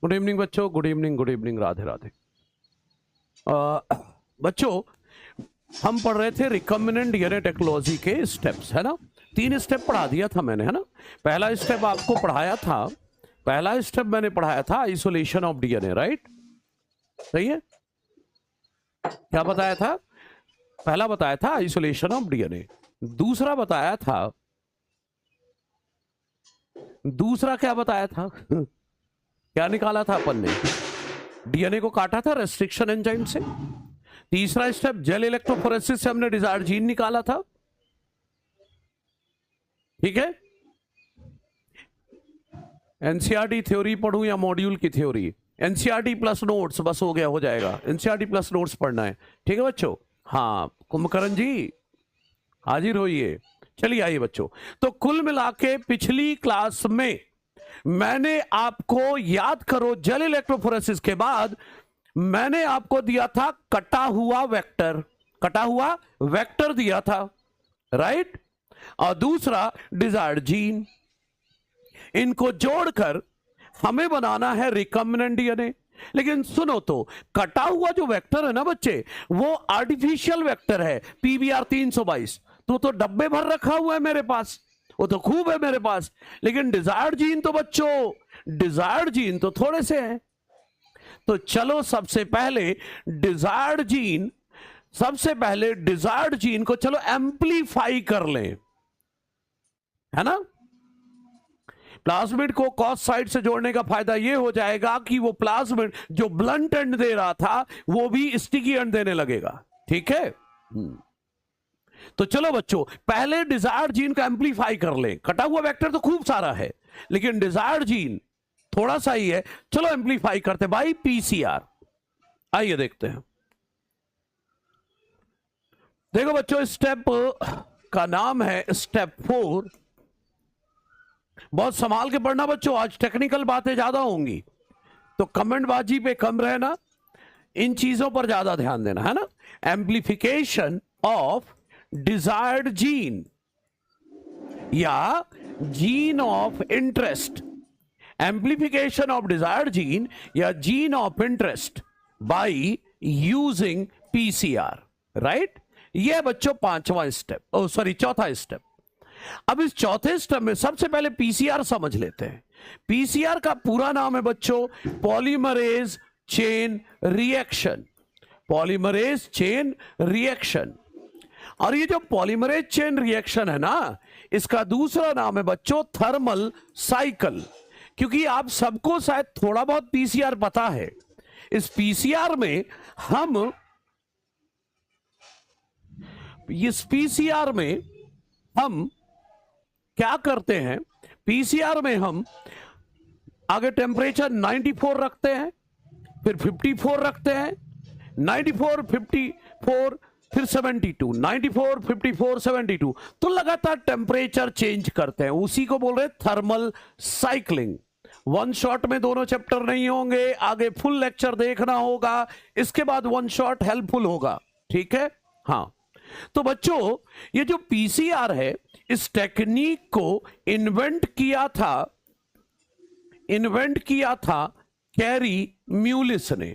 Good evening बच्चों, good evening, Radhe Radhe. बच्चों, हम पढ़ रहे थे रिकम्बिनेंट डीएनए टेक्नोलॉजी के स्टेप्स, है ना। 3 स्टेप पढ़ा दिया था मैंने, है ना। पहला स्टेप आपको पढ़ाया था, पहला स्टेप मैंने पढ़ाया था आइसोलेशन ऑफ डीएनए, राइट। सही है। क्या बताया था? पहला बताया था आइसोलेशन ऑफ डीएनए। दूसरा बताया था, दूसरा क्या बताया था? क्या निकाला था अपन ने? डीएनए को काटा था रेस्ट्रिक्शन एंजाइम से। तीसरा स्टेप जेल इलेक्ट्रोफोरेसिस से हमने डिजायर्ड जीन निकाला था। ठीक है। एनसीईआरटी थ्योरी पढ़ूं या मॉड्यूल की थ्योरी? एनसीईआरटी प्लस नोट्स, बस हो गया, हो जाएगा। एनसीईआरटी प्लस नोट्स पढ़ना है, ठीक है बच्चों। हाँ, कुंभकर्ण जी हाजिर होइए। चलिए आइए बच्चों, तो कुल मिला के पिछली क्लास में मैंने आपको, याद करो, जेल इलेक्ट्रोफोरेसिस के बाद मैंने आपको दिया था कटा हुआ वेक्टर, कटा हुआ वेक्टर दिया था, राइट। और दूसरा डिजायर्ड जीन। इनको जोड़कर हमें बनाना है रिकम्बिनेंट डीएनए। लेकिन सुनो तो, कटा हुआ जो वेक्टर है ना बच्चे, वो आर्टिफिशियल वेक्टर है, पीबीआर 322। तो डब्बे भर रखा हुआ है मेरे पास, वो तो खूब है मेरे पास। लेकिन डिजायर्ड जीन तो बच्चों, डिजायर्ड जीन तो थोड़े से हैं। तो चलो सबसे पहले डिजायर्ड जीन, सबसे पहले डिजायर्ड जीन को चलो एम्पलीफाई कर लें, है ना। प्लाज्मिड को कॉस साइड से जोड़ने का फायदा यह हो जाएगा कि वो प्लाज्मिड जो ब्लंट एंड दे रहा था वो भी स्टिकी एंड देने लगेगा, ठीक है। तो चलो बच्चों, पहले डिजायर्ड जीन को एम्पलीफाई कर लें। कटा हुआ वेक्टर तो खूब सारा है, लेकिन डिजायर्ड जीन थोड़ा सा ही है। चलो एम्पलीफाई करते बाई पीसीआर। आइए देखते हैं। देखो बच्चों, स्टेप का नाम है स्टेप 4। बहुत संभाल के पढ़ना बच्चों, आज टेक्निकल बातें ज्यादा होंगी, तो कमेंटबाजी पे कम रहना, इन चीजों पर ज्यादा ध्यान देना, है ना। एम्पलीफिकेशन ऑफ डिजायर्ड जीन या gene of interest, amplification of desired gene या gene of interest by using PCR, right. यह बच्चों पांचवा स्टेप, चौथा स्टेप। अब इस चौथे स्टेप में सबसे पहले पीसीआर समझ लेते हैं। पीसीआर का पूरा नाम है बच्चों polymerase chain reaction, polymerase chain reaction. और ये जो पॉलीमरेज चेन रिएक्शन है ना, इसका दूसरा नाम है बच्चों थर्मल साइकिल। क्योंकि आप सबको शायद थोड़ा बहुत पीसीआर पता है। इस पीसीआर में हम, इस पीसीआर में हम क्या करते हैं? पीसीआर में हम आगे टेम्परेचर 94 रखते हैं, फिर 54 रखते हैं, 94, 54, फिर 72, 94, 54, 72, तो लगातार टेम्परेचर चेंज करते हैं। उसी को बोल रहे हैं थर्मल साइक्लिंग। वन शॉट में दोनों चैप्टर नहीं होंगे, आगे फुल लेक्चर देखना होगा, इसके बाद वन शॉट हेल्पफुल होगा, ठीक है। हाँ, तो बच्चों ये जो पीसीआर है, इस टेक्निक को इन्वेंट किया था कैरी म्यूलिस ने।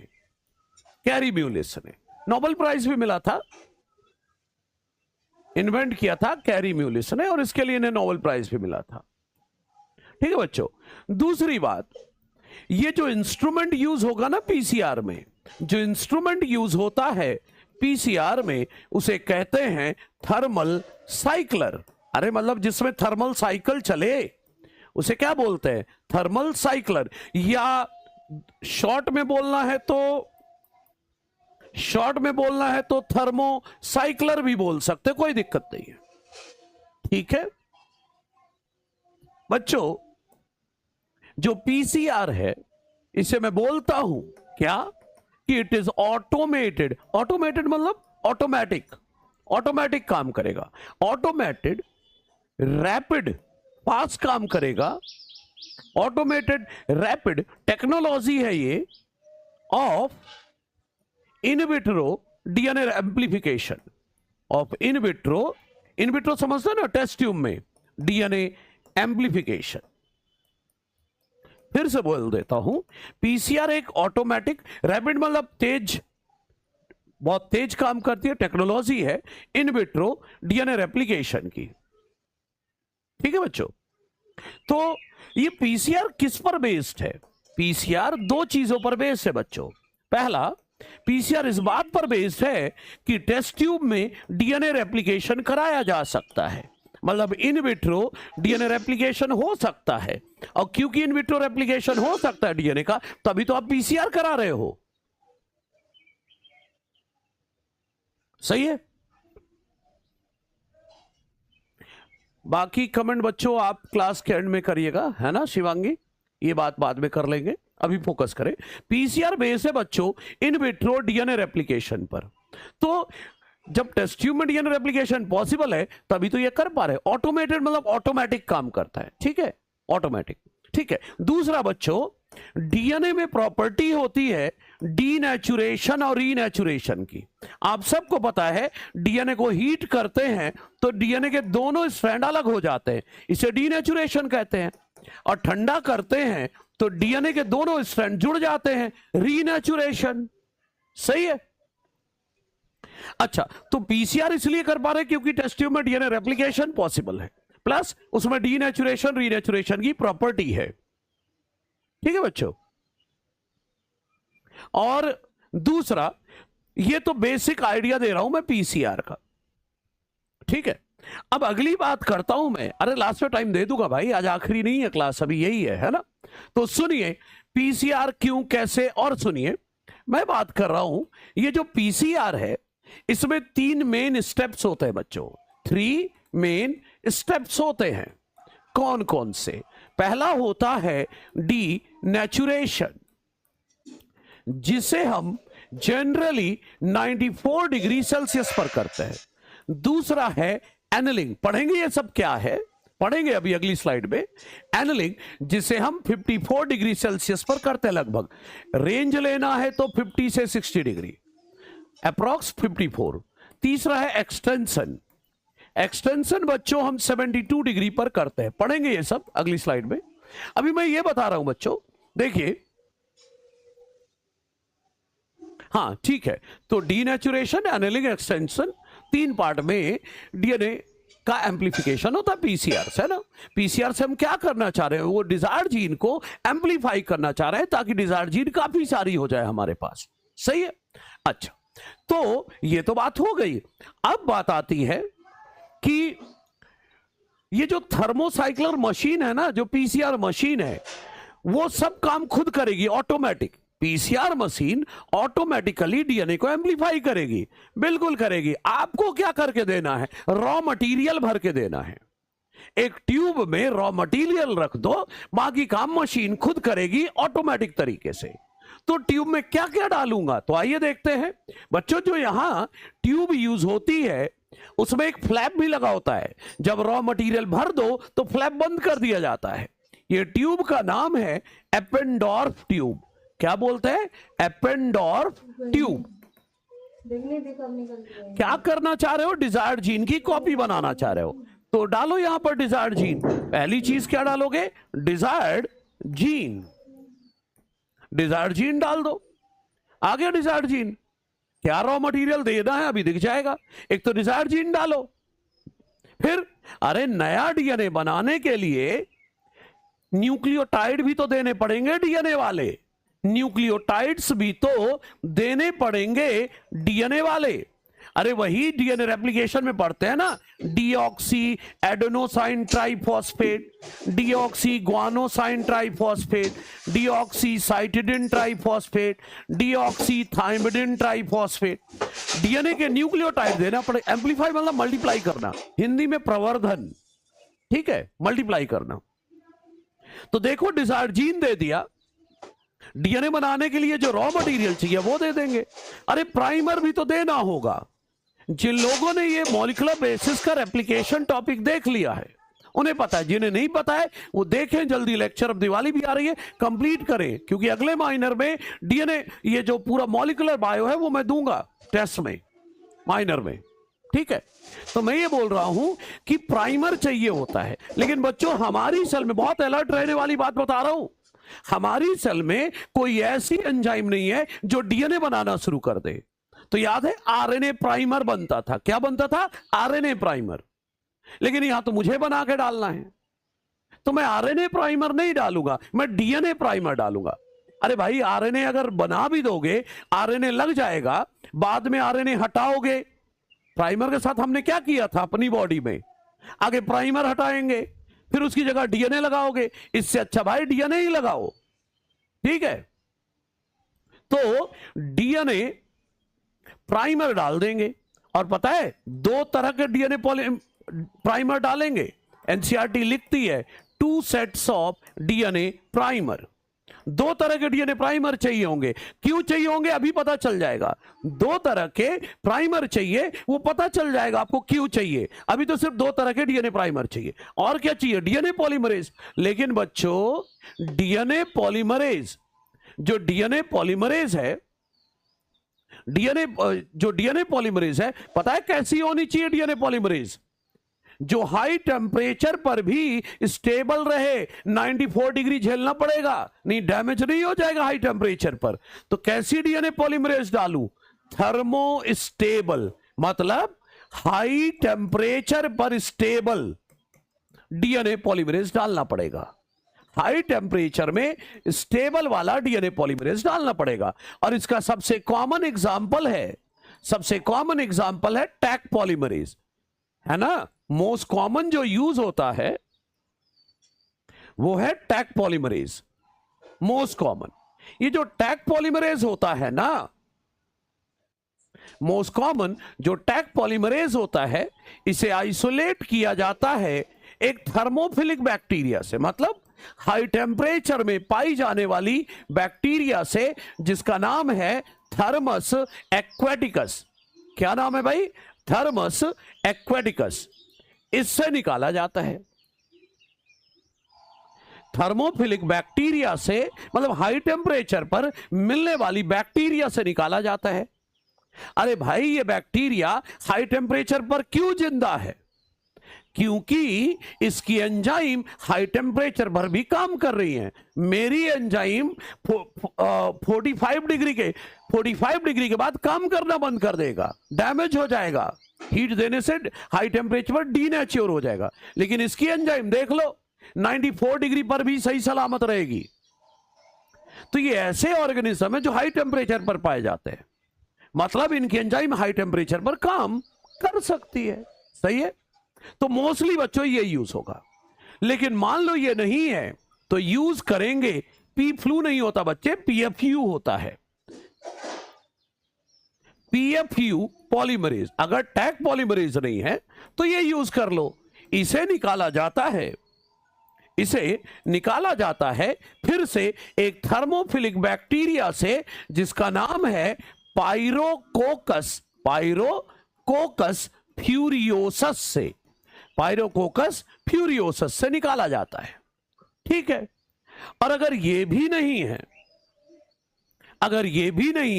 कैरी म्यूलिस ने नोबेल प्राइज भी मिला था, इन्वेंट किया था कैरी म्यूलिस ने, और इसके लिए इन्हें नोबेल प्राइज भी मिला था, ठीक है बच्चों। दूसरी बात, ये जो इंस्ट्रूमेंट यूज होगा ना पीसीआर में, जो इंस्ट्रूमेंट यूज होता है पीसीआर में, उसे कहते हैं थर्मल साइक्लर। अरे मतलब जिसमें थर्मल साइकिल चले उसे क्या बोलते हैं? Thermal cycler. या शॉर्ट में बोलना है तो थर्मो साइक्लर भी बोल सकते, कोई दिक्कत नहीं है, ठीक है बच्चों। जो पीसीआर है इसे मैं बोलता हूं क्या कि इट इज ऑटोमेटेड। ऑटोमेटेड मतलब ऑटोमेटिक काम करेगा, ऑटोमेटेड रैपिड फास्ट काम करेगा। ऑटोमेटेड रैपिड टेक्नोलॉजी है ये of in vitro DNA amplification, of in vitro समझते हैं ना, टेस्ट ट्यूब में डीएनए एम्प्लीफिकेशन। फिर से बोल देता हूं, पीसीआर एक ऑटोमेटिक रैपिड मतलब तेज, बहुत तेज काम करती है, टेक्नोलॉजी है इन विट्रो डीएनए रेप्लिकेशन की। ठीक है बच्चों, तो ये पीसीआर किस पर बेस्ड है? पीसीआर दो चीजों पर बेस्ड है बच्चों। पहला, पीसीआर इस बात पर बेस्ड है कि टेस्ट ट्यूब में डीएनए रेप्लिकेशन कराया जा सकता है, मतलब इन विट्रो डीएनए रेप्लिकेशन हो सकता है, और क्योंकि इन विट्रो रेप्लिकेशन हो सकता है डीएनए का, तभी तो आप पीसीआर करा रहे हो। सही है। बाकी कमेंट बच्चों आप क्लास के एंड में करिएगा, है ना शिवांगी, ये बात बाद में कर लेंगे, अभी फोकस करें। पीसीआर बेस है बच्चों इन विट्रो डीएनए रेप्लिकेशन पर। तो जब टेस्ट ट्यूब में डीएनए रेप्लिकेशन पॉसिबल है तभी तो ये कर पा रहे। ऑटोमेटेड मतलब ऑटोमेटिक काम करता है, ठीक है, ऑटोमेटिक। ठीक है, दूसरा बच्चों, डीएनए में प्रॉपर्टी होती है डीनेचुरेशन और रीनेचुरेशन की। आप सबको पता है डीएनए को हीट करते हैं तो डीएनए के दोनों स्ट्रैंड अलग हो जाते हैं, इसे डीनेचुरेशन कहते हैं, और ठंडा करते हैं तो डीएनए के दोनों स्ट्रैंड जुड़ जाते हैं, रीनेचुरेशन। सही है। अच्छा, तो पीसीआर इसलिए कर पा रहे क्योंकि टेस्ट ट्यूब में डीएनए रेप्लिकेशन पॉसिबल है, प्लस उसमें डीनेचुरेशन रीनेचुरेशन की प्रॉपर्टी है। ठीक है बच्चों, और दूसरा, ये तो बेसिक आइडिया दे रहा हूं मैं पीसीआर का। ठीक है, अब अगली बात करता हूं मैं, अरे लास्ट में टाइम दे दूंगा भाई, आज आखिरी नहीं है क्लास, अभी यही है ना। तो सुनिए पीसीआर क्यों, कैसे, और सुनिए मैं बात कर रहा हूं, ये जो पीसीआर है इसमें 3 मेन स्टेप्स होते हैं बच्चों, 3 मेन स्टेप्स होते हैं। कौन कौन से? पहला होता है डीनेचुरेशन, जिसे हम जनरली 94 डिग्री सेल्सियस पर करते हैं। दूसरा है एनलिंग, पढ़ेंगे ये सब क्या है, पढ़ेंगे अभी अगली स्लाइड में। एनलिंग जिसे हम 54 डिग्री सेल्सियस पर करते हैं, लगभग रेंज लेना है तो 50 से 60 डिग्री, अप्रॉक्स 54। तीसरा है एक्सटेंशन, एक्सटेंशन बच्चों हम 72 डिग्री पर करते हैं, पढ़ेंगे ये सब अगली स्लाइड में। अभी मैं ये बता रहा हूं बच्चों, देखिए, हाँ ठीक है, तो डीनेचुरेशन, एनलिंग, एक्सटेंशन, 3 पार्ट में डीएनए का एम्प्लीफिकेशन होता है पीसीआर से, है ना। पीसीआर से हम क्या करना चाह रहे हैं, वो डिजायर्ड जीन को एम्प्लीफाई करना चाह रहे हैं ताकि डिजायर्ड जीन काफी सारी हो जाए हमारे पास। सही है। अच्छा, तो ये तो बात हो गई। अब बात आती है कि ये जो थर्मोसाइक्लर मशीन है ना, जो पीसीआर मशीन है, वो सब काम खुद करेगी, automatic. PCR machine automatically DNA को एम्प्लीफाई करेगी, बिल्कुल करेगी। आपको क्या करके देना है, रॉ मटेरियल भर के देना है। एक ट्यूब में रॉ मटेरियल रख दो, बाकी काम मशीन खुद करेगी ऑटोमेटिक तरीके से। तो ट्यूब में क्या क्या डालूंगा, तो आइए देखते हैं बच्चों। जो यहां ट्यूब यूज होती है उसमें एक फ्लैप भी लगा होता है, जब रॉ मटेरियल भर दो तो फ्लैप बंद कर दिया जाता है। ये ट्यूब का नाम है एपेंडोर्फ ट्यूब। क्या बोलते हैं, एपेंडोर्फ ट्यूब। क्या करना चाह रहे हो, डिजायर्ड जीन की कॉपी बनाना चाह रहे हो, तो डालो यहां पर डिजायर्ड जीन। पहली चीज क्या डालोगे, डिजायर्ड जीन, डिजायर्ड जीन डाल दो। आगे डिजायर्ड जीन, क्या रॉ मटेरियल देना है अभी दिख जाएगा। एक तो डिजायर्ड जीन डालो, फिर अरे नया डीएनए बनाने के लिए न्यूक्लियोटाइड भी तो देने पड़ेंगे डीएनए वाले, न्यूक्लियोटाइड्स भी तो देने पड़ेंगे डीएनए वाले। अरे वही डीएनए रेप्लिकेशन में पढ़ते हैं ना, deoxy adenosine triphosphate, deoxy guanosine triphosphate, deoxy cytidine triphosphate, deoxy thymidine triphosphate. DNA के न्यूक्लियोटाइड देना पड़े। एम्प्लीफाई मतलब मल्टीप्लाई करना, हिंदी में प्रवर्धन, ठीक है, मल्टीप्लाई करना। तो देखो डिजायर्ड जीन दे दिया, डीएनए बनाने के लिए जो रॉ मटेरियल चाहिए वो दे देंगे। अरे प्राइमर भी तो देना होगा। जिन लोगों ने ये मॉलिक्यूलर बेसिस का रेप्लिकेशन टॉपिक देख लिया है उन्हें पता है, जिन्हें नहीं पता है वो देखें जल्दी, लेक्चर, अब दिवाली भी आ रही है, कंप्लीट करें, क्योंकि अगले माइनर में डीएनए ये जो पूरा मॉलिक्यूलर बायो है वो मैं दूंगा टेस्ट में, माइनर में। ठीक है, तो मैं ये बोल रहा हूं कि प्राइमर चाहिए होता है। लेकिन बच्चों हमारी सेल में बहुत अलर्ट रहने वाली बात बता रहा हूं, हमारी सेल में कोई ऐसी एंजाइम नहीं है जो डीएनए बनाना शुरू कर दे। तो याद है आरएनए प्राइमर बनता था, क्या बनता था? RNA primer. लेकिन यहां तो मुझे बना के डालना है, तो मैं आरएनए प्राइमर नहीं डालूंगा, मैं डीएनए प्राइमर डालूंगा। अरे भाई आरएनए अगर बना भी दोगे, आरएनए लग जाएगा, बाद में आरएनए हटाओगे। प्राइमर के साथ हमने क्या किया था अपनी बॉडी में? आगे प्राइमर हटाएंगे, फिर उसकी जगह डीएनए लगाओगे। इससे अच्छा भाई डीएनए ही लगाओ, ठीक है? तो डीएनए प्राइमर डाल देंगे, और पता है 2 तरह के डीएनए प्राइमर डालेंगे। एनसीईआरटी लिखती है 2 सेट्स ऑफ डीएनए प्राइमर। 2 तरह के डीएनए प्राइमर चाहिए होंगे। क्यों चाहिए होंगे अभी पता चल जाएगा। 2 तरह के प्राइमर चाहिए, वो पता चल जाएगा आपको क्यों चाहिए। अभी तो सिर्फ 2 तरह के डीएनए प्राइमर चाहिए। और क्या चाहिए? DNA polymerase. लेकिन बच्चों डीएनए पॉलीमरेज, जो डीएनए पॉलीमरेज है, जो डीएनए पॉलीमरेज है, पता है कैसी होनी चाहिए डीएनए पॉलीमरेज? जो हाई टेम्परेचर पर भी स्टेबल रहे। 94 डिग्री झेलना पड़ेगा, नहीं डैमेज नहीं हो जाएगा हाई टेम्परेचर पर। तो कैसी डीएनए पॉलीमरेज डालूं? थर्मोस्टेबल, मतलब हाई टेम्परेचर पर स्टेबल डीएनए पॉलीमरेज डालना पड़ेगा। हाई टेम्परेचर में स्टेबल वाला डीएनए पॉलीमरेज डालना पड़ेगा। और इसका सबसे कॉमन एग्जांपल है टैक पॉलीमरेज, है ना? मोस्ट कॉमन जो यूज होता है वो है टैक पॉलीमरेज, मोस्ट कॉमन। ये जो टैक पॉलीमरेज होता है ना, मोस्ट कॉमन जो टैक पॉलीमरेज होता है, इसे आइसोलेट किया जाता है एक थर्मोफिलिक बैक्टीरिया से, मतलब हाई टेम्परेचर में पाई जाने वाली बैक्टीरिया से, जिसका नाम है थर्मस एक्वेटिकस। क्या नाम है भाई? Thermus aquaticus. इससे निकाला जाता है। थर्मोफिलिक बैक्टीरिया से, मतलब हाई टेम्परेचर पर मिलने वाली बैक्टीरिया से निकाला जाता है। अरे भाई ये बैक्टीरिया हाई टेम्परेचर पर क्यों जिंदा है? क्योंकि इसकी एंजाइम हाई टेम्परेचर पर भी काम कर रही है। मेरी एंजाइम 45 डिग्री के बाद काम करना बंद कर देगा, डैमेज हो जाएगा, हीट देने से हाई टेम्परेचर पर डीनेचर हो जाएगा। लेकिन इसकी एंजाइम देख लो 94 डिग्री पर भी सही सलामत रहेगी। तो ये ऐसे ऑर्गेनिज्म है जो हाई टेम्परेचर पर पाए जाते हैं, मतलब इनकी एंजाइम हाई टेम्परेचर पर काम कर सकती है। सही है? तो मोस्टली बच्चों ये यूज होगा। लेकिन मान लो ये नहीं है तो यूज करेंगे, पी फ्लू नहीं होता बच्चे, पीएफयू होता है। PFU polymerase. अगर टैक पॉलीमरेज नहीं है तो ये यूज कर लो। इसे निकाला जाता है फिर से एक थर्मोफिलिक बैक्टीरिया से, जिसका नाम है पायरोकोकस फ्यूरियोसस से। पायरोकोकस फ्यूरियोसस से निकाला जाता है, ठीक है? और अगर ये भी नहीं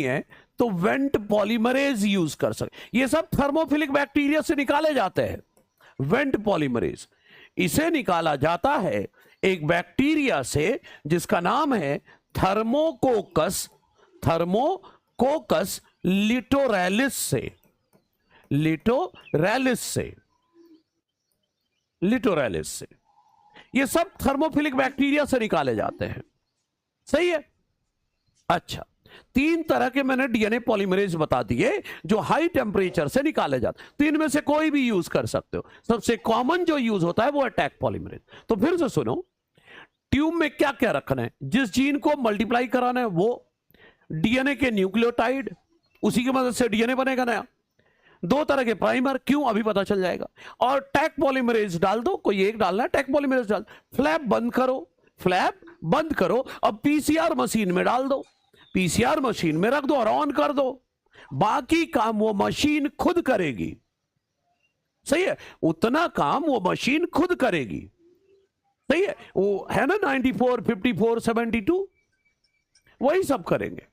है तो वेंट पॉलीमरेज यूज कर सकते। ये सब थर्मोफिलिक बैक्टीरिया से निकाले जाते हैं। वेंट पॉलीमरेज, इसे निकाला जाता है एक बैक्टीरिया से जिसका नाम है थर्मोकोकस लिटोरैलिस से। ये सब थर्मोफिलिक बैक्टीरिया से निकाले जाते हैं। सही है? अच्छा, 3 तरह के मैंने डीएनए पॉलीमरेज बता दिए जो हाई टेम्परेचर से निकाले जाते हैं। 3 में से कोई भी यूज कर सकते हो। सबसे कॉमन जो यूज होता है वो है टैक पॉलीमरेज। तो फिर से सुनो, ट्यूब में क्या क्या रखना है? जिस जीन को मल्टीप्लाई कराना है वो डीएनए के न्यूक्लियोटाइड, उसी की मदद से डीएनए बनेगा नया। 2 तरह के प्राइमर, क्यों अभी पता चल जाएगा। और टैक पॉलीमरेज डाल दो, कोई एक डालना है, टैक पॉलीमरेज डाल। फ्लैप बंद करो और पीसीआर मशीन में डाल दो। पीसीआर मशीन में रख दो और ऑन कर दो। बाकी काम वो मशीन खुद करेगी। सही है? उतना काम वो मशीन खुद करेगी। सही है? वो है ना 94, 54, 72, वही सब करेंगे।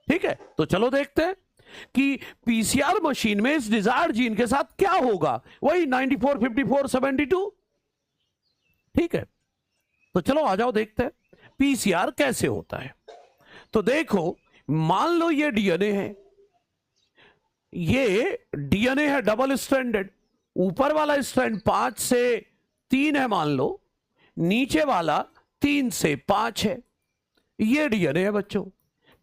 ठीक है? तो चलो देखते हैं कि पीसीआर मशीन में इस डिजायर जीन के साथ क्या होगा। वही 94, 54, 72। ठीक है? तो चलो आ जाओ देखते हैं। पीसीआर कैसे होता है। तो देखो, मान लो ये डीएनए है, ये डीएनए है डबल स्ट्रैंडेड, ऊपर वाला स्ट्रैंड 5 से 3 है मान लो, नीचे वाला 3 से 5 है। ये डीएनए है बच्चों,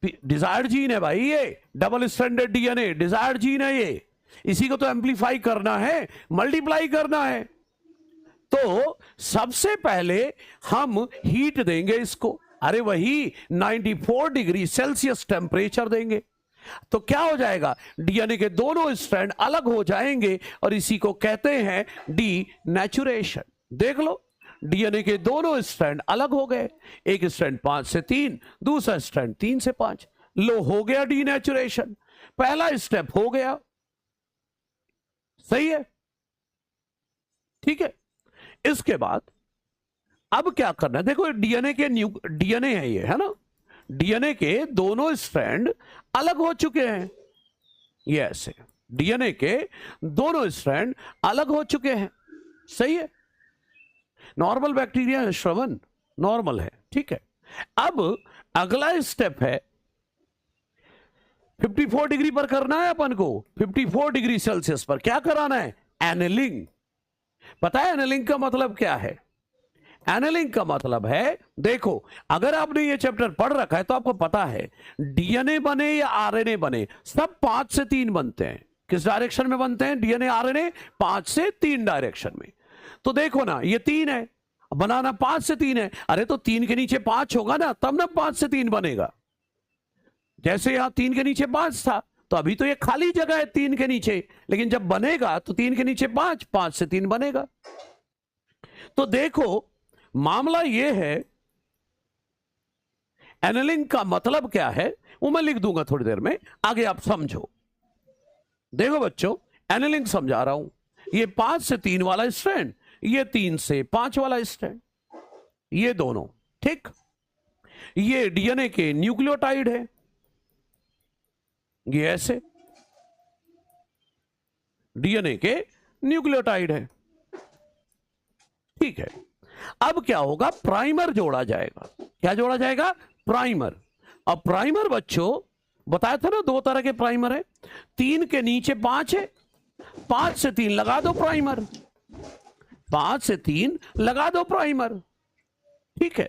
डिजायर्ड जीन है भाई, ये double stranded DNA desired gene है ये। इसी को तो एम्पलीफाई करना है, मल्टीप्लाई करना है। तो सबसे पहले हम हीट देंगे इसको, अरे वही 94 डिग्री सेल्सियस टेम्परेचर देंगे। तो क्या हो जाएगा, डीएनए के दोनों स्ट्रैंड अलग हो जाएंगे और इसी को कहते हैं डीनेचुरेशन। देख लो, डीएनए के दोनों स्ट्रैंड अलग हो गए, एक स्ट्रैंड 5 से 3, दूसरा स्ट्रैंड 3 से 5। लो, हो गया डीनेचुरेशन, पहला स्टेप हो गया। सही है, ठीक है। इसके बाद अब क्या करना है, देखो डीएनए है ये, है ना, डीएनए के दोनों स्ट्रैंड अलग हो चुके हैं। ये ऐसे डीएनए के दोनों स्ट्रैंड अलग हो चुके हैं। सही है, नॉर्मल बैक्टीरिया है श्रवण, नॉर्मल है, ठीक है। अब अगला स्टेप है 54 डिग्री पर करना है अपन को, 54 डिग्री सेल्सियस पर क्या कराना है, एनेलिंग। पता है एनेलिंग का मतलब क्या है? एनेलिंग का मतलब है, देखो अगर आपने ये चैप्टर पढ़ रखा है तो आपको पता है डीएनए बने या आरएनए बने, सब 5 से 3 बनते हैं। किस डायरेक्शन में बनते हैं डीएनए आरएनए? 5 से 3 डायरेक्शन में। तो देखो ना, ये 3 है, बनाना 5 से 3 है, अरे तो 3 के नीचे 5 होगा ना, तब ना 5 से 3 बनेगा। जैसे यहां 3 के नीचे 5 था, तो अभी तो ये खाली जगह है 3 के नीचे, लेकिन जब बनेगा तो 3 के नीचे 5, 5 से 3 बनेगा। तो देखो मामला ये है, एनेलिंग का मतलब क्या है वो मैं लिख दूंगा थोड़ी देर में, आगे आप समझो। देखो बच्चों, एनेलिंग समझा रहा हूं, ये 5 से 3 वाला स्ट्रैंड, ये 3 से 5 वाला स्ट्रैंड, ये दोनों, ठीक। ये डीएनए के न्यूक्लियोटाइड है, ये ऐसे डीएनए के न्यूक्लियोटाइड है, ठीक है। अब क्या होगा, प्राइमर जोड़ा जाएगा। क्या जोड़ा जाएगा? प्राइमर। अब प्राइमर बच्चों बताया था ना, 2 तरह के प्राइमर है, 3 के नीचे 5 है, 5 से 3 लगा दो प्राइमर, 5 से 3 लगा दो प्राइमर, ठीक है।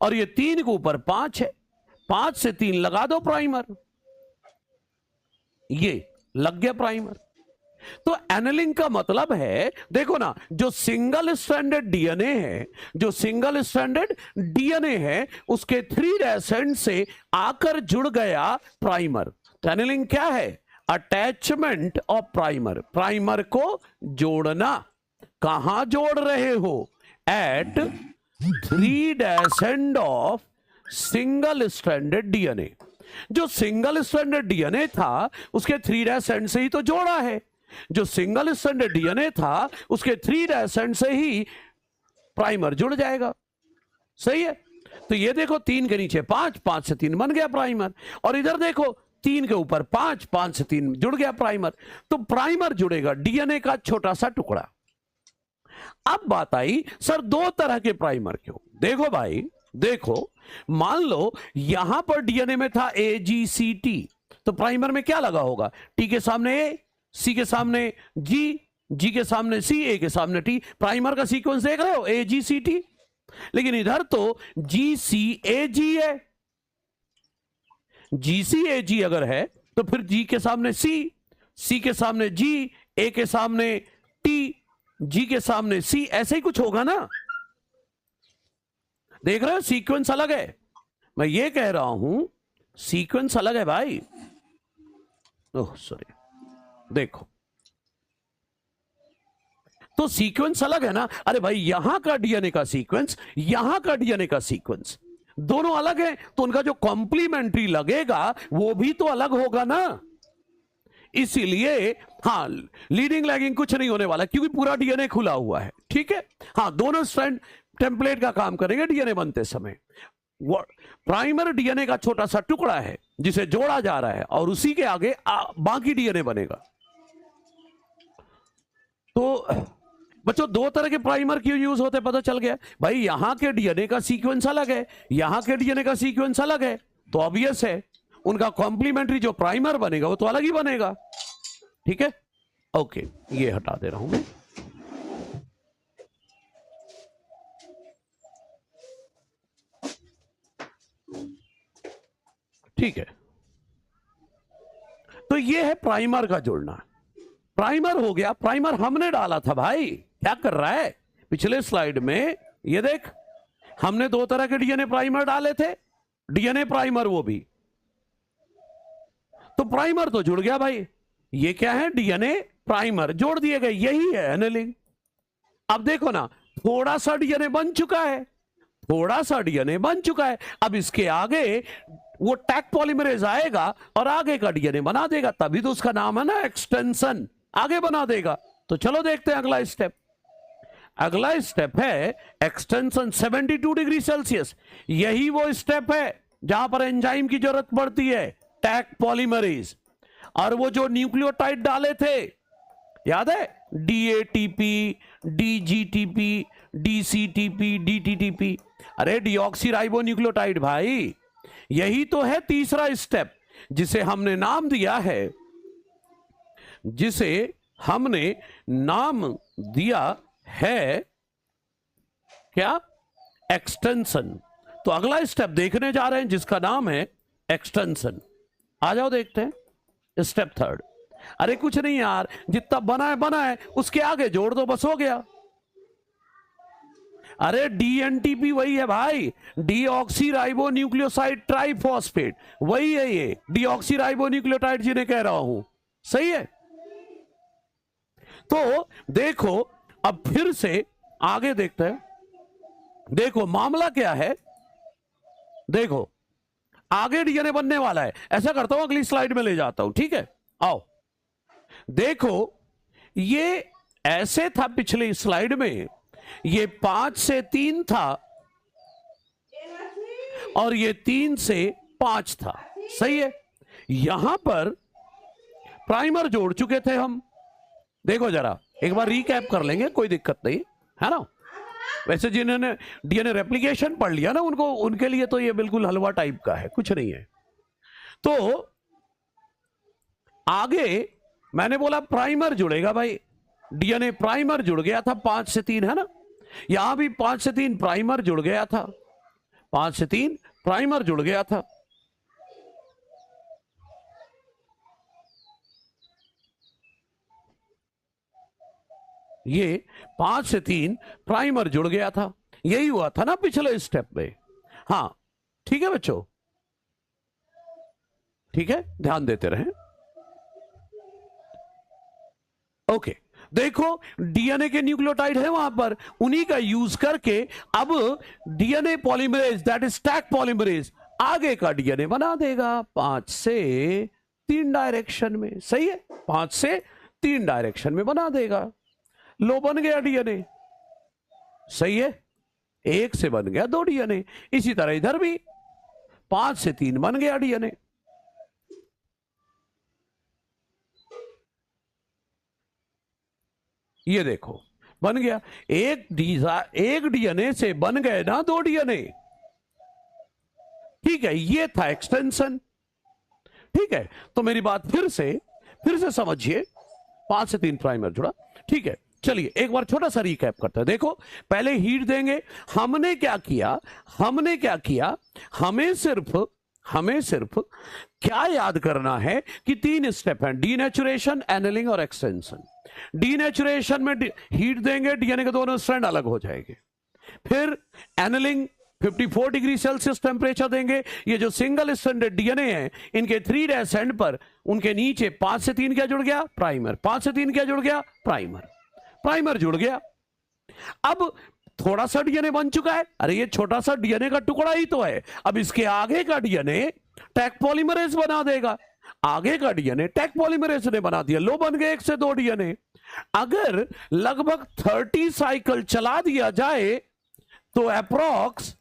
और ये 3 के ऊपर 5 है, 5 से 3 लगा दो प्राइमर, ये लग गया प्राइमर। तो एनेलिंग का मतलब है, देखो ना, जो सिंगल स्ट्रैंडेड डीएनए है, जो सिंगल स्ट्रैंडेड डीएनए है, उसके 3' एंड से आकर जुड़ गया प्राइमर। तो एनेलिंग क्या है? अटैचमेंट ऑफ प्राइमर, प्राइमर को जोड़ना। कहां जोड़ रहे हो? At 3' end of single stranded DNA. जो सिंगल स्ट्रैंडेड डीएनए था उसके 3' एंड से ही तो जोड़ा है, जो सिंगल स्ट्रैंडेड डीएनए था उसके 3' एंड से ही प्राइमर जुड़ जाएगा। सही है। तो ये देखो, 3 के नीचे 5, 5 से 3 बन गया प्राइमर, और इधर देखो 3 के ऊपर 5, 5 से 3 जुड़ गया प्राइमर। तो प्राइमर जुड़ेगा, डीएनए का छोटा सा टुकड़ा। अब बात आई, सर 2 तरह के प्राइमर क्यों? देखो भाई, देखो, मान लो यहां पर डीएनए में था AGCT, तो प्राइमर में क्या लगा होगा? T के सामने A, C के सामने G, G के सामने C, A के सामने T। प्राइमर का सीक्वेंस देख रहे हो, AGCT। लेकिन इधर तो GCAG है, GCAG अगर है तो फिर G के सामने C, C के सामने G, A के सामने T, G के सामने C, ऐसे ही कुछ होगा ना। देख रहे हो, सीक्वेंस अलग है। मैं ये कह रहा हूं सीक्वेंस अलग है भाई। ओह सॉरी, देखो तो सीक्वेंस अलग है ना। अरे भाई, यहां का डीएनए का सीक्वेंस, यहां का डीएनए का सीक्वेंस दोनों अलग है, तो उनका जो कॉम्प्लीमेंट्री लगेगा वो भी तो अलग होगा ना। इसीलिए हाँ, लीडिंग लैगिंग कुछ नहीं होने वाला, क्योंकि पूरा डीएनए खुला हुआ है, ठीक है। हाँ, दोनों स्ट्रैंड टेम्पलेट का काम करेंगे डीएनए बनते समय। प्राइमर डीएनए का छोटा सा टुकड़ा है जिसे जोड़ा जा रहा है, और उसी के आगे बाकी डीएनए बनेगा। तो बच्चों दो तरह के प्राइमर क्यों यूज होते पता चल गया भाई। यहां के डीएनए का सीक्वेंस अलग है, यहां के डीएनए का सीक्वेंस अलग है, तो ऑब्वियस है उनका कॉम्प्लीमेंट्री जो प्राइमर बनेगा वो तो अलग ही बनेगा। ठीक है, ओके, ये हटा दे रहा हूं मैं। ठीक है, तो ये है प्राइमर का जुड़ना। प्राइमर हो गया, प्राइमर हमने डाला था भाई। क्या कर रहा है, पिछले स्लाइड में ये देख, हमने दो तरह के डीएनए प्राइमर डाले थे, डीएनए प्राइमर वो भी, तो प्राइमर तो जुड़ गया भाई। ये क्या है, डीएनए प्राइमर जोड़ दिए गए, यही है एनेलिंग। अब देखो ना, थोड़ा सा डीएनए बन चुका है, थोड़ा सा डीएनए बन चुका है। अब इसके आगे वो टैग पॉलीमरेज आएगा और आगे का डीएनए बना देगा, तभी तो उसका नाम है ना एक्सटेंशन, आगे बना देगा। तो चलो देखते हैं अगला स्टेप। अगला स्टेप है एक्सटेंशन 72 डिग्री सेल्सियस। यही वो स्टेप है जहां पर एंजाइम की जरूरत पड़ती है, टैग पॉलीमरेज। और वो जो न्यूक्लियोटाइड डाले थे याद है, डीएटीपी, डीजीटीपी, डीसीटीपी, डीटीटीपी, अरे डीऑक्सीराइबो न्यूक्लियोटाइड भाई। यही तो है तीसरा स्टेप जिसे हमने नाम दिया है, जिसे हमने नाम दिया है क्या, एक्सटेंशन। तो अगला स्टेप देखने जा रहे हैं जिसका नाम है एक्सटेंशन। आ जाओ देखते हैं स्टेप थर्ड। अरे कुछ नहीं यार, जितना बना है उसके आगे जोड़ दो, बस हो गया। अरे डीएनटीपी वही है भाई, डीऑक्सीराइबो न्यूक्लियोसाइड ट्राइफॉस्फेट, वही है ये डीऑक्सीराइबो न्यूक्लियोटाइड जिन्हें कह रहा हूं, सही है। तो देखो अब फिर से आगे देखते हैं। देखो मामला क्या है, देखो आगे डीएनए बनने वाला है। ऐसा करता हूं, अगली स्लाइड में ले जाता हूं, ठीक है। आओ देखो, ये ऐसे था पिछली स्लाइड में, ये 5 से 3 था और ये 3 से 5 था, सही है। यहां पर प्राइमर जोड़ चुके थे हम। देखो जरा एक बार रिकैप कर लेंगे, कोई दिक्कत नहीं है ना। वैसे जिन्होंने डीएनए रेप्लिकेशन पढ़ लिया ना, उनको, उनके लिए तो ये बिल्कुल हलवा टाइप का है, कुछ नहीं है। तो आगे मैंने बोला प्राइमर जुड़ेगा भाई, डीएनए प्राइमर जुड़ गया था 5 से 3, है ना। यहां भी 5 से 3 प्राइमर जुड़ गया था, 5 से 3 प्राइमर जुड़ गया था। ये 5 से 3 प्राइमर जुड़ गया था, यही हुआ था ना पिछले स्टेप में। हां ठीक है बच्चों, ठीक है, ध्यान देते रहें। ओके देखो डीएनए के न्यूक्लियोटाइड है वहां पर, उन्हीं का यूज करके अब DNA polymerase, that is tag polymerase, आगे का डीएनए बना देगा 5 से 3 डायरेक्शन में, सही है। 5 से 3 डायरेक्शन में बना देगा। लो बन गया डीएनए, सही है। 1 से बन गया 2 डीएनए, इसी तरह इधर भी 5 से 3 बन गया डीएनए। ये देखो बन गया, एक डीएनए से बन गए ना 2 डीएनए, ठीक है। ये था एक्सटेंशन, ठीक है। तो मेरी बात फिर से समझिए, 5 से 3 प्राइमर जुड़ा, ठीक है। चलिए एक बार छोटा सा रिकैप करते हैं। देखो पहले हीट देंगे, हमने क्या किया, हमें सिर्फ क्या याद करना है कि 3 स्टेप हैं, डीनेचुरेशन, एनेलिंग और एक्सटेंशन। डीनेचुरेशन में हीट देंगे, डीएनए के दोनों स्ट्रैंड अलग हो जाएंगे। फिर एनेलिंग 54 डिग्री सेल्सियस टेम्परेचर देंगे। ये जो सिंगल स्ट्रैंडेड डीएनए है, इनके 3' एंड पर उनके नीचे 5 से 3 क्या जुड़ गया, प्राइमर। 5 से 3 क्या जुड़ गया, प्राइमर जुड़ गया। अब थोड़ा सा डीएनए बन चुका है, अरे ये छोटा सा डीएनए का टुकड़ा ही तो है। अब इसके आगे का डीएनए टैग पॉलीमरेज बना देगा, आगे का डीएनए टैग पॉलीमरेज ने बना दिया। लो बन गए 1 से 2 डीएनए। अगर लगभग 30 साइकिल चला दिया जाए तो approx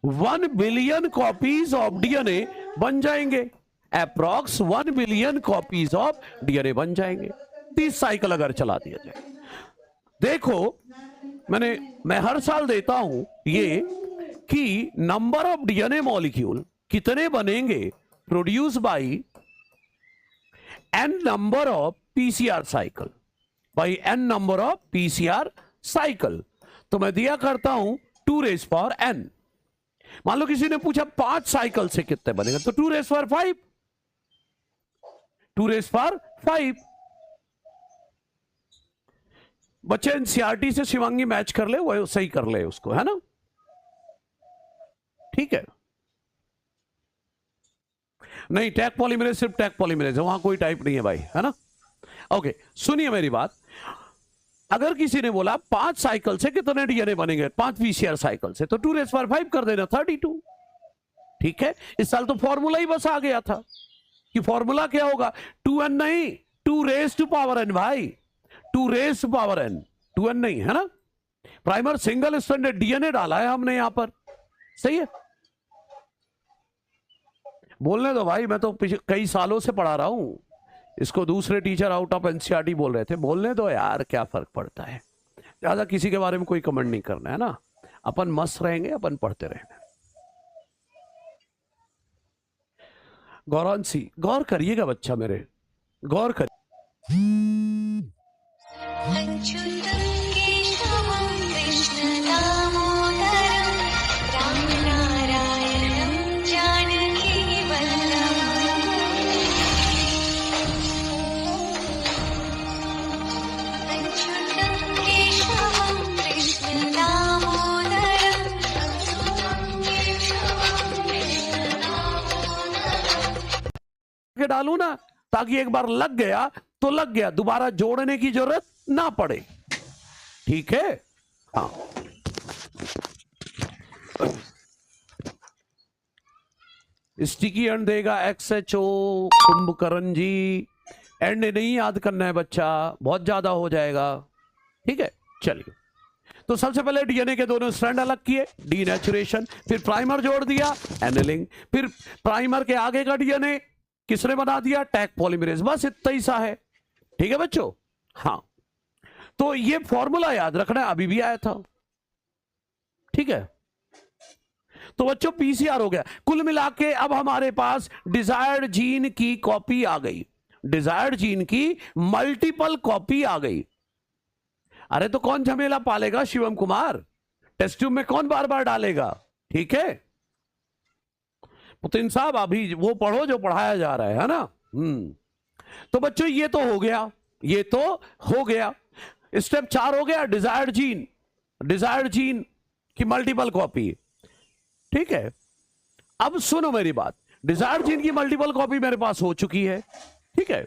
1 billion copies of DNA बन जाएंगे। Approx 1 billion copies of DNA बन जाएंगे 30 साइकिल अगर चला दिया जाए। देखो मैं हर साल देता हूं ये कि नंबर ऑफ डीएनए मॉलिक्यूल कितने बनेंगे produce by N number of PCR cycle, by N number of PCR cycle. तो मैं दिया करता हूं 2 रेज पावर एन। मान लो किसी ने पूछा 5 साइकिल से कितने बनेगा, तो 2 रेज पावर 5, 2 रेज पावर 5। बच्चे एनसीईआरटी से शिवांगी मैच कर ले, वो सही कर ले उसको, है ना? ठीक है। नहीं, टैग पॉलीमरेज सिर्फ टैग पॉलीमरेज है, वहां कोई टाइप नहीं है भाई, है ना? ओके, सुनिए मेरी बात। अगर किसी ने बोला 5 साइकिल से कितने डीएनए बनेंगे, 5 पीसीआर साइकिल से, तो 2 रेज पावर 5 कर देना, 32। ठीक है। इस साल तो फॉर्मूला ही बस आ गया था कि फॉर्मूला क्या होगा, 2n नहीं, 2 रेज टू पावर n भाई, 2 raise to power n, 2n नहीं, है ना? प्राइमर सिंगल स्टैंडर्ड डीएनए डाला है हमने यहां पर, सही है। बोलने दो भाई, मैं तो कई सालों से पढ़ा रहा हूं इसको, दूसरे टीचर आउट ऑफ एनसीईआरटी बोल रहे थे। बोलने दो यार, क्या फर्क पड़ता है, ज्यादा किसी के बारे में कोई कमेंट नहीं करना है ना, अपन मस्त रहेंगे, अपन पढ़ते रहेंगे। गौरांशी, गौर करिएगा बच्चा मेरे, गौर कर। डालू ना, ताकि एक बार लग गया तो लग गया, दोबारा जोड़ने की जरूरत ना पड़े। ठीक है। हाँ, स्टिकी एंड देगा XHO कुंभकर्ण जी, एंड नहीं याद करना है बच्चा, बहुत ज्यादा हो जाएगा। ठीक है, चलिए। तो सबसे पहले डीएनए के दोनों स्ट्रैंड अलग किए, डीनेचुरेशन, फिर प्राइमर जोड़ दिया, एनेलिंग, फिर प्राइमर के आगे का डीएनए किसने बना दिया, टैग पॉलीमरेज। बस इतना ही सा है। ठीक है बच्चों। हाँ, तो ये फॉर्मूला याद रखना है, अभी भी आया था। ठीक है। तो बच्चों पीसीआर हो गया। कुल मिला के अब हमारे पास डिजायर्ड जीन की कॉपी आ गई, डिजायर्ड जीन की मल्टीपल कॉपी आ गई। अरे तो कौन झमेला पालेगा शिवम कुमार, टेस्ट ट्यूब में कौन बार बार डालेगा? ठीक है पुतिन साहब, अभी वो पढ़ो जो पढ़ाया जा रहा है ना। तो बच्चों ये तो हो गया, ये तो हो गया। स्टेप 4 हो गया, डिजायर्ड जीन, डिजायर्ड जीन की मल्टीपल कॉपी। ठीक है। अब सुनो मेरी बात, डिजायर्ड जीन की मल्टीपल कॉपी मेरे पास हो चुकी है। ठीक है।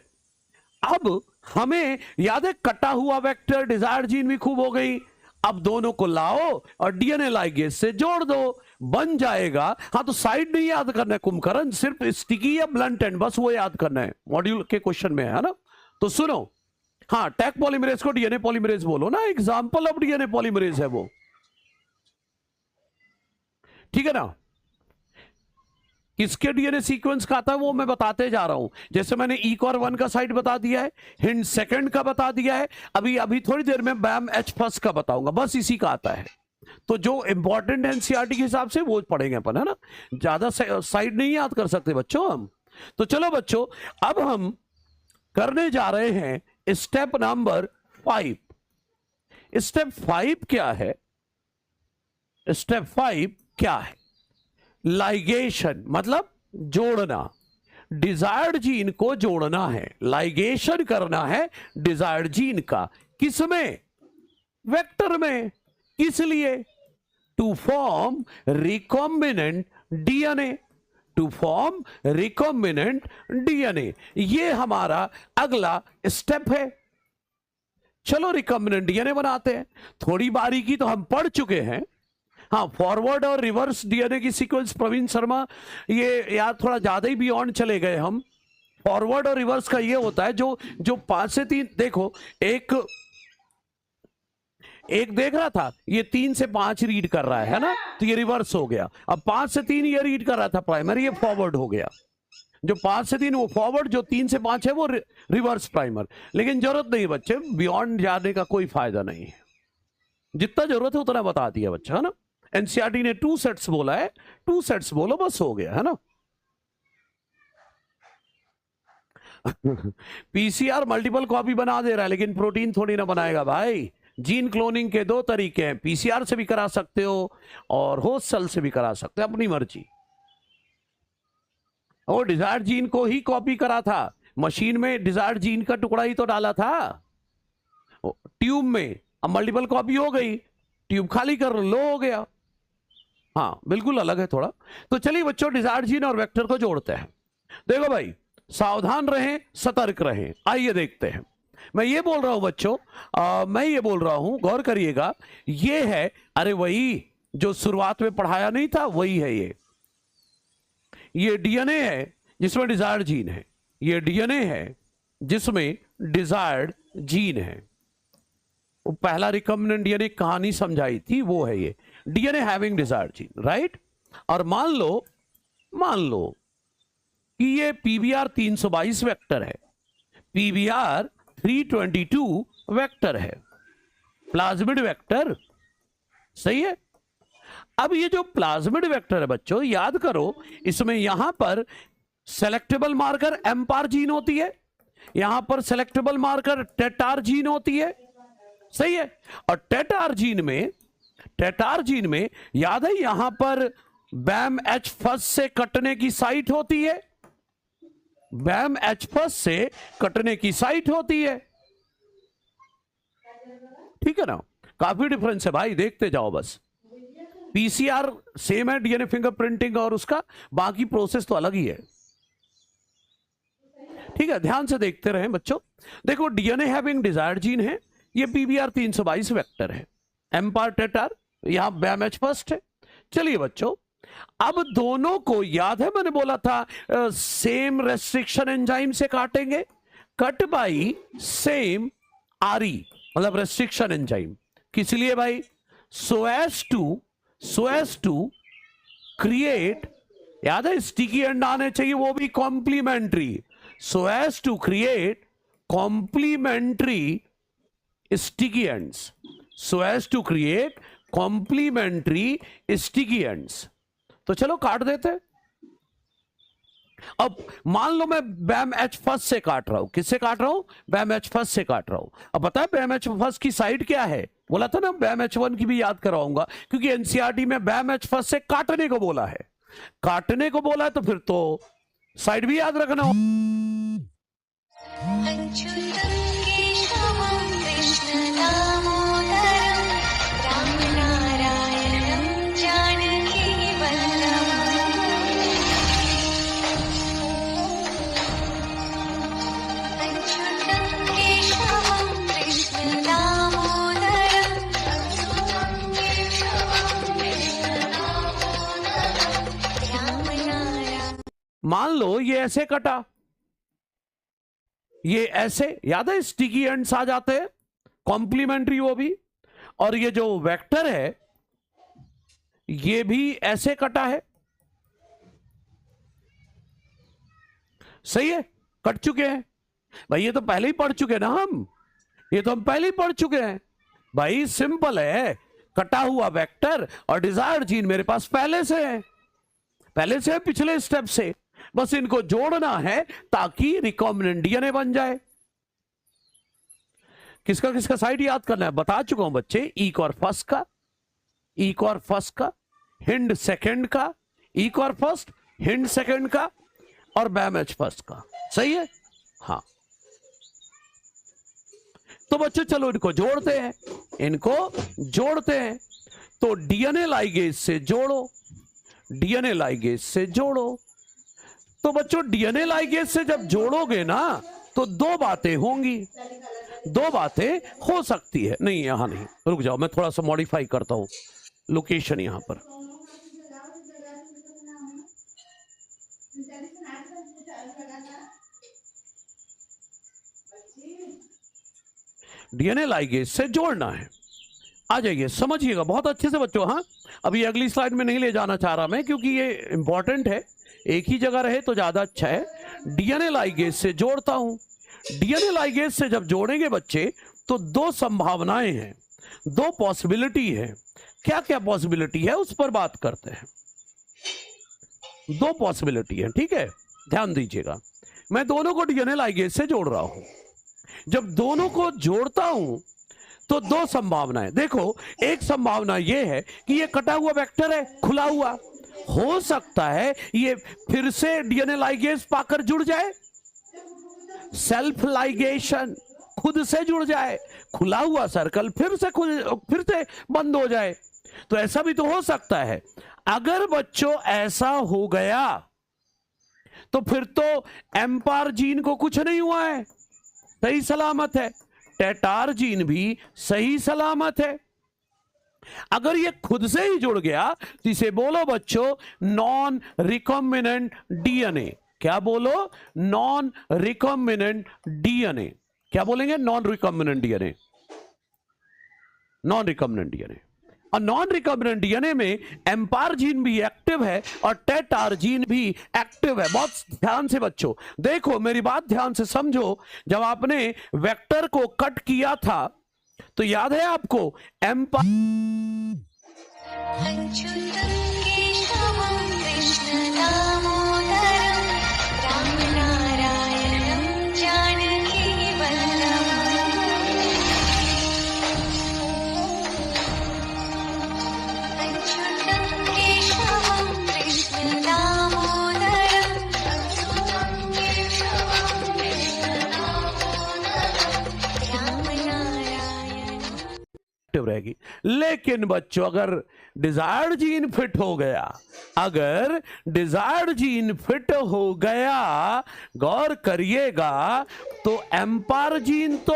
अब हमें याद है कटा हुआ वेक्टर डिजायर्ड जीन भी खूब हो गई। अब दोनों को लाओ और डीएनए लाइगेज से जोड़ दो, बन जाएगा। हाँ, तो साइड नहीं याद करना है कुंभकर्ण, सिर्फ स्टिकी या ब्लंट एंड, बस वो याद करना है, मॉड्यूल के क्वेश्चन में है ना। तो सुनो, हाँ, टैग पॉलीमरेज को डीएनए पॉलीमरेज बोलो ना, एग्जाम्पल ऑफ डीएनए पॉलीमरेज है वो। ठीक है ना। किसके डीएनए सीक्वेंस का आता है वो मैं बताते जा रहा हूं। जैसे मैंने ECOR1 का साइट बता दिया है, हिंड सेकंड का बता दिया है, अभी थोड़ी देर में BAM-H फर्स्ट का बताऊंगा, बस इसी का आता है। तो जो इंपॉर्टेंट एनसीईआरटी के हिसाब से वो पढ़ेंगे अपन, है ना, ज्यादा साइड नहीं याद कर सकते बच्चों हम। तो चलो बच्चों, अब हम करने जा रहे हैं स्टेप नंबर 5। स्टेप 5 क्या है? स्टेप 5 क्या है? लाइगेशन, मतलब जोड़ना, डिजायर्ड जीन को जोड़ना है, लाइगेशन करना है डिजायर्ड जीन का। किसमें? वेक्टर में। किस लिए? To form recombinant DNA, to form recombinant DNA. ये हमारा अगला स्टेप है। चलो रिकॉम्बिनेंट डीएनए बनाते हैं। थोड़ी बारीकी तो हम पढ़ चुके हैं। हाँ, फॉरवर्ड और रिवर्स डीएनए की सीक्वेंस प्रवीण शर्मा, ये यार थोड़ा ज्यादा ही बियॉन्ड चले गए हम। फॉरवर्ड और रिवर्स का ये होता है जो 5 से 3, देखो एक देख रहा था, ये 3 से 5 रीड कर रहा है ना, तो ये रिवर्स हो गया। अब 5 से 3 ये रीड कर रहा था प्राइमरी, ये फॉरवर्ड हो गया। जो 5 से 3 वो फॉरवर्ड, जो 3 से 5 है वो रिवर्स प्राइमर। लेकिन जरूरत नहीं बच्चे, बियॉन्ड जाने का कोई फायदा नहीं है, जितना जरूरत है उतना बता दिया बच्चा, है ना। एनसीईआरटी ने 2 सेट्स बोला है, 2 सेट्स बोलो बस हो गया, है ना। पीसीआर मल्टीपल कॉपी बना दे रहा है, लेकिन प्रोटीन थोड़ी ना बनाएगा भाई। जीन क्लोनिंग के 2 तरीके हैं, पीसीआर से भी करा सकते हो और होस्ट सेल से भी करा सकते हो, अपनी मर्जी। और डिजायर्ड जीन को ही कॉपी करा था, मशीन में डिजायर्ड जीन का टुकड़ा ही तो डाला था ट्यूब में। अब मल्टीपल कॉपी हो गई, ट्यूब खाली कर लो, हो गया। हाँ बिल्कुल अलग है थोड़ा। तो चलिए बच्चों, डिजायर्ड जीन और वेक्टर को जोड़ते हैं। देखो भाई, सावधान रहें, सतर्क रहें। आइए देखते हैं। मैं ये बोल रहा हूं बच्चों, मैं ये बोल रहा हूं, गौर करिएगा, ये है, अरे वही जो शुरुआत में पढ़ाया नहीं था वही है। ये डीएनए है जिसमें डिजायर्ड जीन है, ये डीएनए है जिसमें डिजायर्ड जीन है। वो पहला रिकम्बिनेंट डीएनए कहानी समझाई थी, वो है ये DNA having desired gene, right. और मान लो कि ये पीबीआर 322 वेक्टर है, पीबीआर 322 वेक्टर है, प्लाज्मिड वेक्टर, सही है। अब ये जो प्लाज्मिड वेक्टर है बच्चों, याद करो, इसमें यहां पर सेलेक्टेबल मार्कर एम्पार जीन होती है, यहां पर सेलेक्टेबल मार्कर टेटार जीन होती है, सही है। और टेटार जीन में याद है, यहां पर बैम एच फर्स्ट से कटने की साइट होती है, बैम एच फर्स्ट से कटने की साइट होती है, ठीक है ना। काफी डिफरेंस है भाई, देखते जाओ बस। पीसीआर सेम है, डीएनए फिंगरप्रिंटिंग और उसका बाकी प्रोसेस तो अलग ही है, ठीक है। ध्यान से देखते रहें बच्चों। देखो, डीएनए हैविंग डिजायर्ड जीन है, ये पीबीआर 322 वेक्टर है, एम्पार टेटार, यहां बैम एच फर्स्ट है। चलिए बच्चों, अब दोनों को याद है, मैंने बोला था सेम रेस्ट्रिक्शन एंजाइम से काटेंगे, कट बाई सेम आरई, मतलब रेस्ट्रिक्शन एंजाइम। किस लिए भाई? सो एज टू क्रिएट, याद है स्टिकी एंड आने चाहिए, वो भी complementary, so as to create complementary sticky ends, so as to create complementary sticky ends. तो चलो काट देते। अब मान लो मैं बैम एच फर्स्ट से काट रहा हूं, किससे काट रहा हूं? बैम एच फर्स्ट से काट रहा हूं। अब पता है बैम एच फर्स्ट की साइड क्या है? बोला था ना, बैम एच वन की भी याद करवाऊंगा, क्योंकि एनसीईआरटी में बैम एच फर्स्ट से काटने को बोला है, काटने को बोला है, तो फिर तो साइड भी याद रखना हो। मान लो ये ऐसे कटा, ये ऐसे, याद है स्टिकी एंड्स आ जाते हैं, कॉम्प्लीमेंट्री वो भी। और ये जो वेक्टर है ये भी ऐसे कटा है, सही है, कट चुके हैं भाई। ये तो पहले ही पढ़ चुके ना हम, ये तो हम पहले ही पढ़ चुके हैं भाई। सिंपल है, कटा हुआ वेक्टर और डिजायर्ड जीन मेरे पास पहले से है, पहले से है, पिछले स्टेप से, बस इनको जोड़ना है ताकि रिकॉम्बिनेंट डीएनए बन जाए। किसका किसका साइड याद करना है, बता चुका हूं बच्चे। ईक और फर्स्ट का, ईक और फर्स्ट का, हिंड सेकंड का, ईक और फर्स्ट, हिंड सेकंड का, और बैम एच फर्स्ट का, सही है। हाँ, तो बच्चों चलो इनको जोड़ते हैं, इनको जोड़ते हैं। तो डीएनए लाइगेज से जोड़ो, डीएनए लाइगेज से जोड़ो। तो बच्चों डीएनए लाइगेज से जब जोड़ोगे ना, तो दो बातें होंगी, दो बातें हो सकती है। नहीं यहां नहीं, रुक जाओ, मैं थोड़ा सा मॉडिफाई करता हूं लोकेशन यहां पर। डीएनए लाइगेज से जोड़ना है, आ जाइए, समझिएगा बहुत अच्छे से बच्चों। हाँ, अभी अगली स्लाइड में नहीं ले जाना चाह रहा मैं, क्योंकि ये इंपॉर्टेंट है, एक ही जगह रहे तो ज्यादा अच्छा है। डीएनए लाइगेज से जोड़ता हूं। डीएनए लाइगेज से जब जोड़ेंगे बच्चे तो दो संभावनाएं हैं, दो पॉसिबिलिटी है। क्या क्या पॉसिबिलिटी है उस पर बात करते हैं। दो पॉसिबिलिटी है, ठीक है, ध्यान दीजिएगा। मैं दोनों को डीएनए लाइगेज से जोड़ रहा हूं। जब दोनों को जोड़ता हूं तो दो संभावनाएं। देखो, एक संभावना यह है कि यह कटा हुआ वेक्टर है, खुला हुआ, हो सकता है ये फिर से डीएनए लाइगेज पाकर जुड़ जाए, सेल्फ लाइगेशन, खुद से जुड़ जाए, खुला हुआ सर्कल फिर से बंद हो जाए। तो ऐसा भी तो हो सकता है। अगर बच्चों ऐसा हो गया तो फिर तो एम्पार जीन को कुछ नहीं हुआ है, सही सलामत है। टेटार जीन भी सही सलामत है। अगर ये खुद से ही जुड़ गया तो इसे बोलो बच्चों नॉन रिकॉम्बिनेंट डीएनए। क्या बोलो? Non recombinant DNA. क्या बोलेंगे? Non recombinant DNA. Non recombinant DNA. और नॉन रिकॉम्बिनेंट डीएनए में एम्पार जीन भी एक्टिव है और टेटार जीन भी एक्टिव है। बहुत ध्यान से बच्चों देखो, मेरी बात ध्यान से समझो। जब आपने वेक्टर को कट किया था तो याद है आपको एम्पार रहेगी। लेकिन बच्चों अगर डिजायर्ड जीन फिट हो गया, अगर डिजायर्ड जीन फिट हो गया, गौर करिएगा, तो एम्पार जीन तो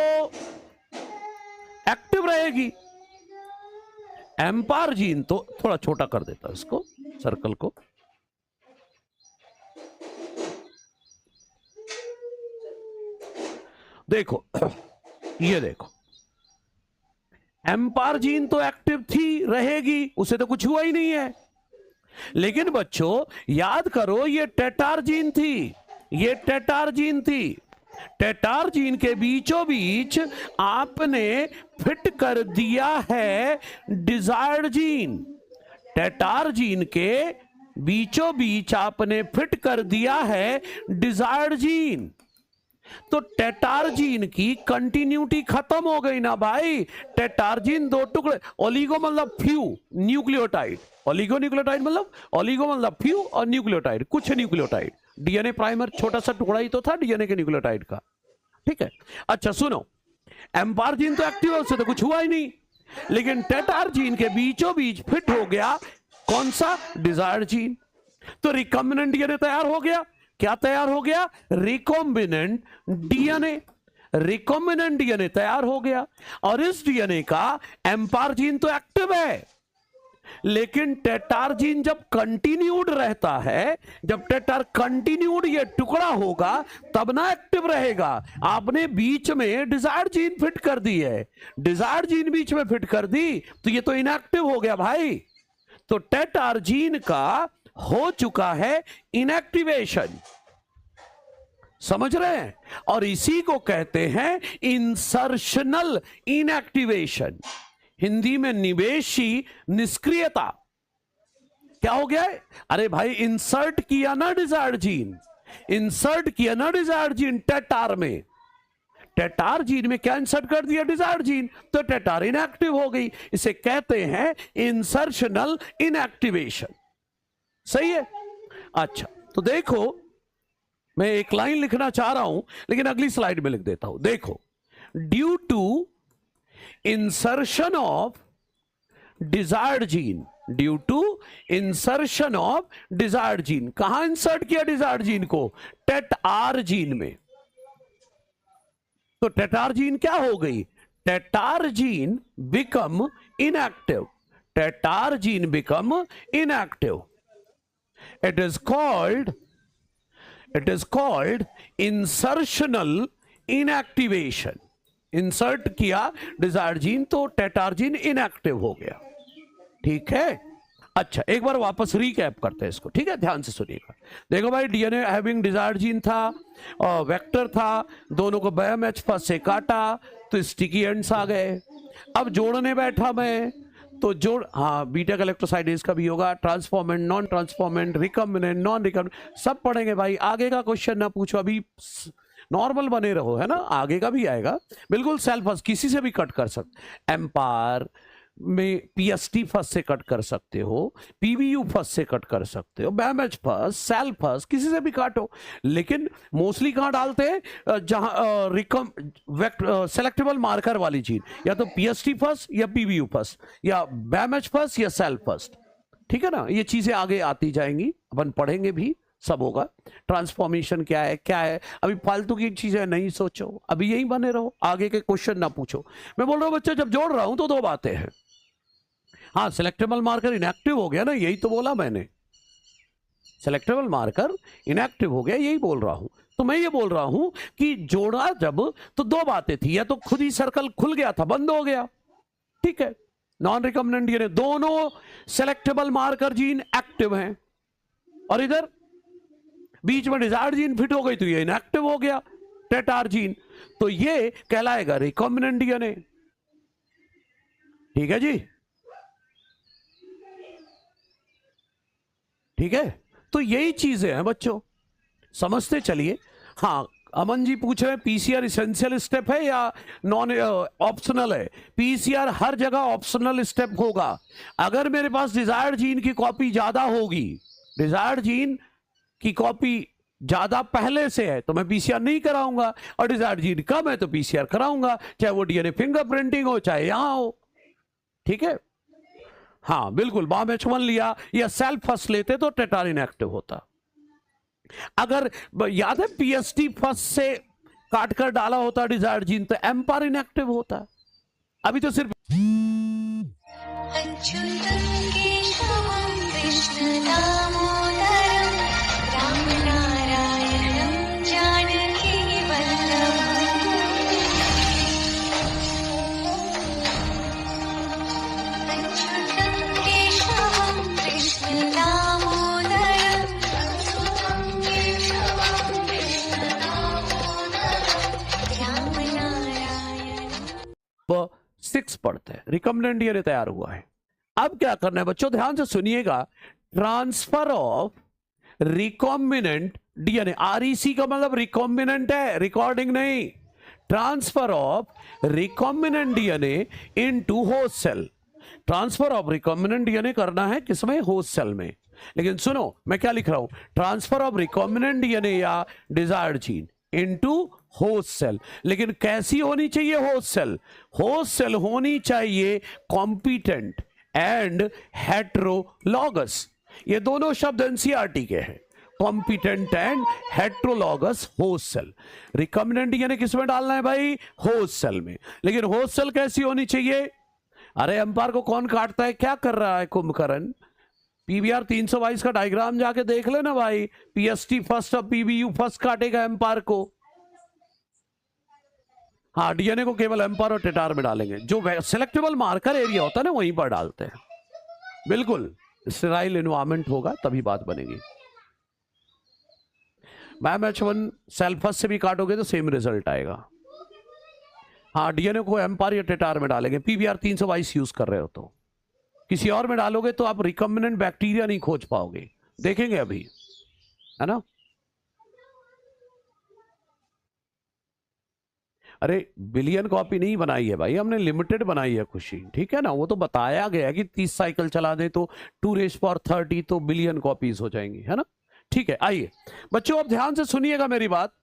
एक्टिव रहेगी। एम्पार जीन तो थोड़ा छोटा कर देता है इसको, सर्कल को। देखो, ये देखो, एम्पार जीन तो एक्टिव थी, रहेगी, उसे तो कुछ हुआ ही नहीं है। लेकिन बच्चों याद करो, ये टेटार जीन थी, ये टेटार जीन थी। टेटार जीन के बीचों बीच आपने फिट कर दिया है डिजायर्ड जीन। टेटार जीन के बीचों बीच आपने फिट कर दिया है डिजायर्ड जीन। तो टेटार जीन की कंटिन्यूटी खत्म हो गई ना भाई। टेटार जीन दो टुकड़े, ओलिगो मतलब फ्यू, न्यूक्लियोटाइड, ओलिगो न्यूक्लियोटाइड मतलब, ओलिगो मतलब फ्यू और न्यूक्लियोटाइड कुछ न्यूक्लियोटाइड। डीएनए प्राइमर छोटा सा टुकड़ा ही तो था डीएनए के न्यूक्लियोटाइड का, ठीक है। अच्छा सुनो, एम्पार जीन तो एक्टिव है, उससे तो कुछ हुआ ही नहीं। लेकिन टेटार जीन के बीचों बीच फिट हो गया कौन सा? Desired gene. तो रिकॉम्बिनेंट डीएनए तैयार हो गया। क्या तैयार हो गया? Recombinant DNA. रिकॉम्बिनेंट डीएनए तैयार हो गया। और इस डीएनए का एम्पार जीन तो एक्टिव है, लेकिन टेटार जीन जब कंटिन्यूड रहता है, जब टेटार कंटिन्यूड ये टुकड़ा होगा तब ना एक्टिव रहेगा। आपने बीच में डिजायर्ड जीन फिट कर दी है, डिजायर्ड जीन बीच में फिट कर दी तो ये तो इनएक्टिव हो गया भाई। तो टेटार जीन का हो चुका है इनएक्टिवेशन, समझ रहे हैं? और इसी को कहते हैं इंसर्शनल इनएक्टिवेशन, हिंदी में निवेशी निष्क्रियता। क्या हो गया है? अरे भाई इंसर्ट किया ना डिजायर्ड जीन, इंसर्ट किया ना डिजायर्ड जीन टेटार में, टेटार जीन में क्या इंसर्ट कर दिया? डिजायर्ड जीन, तो टेटार इनएक्टिव हो गई। इसे कहते हैं इंसर्शनल इनएक्टिवेशन, सही है। अच्छा तो देखो, मैं एक लाइन लिखना चाह रहा हूं लेकिन अगली स्लाइड में लिख देता हूं। देखो, due to insertion of desired gene, due to insertion of desired gene, कहां इंसर्ट किया डिजायर्ड जीन को? टेटार जीन में। तो टेटार जीन क्या हो गई? TetR gene become inactive, tetR gene become inactive. It is called insertional inactivation. Insert किया desired gene तो टेटार जीन इनएक्टिव हो गया, ठीक है। अच्छा, एक बार वापस रिकैप करते हैं इसको, ठीक है, ध्यान से सुनिएगा। देखो भाई, डीएनए हैविंग डिजायर्ड जीन था और वेक्टर था, दोनों को बायोमैच फर्स्ट से काटा तो स्टिकी एंड्स आ गए। अब जोड़ने बैठा मैं तो जोड़, हाँ, बीटा गैलेक्टोसाइडेज का भी होगा, transformant, non transformant, recombinant, non recombinant, सब पढ़ेंगे भाई। आगे का क्वेश्चन ना पूछो, अभी नॉर्मल बने रहो, है ना, आगे का भी आएगा बिल्कुल। सेल फर्स्ट किसी से भी कट कर सकते, एम्पायर में पीएसटी फर्स्ट से कट कर सकते हो, पीबीयू फर्स्ट से कट कर सकते हो, बैमेज फर्स्ट, सेल फर्स्ट, किसी से भी काटो। लेकिन मोस्टली कहां डालते हैं, जहां सेलेक्टेबल मार्कर वाली चीज, या तो पीएसटी फर्स्ट या पीबीयू फर्स्ट या बैमेज फर्स्ट या सेल फर्स्ट, ठीक है ना। ये चीजें आगे आती जाएंगी, अपन पढ़ेंगे भी, सब होगा। ट्रांसफॉर्मेशन क्या है, क्या है, अभी फालतू की चीजें नहीं सोचो, अभी यही बने रहो, आगे के क्वेश्चन ना पूछो। मैं बोल रहा हूं बच्चे, जब जोड़ रहा हूं तो दो बातें हैं। हाँ, सिलेक्टेबल मार्कर इनएक्टिव हो गया ना, यही तो बोला मैंने, सिलेक्टेबल मार्कर इनएक्टिव हो गया, यही बोल रहा हूं। तो मैं ये बोल रहा हूं कि जोड़ा जब, तो दो बातें थी, या तो खुद ही सर्कल खुल गया था, बंद हो गया, ठीक है, नॉन रिकम्बिनेंट डीएनए, दोनों सिलेक्टेबल मार्कर जीन एक्टिव हैं, और इधर बीच में डिजायर्ड जीन फिट हो गई तो ये इनएक्टिव हो गया, टेटार जीन, तो ये कहलाएगा रिकॉम्बिनेंट डीएनए, ठीक है जी, ठीक है। तो यही चीजें हैं बच्चों, समझते चलिए। हाँ, अमन जी पूछ रहे हैं पीसीआर इसेंशियल स्टेप है या नॉन ऑप्शनल है। पीसीआर हर जगह ऑप्शनल स्टेप होगा। अगर मेरे पास डिजायर्ड जीन की कॉपी ज्यादा होगी, डिजायर्ड जीन की कॉपी ज्यादा पहले से है तो मैं पीसीआर नहीं कराऊंगा, और डिजायर्ड जीन कम है तो पीसीआर कराऊंगा, चाहे वो डीएनए फिंगरप्रिंटिंग हो चाहे यहां हो, ठीक है। हाँ बिल्कुल, BAM-H1 लिया या सेल फर्स्ट लेते तो टेटार इनएक्टिव होता। अगर याद है पीएसटी फर्स्ट से काट कर डाला होता डिजायर्ड जीन तो एम्पायर इनएक्टिव होता। अभी तो सिर्फ सिक्स पढ़ते हैं, रिकम्बिनेंट डीएनए तैयार हुआ है। अब क्या करना है बच्चों, ध्यान से सुनिएगा। Transfer of recombinant DNA, REC का मतलब रिकॉम्बिनेंट है, रिकॉर्डिंग नहीं। Transfer of recombinant DNA into host cell. Transfer of recombinant DNA करना है किसमें, होस्ट सेल में। लेकिन सुनो मैं क्या लिख रहा हूं, ट्रांसफर ऑफ रिकॉम्बिनेंट डीएनए या desired gene into host cell. लेकिन कैसी होनी चाहिए होस्ट सेल, होस्ट सेल होनी चाहिए कॉम्पिटेंट एंड हेट्रोलॉगस। ये दोनों शब्द एनसीईआरटी के हैं, competent and heterologous host cell. Recombinant DNA किस में डालना है भाई, होस्ट सेल में। लेकिन होस्ट सेल कैसी होनी चाहिए, अरे एम्पायर को कौन काटता है, क्या कर रहा है कुंभकर्ण, पीबीआर 322 का डायग्राम जाके देख लेना भाई, पीएसटी फर्स्ट और पीबीयू फर्स्ट काटेगा एम्पायर को। हाँ, डीएनए को केवल एम्पायर और टेटार में डालेंगे, जो सिलेक्टेबल मार्कर एरिया होता है ना वहीं पर डालते हैं। बिल्कुल स्टेराइल एनवायरनमेंट होगा तभी बात बनेगी। BAM-H1 सेल फर्स्ट से भी काटोगे तो सेम रिजल्ट आएगा। हाँ, डीएनए को एम्पायर या टेटार में डालेंगे, पीबीआर 322 यूज कर रहे हो तो। किसी और में डालोगे तो आप रिकम्बिनेंट बैक्टीरिया नहीं खोज पाओगे, देखेंगे अभी, है ना। अरे बिलियन कॉपी नहीं बनाई है भाई हमने, लिमिटेड बनाई है खुशी, ठीक है ना। वो तो बताया गया है कि 30 साइकिल चला दे तो 2⁻30 तो बिलियन कॉपीज हो जाएंगी, है ना। ठीक है, आइए बच्चों अब ध्यान से सुनिएगा मेरी बात।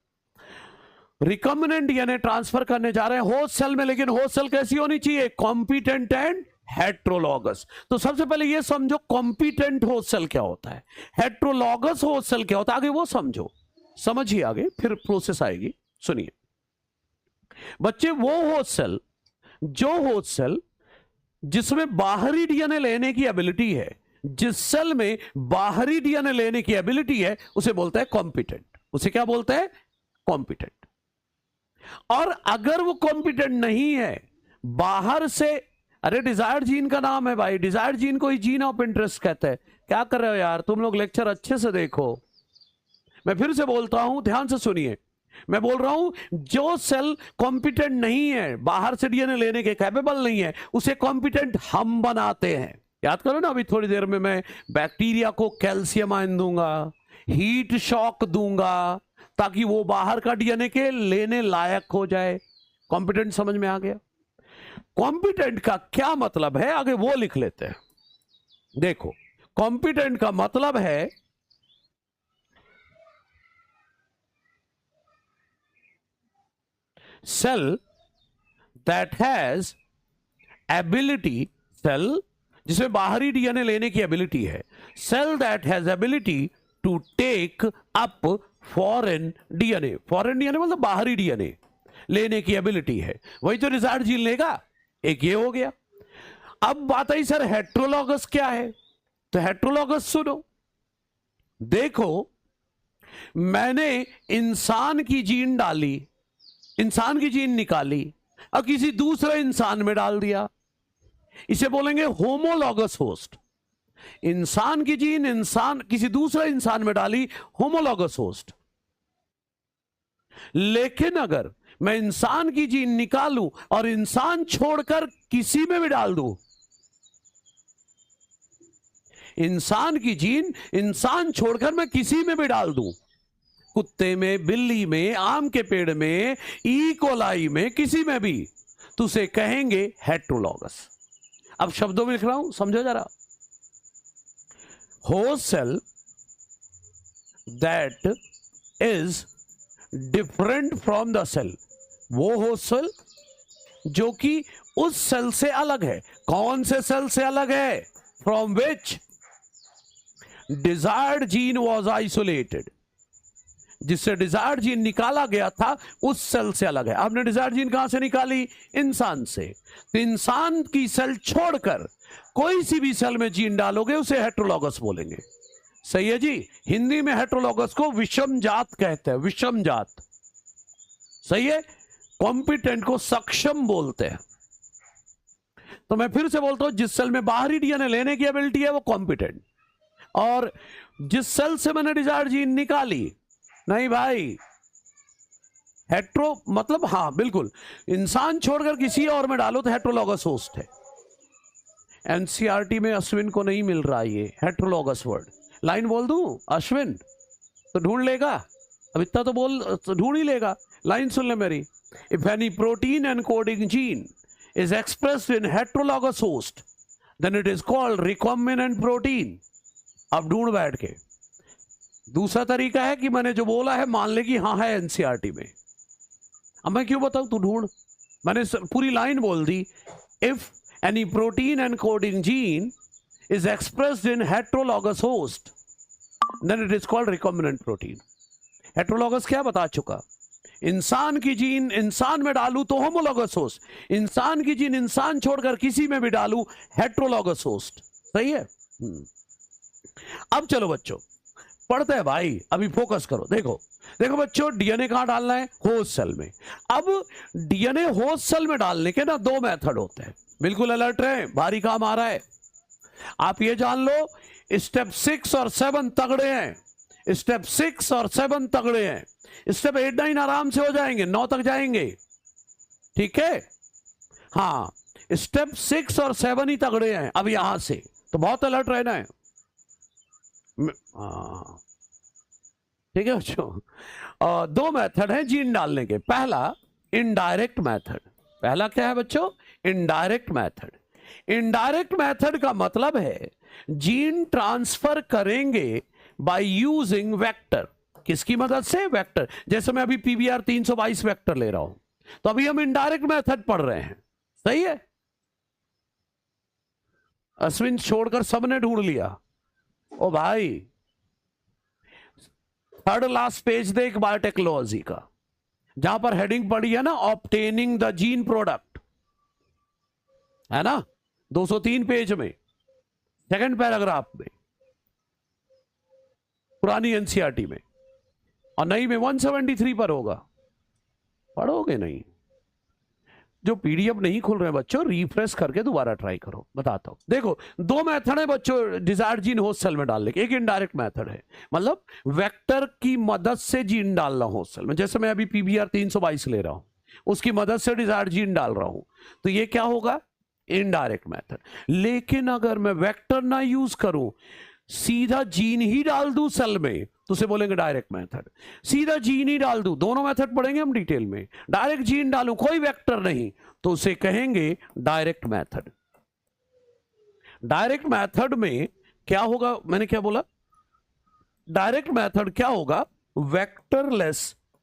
रिकम्बिनेंट डीएनए ट्रांसफर करने जा रहे हैं होस्ट सेल में, लेकिन होस्ट सेल कैसी होनी चाहिए, कॉम्पिटेंट एंड हेट्रोलॉगस। तो सबसे पहले ये समझो कॉम्पिटेंट होस्ट सेल क्या होता है, हेट्रोलॉगस होस्ट सेल क्या होता है, आगे वो समझो, समझिए आगे फिर प्रोसेस आएगी। सुनिए बच्चे, वो होस्ट सेल जिसमें बाहरी डीएनए लेने की एबिलिटी है, जिस सेल में बाहरी डीएनए लेने की एबिलिटी है उसे बोलते हैं कॉम्पिटेंट। उसे क्या बोलते हैं, कॉम्पिटेंट। और अगर वो कॉम्पिटेंट नहीं है, बाहर से अरे डिजायर्ड जीन का नाम है भाई, डिजायर्ड जीन को ही जीन ऑफ इंटरेस्ट कहते हैं। क्या कर रहे हो यार तुम लोग, लेक्चर अच्छे से देखो। मैं फिर से बोलता हूं, ध्यान से सुनिए। मैं बोल रहा हूं जो सेल कॉम्पिटेंट नहीं है, बाहर से डीएनए लेने के कैपेबल नहीं है, उसे कॉम्पिटेंट हम बनाते हैं। याद करो ना, अभी थोड़ी देर में मैं बैक्टीरिया को कैल्शियम आयन दूंगा, हीट शॉक दूंगा, ताकि वो बाहर का डीएनए के लेने लायक हो जाए। कॉम्पिटेंट समझ में आ गया? कॉम्पिटेंट का क्या मतलब है आगे वो लिख लेते हैं। देखो, कॉम्पिटेंट का मतलब है cell that has ability, cell जिसमें बाहरी डीएनए लेने की एबिलिटी है, cell that has ability to take up foreign DNA. Foreign DNA मतलब बाहरी डीएनए लेने की एबिलिटी है, वही तो डिजायर्ड जीन लेगा। एक ये हो गया। अब बात आई सर हेट्रोलॉगस क्या है, तो हेट्रोलॉगस सुनो। देखो, मैंने इंसान की जीन डाली, इंसान की जीन निकाली और किसी दूसरे इंसान में डाल दिया, इसे बोलेंगे होमोलॉगस होस्ट। इंसान की जीन इंसान किसी दूसरे इंसान में डाली, होमोलॉगस होस्ट। लेकिन अगर मैं इंसान की जीन निकालूं और इंसान छोड़कर किसी में भी डाल दूं, इंसान की जीन इंसान छोड़कर मैं किसी में भी डाल दूं, कुत्ते में, बिल्ली में, आम के पेड़ में, ई कोलाई में, किसी में भी, तो उसे कहेंगे हेट्रोलॉगस। अब शब्दों में लिख रहा हूं, समझो जरा। Host cell that is different from the cell, वो होस्ट सेल जो कि उस सेल से अलग है। कौन से सेल से अलग है? From which desired gene was isolated, जिससे डिजायर्ड जीन निकाला गया था उस सेल से अलग है। आपने डिजायर्ड जीन कहां से निकाली? इंसान से। तो इंसान की सेल छोड़कर कोई सी भी सेल में जीन डालोगे उसे हेट्रोलॉगस बोलेंगे। सही है जी। हिंदी में हेट्रोलॉगस को विषम जात कहते हैं, विषम जात। सही है। कॉम्पिटेंट को सक्षम बोलते हैं। तो मैं फिर से बोलता हूं, जिस सेल में बाहरी डीएनए लेने की एबिलिटी है वो कॉम्पिटेंट, और जिस सेल से मैंने डिजायर्ड जीन निकाली, नहीं भाई, हेट्रो मतलब हाँ बिल्कुल, इंसान छोड़कर किसी और में डालो तो हेट्रोलॉगस होस्ट है। एनसीईआरटी में अश्विन को नहीं मिल रहा ये हेट्रोलॉगस वर्ड। लाइन बोल दूं अश्विन तो ढूंढ लेगा, अब इतना तो बोल, तो ढूंढ ही लेगा। लाइन सुन ले मेरी। If any protein encoding gene is expressed in heterologous host, then it is called recombinant protein। अब ढूंढ बैठ के। दूसरा तरीका है कि मैंने जो बोला है मान ले कि हाँ है एनसीईआरटी में। अब मैं क्यों बताऊं, तू ढूंढ। मैंने पूरी लाइन बोल दी। If any protein encoding gene is expressed in heterologous host, then it is called recombinant protein। Heterologous क्या बता चुका। इंसान की जीन इंसान में डालू तो होमोलॉगस होस्ट, इंसान की जीन इंसान छोड़कर किसी में भी डालू हेट्रोलॉगस होस्ट। सही है। अब चलो बच्चों पढ़ते हैं भाई, अभी फोकस करो। देखो देखो बच्चों, डीएनए कहां डालना है? होस्ट सेल में। अब डीएनए होस्ट सेल में डालने के ना दो मेथड होते हैं। बिल्कुल अलर्ट रहे, भारी काम आ रहा है। आप ये जान लो, स्टेप 6 और 7 तगड़े हैं, स्टेप 6 और 7 तगड़े हैं। स्टेप 8 9 आराम से हो जाएंगे, 9 तक जाएंगे। ठीक है। हाँ, स्टेप 6 और 7 ही तगड़े हैं अब यहां से, तो बहुत अलर्ट रहना है। ठीक है बच्चों। दो मेथड है जीन डालने के। पहला इनडायरेक्ट मेथड। पहला क्या है बच्चों? Indirect method. इनडायरेक्ट मेथड का मतलब है जीन ट्रांसफर करेंगे बाय यूजिंग वेक्टर। किसकी मदद से? वेक्टर। जैसे मैं अभी पीबीआर 322 वेक्टर ले रहा हूं, तो अभी हम इनडायरेक्ट मेथड पढ़ रहे हैं। सही है। अश्विन छोड़कर सबने ढूंढ लिया। ओ भाई, थर्ड लास्ट पेज देख बायोटेक्नोलॉजी का, जहां पर हेडिंग पड़ी है ना, ऑब्टेनिंग द जीन प्रोडक्ट, है ना, 203 पेज में, सेकंड पैराग्राफ में, पुरानी एनसीईआरटी में, और नई में 173 पर होगा। पढ़ोगे नहीं? जो पीडीएफ नहीं खुल रहे हैं बच्चों, रिफ्रेश करके दोबारा ट्राई करो, बताता हूं। देखो, दो मेथड है बच्चों डिजायर्ड जीन होस्ट सेल में डालने के। एक इनडायरेक्ट मेथड है, मतलब वेक्टर की मदद से जीन डालना होस्ट सेल में। जैसे मैं अभी पीबीआर 322 ले रहा हूं, उसकी मदद से डिजायर्ड जीन डाल रहा हूं, तो ये क्या होगा? Indirect method. लेकिन अगर मैं वेक्टर ना यूज करूं, सीधा जीन ही डाल दूं सेल में, तो उसे बोलेंगे डायरेक्ट मेथड। सीधा जीन ही डाल दूं, दोनों मेथड पढ़ेंगे हम डिटेल में। डायरेक्ट जीन डालूं, कोई वेक्टर नहीं, तो उसे कहेंगे डायरेक्ट मेथड। डायरेक्ट मेथड में क्या होगा? मैंने क्या बोला? डायरेक्ट मेथड क्या होगा?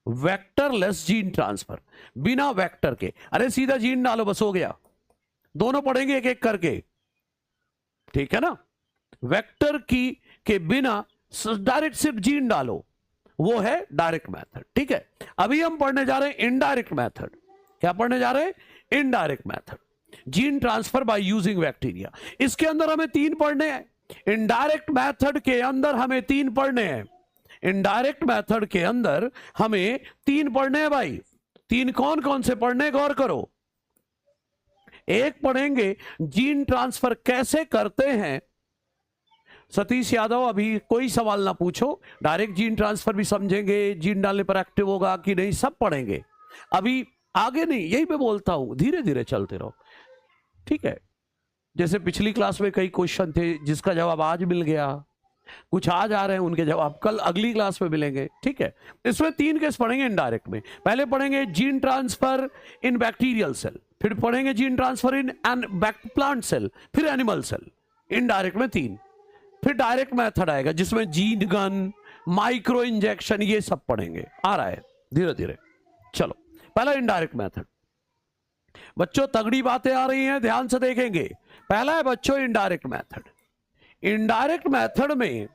वेक्टरलेस जीन ट्रांसफर, बिना वेक्टर के। अरे सीधा जीन डालो, बस हो गया। दोनों पढ़ेंगे एक एक करके, ठीक है ना? वेक्टर की के बिना डायरेक्ट सिर्फ जीन डालो, वो है डायरेक्ट मेथड, ठीक है। अभी हम पढ़ने जा रहे हैं इनडायरेक्ट मेथड। क्या पढ़ने जा रहे हैं? Indirect method, gene transfer by using bacteria. इसके अंदर हमें 3 पढ़ने हैं। इनडायरेक्ट मेथड के अंदर हमें 3 पढ़ने हैं। इनडायरेक्ट मेथड के अंदर हमें 3 पढ़ने हैं भाई। 3 कौन कौन से पढ़ने? गौर करो। एक पढ़ेंगे जीन ट्रांसफर कैसे करते हैं। सतीश यादव, अभी कोई सवाल ना पूछो, डायरेक्ट जीन ट्रांसफर भी समझेंगे, जीन डालने पर एक्टिव होगा कि नहीं, सब पढ़ेंगे। अभी आगे नहीं, यही पे बोलता हूं, धीरे धीरे चलते रहो, ठीक है। जैसे पिछली क्लास में कई क्वेश्चन थे जिसका जवाब आज मिल गया, कुछ आज आ रहे हैं उनके जवाब कल अगली क्लास में मिलेंगे, ठीक है। इसमें 3 केस पढ़ेंगे इनडायरेक्ट में। पहले पढ़ेंगे gene transfer in bacterial cell, फिर पढ़ेंगे gene transfer in plant cell, फिर एनिमल सेल। इनडायरेक्ट में 3। फिर डायरेक्ट मेथड आएगा जिसमें जीन गन, माइक्रो इंजेक्शन, ये सब पढ़ेंगे। आ रहा है धीरे धीरे। चलो, पहला इनडायरेक्ट मेथड। बच्चों तगड़ी बातें आ रही हैं, ध्यान से देखेंगे। पहला है बच्चों इनडायरेक्ट मेथड। इनडायरेक्ट मेथड में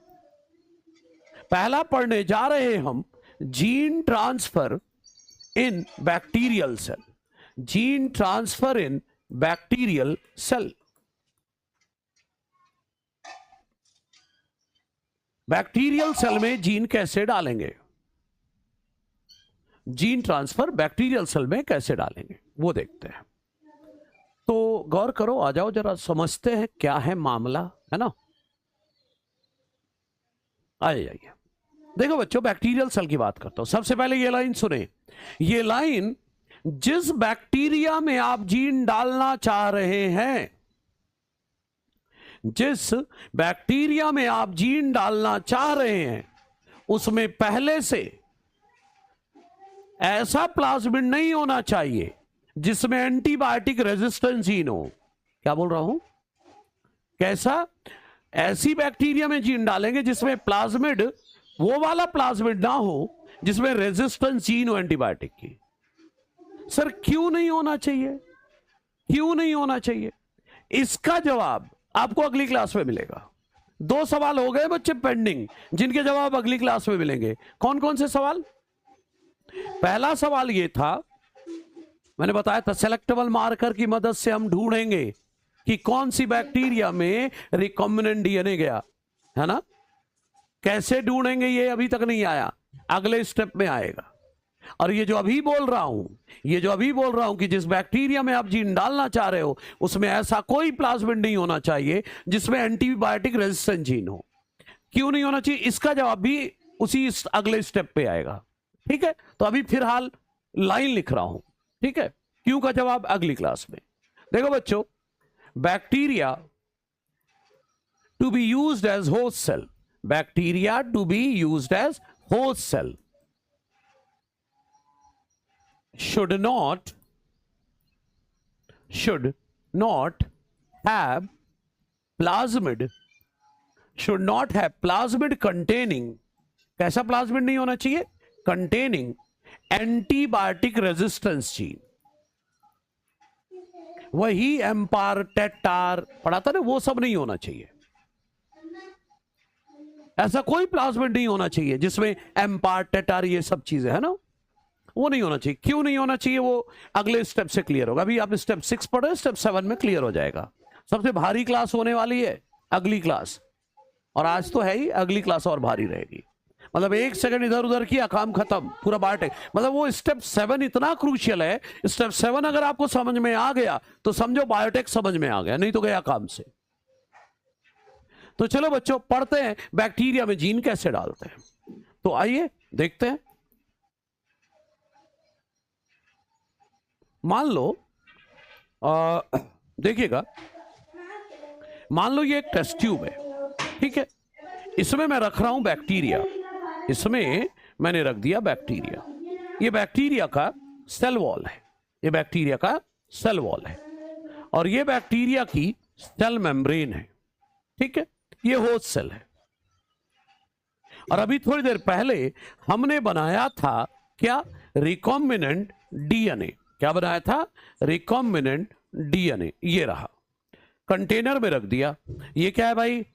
पहला पढ़ने जा रहे हैं हम gene transfer in bacterial cell. Gene transfer in bacterial cell. Bacterial cell में जीन कैसे डालेंगे? जीन ट्रांसफर बैक्टीरियल सेल में कैसे डालेंगे वो देखते हैं। तो गौर करो, आ जाओ जरा समझते हैं क्या है मामला, है ना। आइए देखो बच्चों, बैक्टीरियल सेल की बात करता हूं। सबसे पहले ये लाइन सुने। ये लाइन, जिस बैक्टीरिया में आप जीन डालना चाह रहे हैं, जिस बैक्टीरिया में आप जीन डालना चाह रहे हैं, उसमें पहले से ऐसा प्लाज्मिड नहीं होना चाहिए जिसमें एंटीबायोटिक रेजिस्टेंस जीन हो। क्या बोल रहा हूं? कैसा? ऐसी बैक्टीरिया में जीन डालेंगे जिसमें प्लाज्मिड, वो वाला प्लाज्मिड ना हो जिसमें रेजिस्टेंस जीन हो एंटीबायोटिक की। सर क्यों नहीं होना चाहिए? क्यों नहीं होना चाहिए? इसका जवाब आपको अगली क्लास में मिलेगा। 2 सवाल हो गए बच्चे पेंडिंग, जिनके जवाब अगली क्लास में मिलेंगे। कौन कौन से सवाल? पहला सवाल ये था, मैंने बताया था सेलेक्टेबल मार्कर की मदद से हम ढूंढेंगे कि कौन सी बैक्टीरिया में रिकॉम्बिनेंट डीएनए गया, है ना। कैसे ढूंढेंगे ये अभी तक नहीं आया, अगले स्टेप में आएगा। और ये जो अभी बोल रहा हूं कि जिस बैक्टीरिया में आप जीन डालना चाह रहे हो उसमें ऐसा कोई प्लाज्मिड नहीं होना चाहिए जिसमें एंटीबायोटिक रेजिस्टेंट जीन हो। क्यों नहीं होना चाहिए, इसका जवाब भी उसी अगले स्टेप पे आएगा, ठीक है। तो अभी फिलहाल लाइन लिख रहा हूं, ठीक है। क्यों का जवाब अगली क्लास में। देखो बच्चों, bacteria to be used as host cell, bacteria to be used as host cell should not have plasmid containing, कैसा प्लाज्मिड नहीं होना चाहिए? containing antibiotic resistance gene. वही एम्पार टेटार पढ़ा था ना, वो सब नहीं होना चाहिए। ऐसा कोई प्लाज्मिड नहीं होना चाहिए जिसमें एम्पार टेटार ये सब चीजें है ना, वो नहीं होना चाहिए। क्यों नहीं होना चाहिए वो अगले स्टेप से क्लियर होगा। अभी आप स्टेप 6 पढ़े, स्टेप 7 में क्लियर हो जाएगा। सबसे भारी क्लास होने वाली है अगली क्लास, और आज तो है ही, अगली क्लास और भारी रहेगी। मतलब 1 सेकंड इधर उधर किया, काम खत्म, पूरा बायोटेक। मतलब वो स्टेप 7 इतना क्रूशियल है। स्टेप 7 अगर आपको समझ में आ गया तो समझो बायोटेक समझ में आ गया, नहीं तो गया काम से। तो चलो बच्चों पढ़ते हैं बैक्टीरिया में जीन कैसे डालते हैं। तो आइए देखते हैं। मान लो देखिएगा, मान लो ये एक टेस्ट ट्यूब है, ठीक है। इसमें मैं रख रहा हूं बैक्टीरिया, इसमें मैंने रख दिया बैक्टीरिया। ये बैक्टीरिया का सेल वॉल है, ये बैक्टीरिया का सेल वॉल है, और ये बैक्टीरिया की सेल मेम्ब्रेन है, ठीक है। ये होस्ट सेल है। और अभी थोड़ी देर पहले हमने बनाया था क्या, रिकॉम्बिनेंट डीएनए। क्या बनाया था, रिकॉम्बिनेंट डीएनए। ये रहा, कंटेनर में रख दिया। ये क्या है भाई,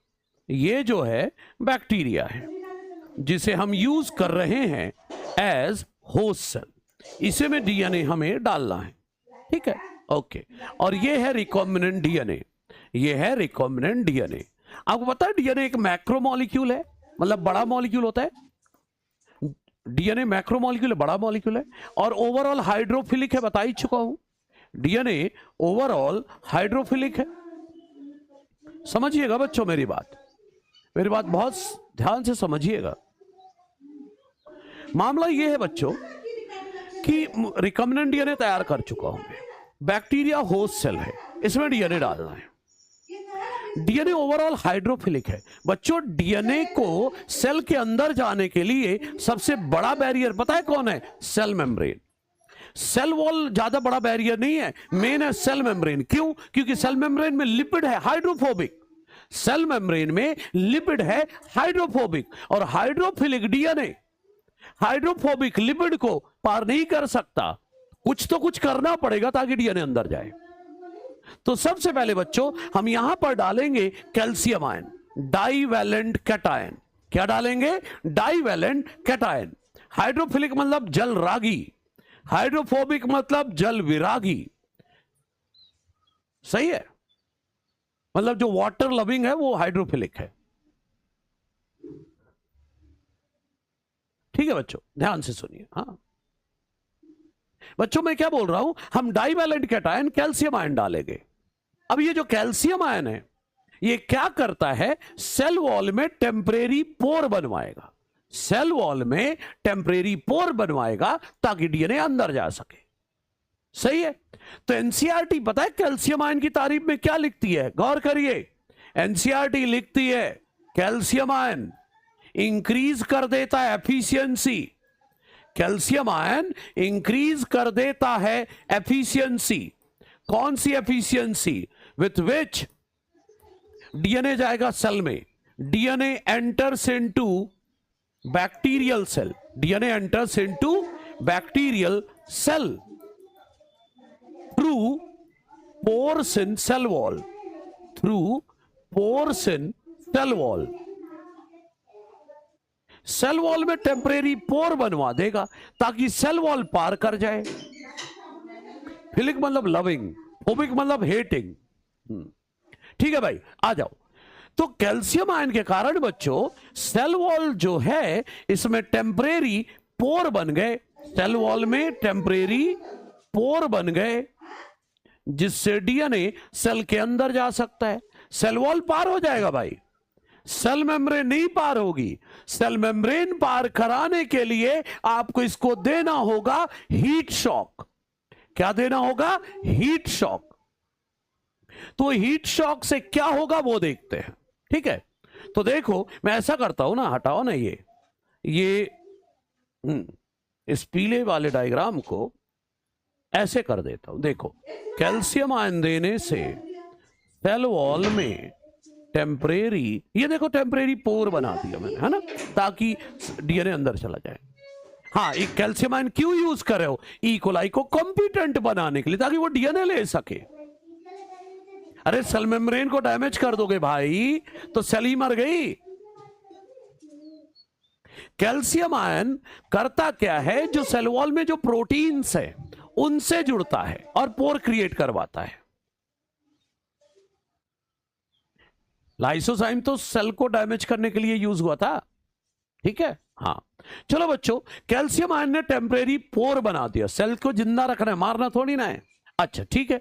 ये जो है बैक्टीरिया है जिसे हम यूज कर रहे हैं एज होस्ट सेल। इसे में डीएनए हमें डालना है, ठीक है, ओके। और ये है रिकॉम्बिनेंट डीएनए, ये है रिकॉम्बिनेंट डीएनए। आपको पता है डीएनए एक मैक्रोमोलिक्यूल है, मतलब बड़ा मॉलिक्यूल होता है। डीएनए मैक्रोमोलिक्यूल है, बड़ा मॉलिक्यूल है, और ओवरऑल हाइड्रोफिलिक है, बता ही चुका हूं। डीएनए ओवरऑल हाइड्रोफिलिक है। समझिएगा बच्चों मेरी बात बहुत ध्यान से समझिएगा। मामला यह है बच्चों कि रिकॉम्बिनेंट डीएनए तैयार कर चुका हूं मैं। बैक्टीरिया होस्ट सेल है, इसमें डीएनए डालना है। डीएनए ओवरऑल हाइड्रोफिलिक है। बच्चों डीएनए को सेल के अंदर जाने के लिए सबसे बड़ा बैरियर पता है कौन है, सेल मेम्ब्रेन। सेल वॉल ज्यादा बड़ा बैरियर नहीं है, मेन है सेल मेम्ब्रेन। क्यों, क्योंकि सेल मेम्ब्रेन में लिपिड है हाइड्रोफोबिक। सेल मेम्ब्रेन में लिपिड है हाइड्रोफोबिक, और हाइड्रोफिलिक डीएनए हाइड्रोफोबिक लिपिड को पार नहीं कर सकता। कुछ तो कुछ करना पड़ेगा ताकि डीएनए अंदर जाए। तो सबसे पहले बच्चों हम यहां पर डालेंगे कैल्शियम आयन, डाईवैलेंट कैटायन। क्या डालेंगे, डाईवैलेंट कैटायन। हाइड्रोफिलिक मतलब जल रागी, हाइड्रोफोबिक मतलब जल विरागी। सही है, मतलब जो वाटर लविंग है वो हाइड्रोफिलिक है। ठीक है बच्चों, ध्यान से सुनिए। हाँ बच्चों मैं क्या बोल रहा हूं, हम डाईवैलेंट कैटायन कैल्शियम आयन डालेंगे। अब ये जो कैल्शियम आयन है ये क्या करता है, सेल वॉल में टेम्परेरी पोर बनवाएगा। सेल वॉल में टेम्परेरी पोर बनवाएगा ताकि डीएनए अंदर जा सके। सही है। तो एनसीईआरटी पता है कैल्शियम आयन की तारीफ में क्या लिखती है, गौर करिए। एनसीईआरटी लिखती है कैल्शियम आयन इंक्रीज कर देता है एफिशिएंसी। कैल्शियम आयन इंक्रीज कर देता है एफिशिएंसी। कौन सी एफिशिएंसी, विथ विच डीएनए जाएगा सेल में। DNA enters into bacterial cell, DNA enters into bacterial cell through pores in cell wall, through pores in cell wall. Cell wall में temporary pore बनवा देगा ताकि सेल वॉल पार कर जाए। Philic मतलब loving, phobic मतलब हेटिंग। ठीक है भाई, आ जाओ। तो कैल्शियम आयन के कारण बच्चों सेल वॉल जो है इसमें टेम्परेरी पोर बन गए, सेल वॉल में टेम्परेरी पोर बन गए जिससे डीएनए सेल के अंदर जा सकता है। सेल वॉल पार हो जाएगा भाई, सेल मेम्ब्रेन नहीं पार होगी। सेल मेम्ब्रेन पार कराने के लिए आपको इसको देना होगा हीट शॉक। क्या देना होगा, हीट शॉक। तो हीट शॉक से क्या होगा वो देखते हैं। ठीक है, तो देखो मैं ऐसा करता हूं ना, हटाओ ना ये इस पीले वाले डायग्राम को ऐसे कर देता हूं। देखो कैल्शियम आयन देने से सेल वॉल में टेम्परेरी, ये देखो टेम्परेरी पोर बना दिया मैंने, है ना, ताकि डीएनए अंदर चला जाए। हाँ, एक कैल्शियम आयन क्यों यूज कर रहे हो, ई कोलाई को कॉम्पिटेंट बनाने के लिए, ताकि वो डीएनए ले सके। अरे सेल मेम्ब्रेन को डैमेज कर दोगे भाई तो सेल ही मर गई। कैल्शियम आयन करता क्या है, जो सेल वॉल में जो प्रोटीन्स है उनसे जुड़ता है और पोर क्रिएट करवाता है। लाइसोजाइम तो सेल को डैमेज करने के लिए यूज हुआ था, ठीक है। हाँ, चलो बच्चों, कैल्शियम आयन ने टेम्परेरी पोर बना दिया। सेल को जिंदा रखना है, मारना थोड़ी ना है। अच्छा ठीक है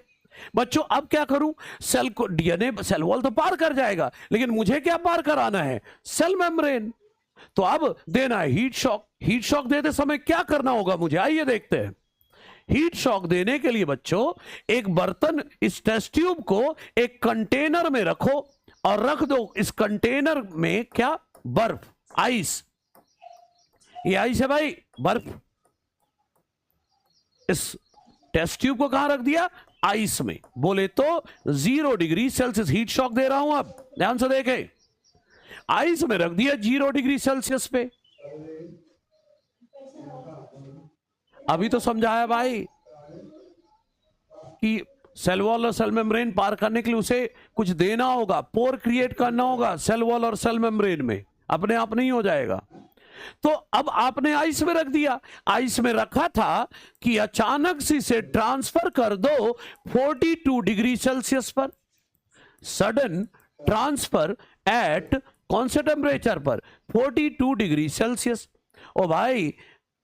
बच्चों, अब क्या करूं? सेल को, डीएनए सेल वॉल तो पार कर जाएगा, लेकिन मुझे क्या पार कराना है? Cell membrane. तो अब देना है हीट शॉक। हीट शॉक देते समय क्या करना होगा मुझे, आइए देखते हैं। हीट शॉक देने के लिए बच्चों, एक बर्तन, इस टेस्ट ट्यूब को एक कंटेनर में रखो और रख दो इस कंटेनर में क्या? बर्फ, आइस। ये आइस है भाई, बर्फ। इस टेस्ट ट्यूब को कहां रख दिया? आइस में। बोले तो 0 डिग्री सेल्सियस हीट शॉक दे रहा हूं। अब ध्यान से देखें, आइस में रख दिया 0 डिग्री सेल्सियस पे। अभी तो समझाया भाई कि सेल वॉल और सेल मेम्ब्रेन पार करने के लिए उसे कुछ देना होगा, पोर क्रिएट करना होगा सेल वॉल और सेल मेम्ब्रेन में, अपने आप नहीं हो जाएगा। तो अब आपने आइस में रख दिया। आइस में रखा था कि अचानक से इसे ट्रांसफर कर दो 42 डिग्री सेल्सियस पर। सडन ट्रांसफर एट कौन से टेम्परेचर पर? 42 डिग्री सेल्सियस। ओ भाई,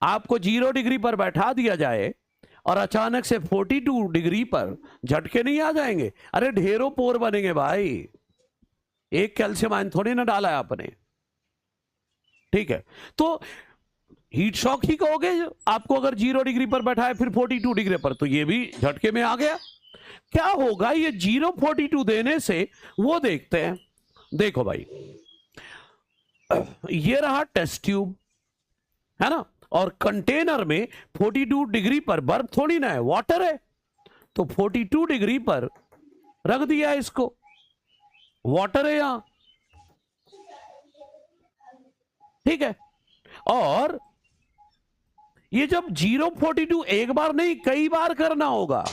आपको 0 डिग्री पर बैठा दिया जाए और अचानक से 42 डिग्री पर झटके नहीं आ जाएंगे? अरे ढेरों पोर बनेंगे भाई, एक कैल्शियम आयन थोड़ी ना डाला है आपने। ठीक है, तो हीट शॉक ही कहोगे आपको, अगर 0 डिग्री पर बैठा है फिर 42 डिग्री पर, तो ये भी झटके में आ गया। क्या होगा ये 042 देने से, वो देखते हैं। देखो भाई, ये रहा टेस्ट ट्यूब, है ना, और कंटेनर में 42 डिग्री पर बर्फ थोड़ी ना है, वाटर है। तो 42 डिग्री पर रख दिया इसको, वाटर है यहां, ठीक है। और ये जब 042 एक बार नहीं कई बार करना होगा,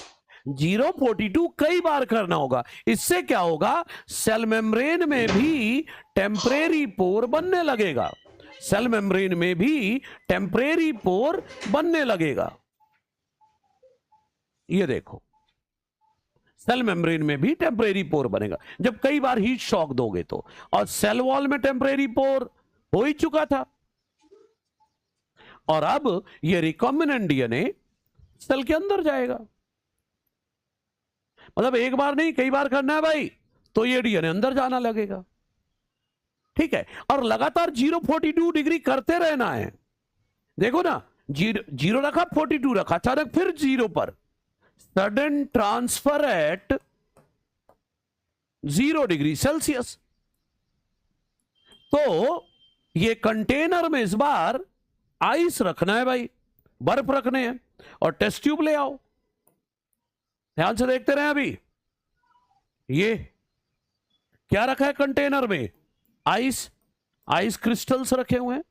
042 कई बार करना होगा। इससे क्या होगा? सेल मेम्ब्रेन में भी टेम्परेरी पोर बनने लगेगा। सेल मेम्ब्रेन में भी टेम्परेरी पोर बनने लगेगा। ये देखो, सेल मेम्ब्रेन में भी टेम्परेरी पोर बनेगा जब कई बार हीट शॉक दोगे तो। और सेल वॉल में टेम्परेरी पोर हो ही चुका था। और अब ये रिकॉम्बिनेंट डीएनए सेल के अंदर जाएगा। मतलब एक बार नहीं कई बार करना है भाई, तो ये डीएनए अंदर जाना लगेगा। ठीक है, और लगातार 042 डिग्री करते रहना है। देखो ना, 0 रखा, 42 रखा, अचानक फिर 0 पर। Sudden transfer at 0 degree Celsius. तो ये कंटेनर में इस बार आइस रखना है भाई, बर्फ रखने हैं, और टेस्ट ट्यूब ले आओ। ध्यान से देखते रहे। अभी ये क्या रखा है कंटेनर में? आइस, आइस क्रिस्टल्स रखे हुए हैं।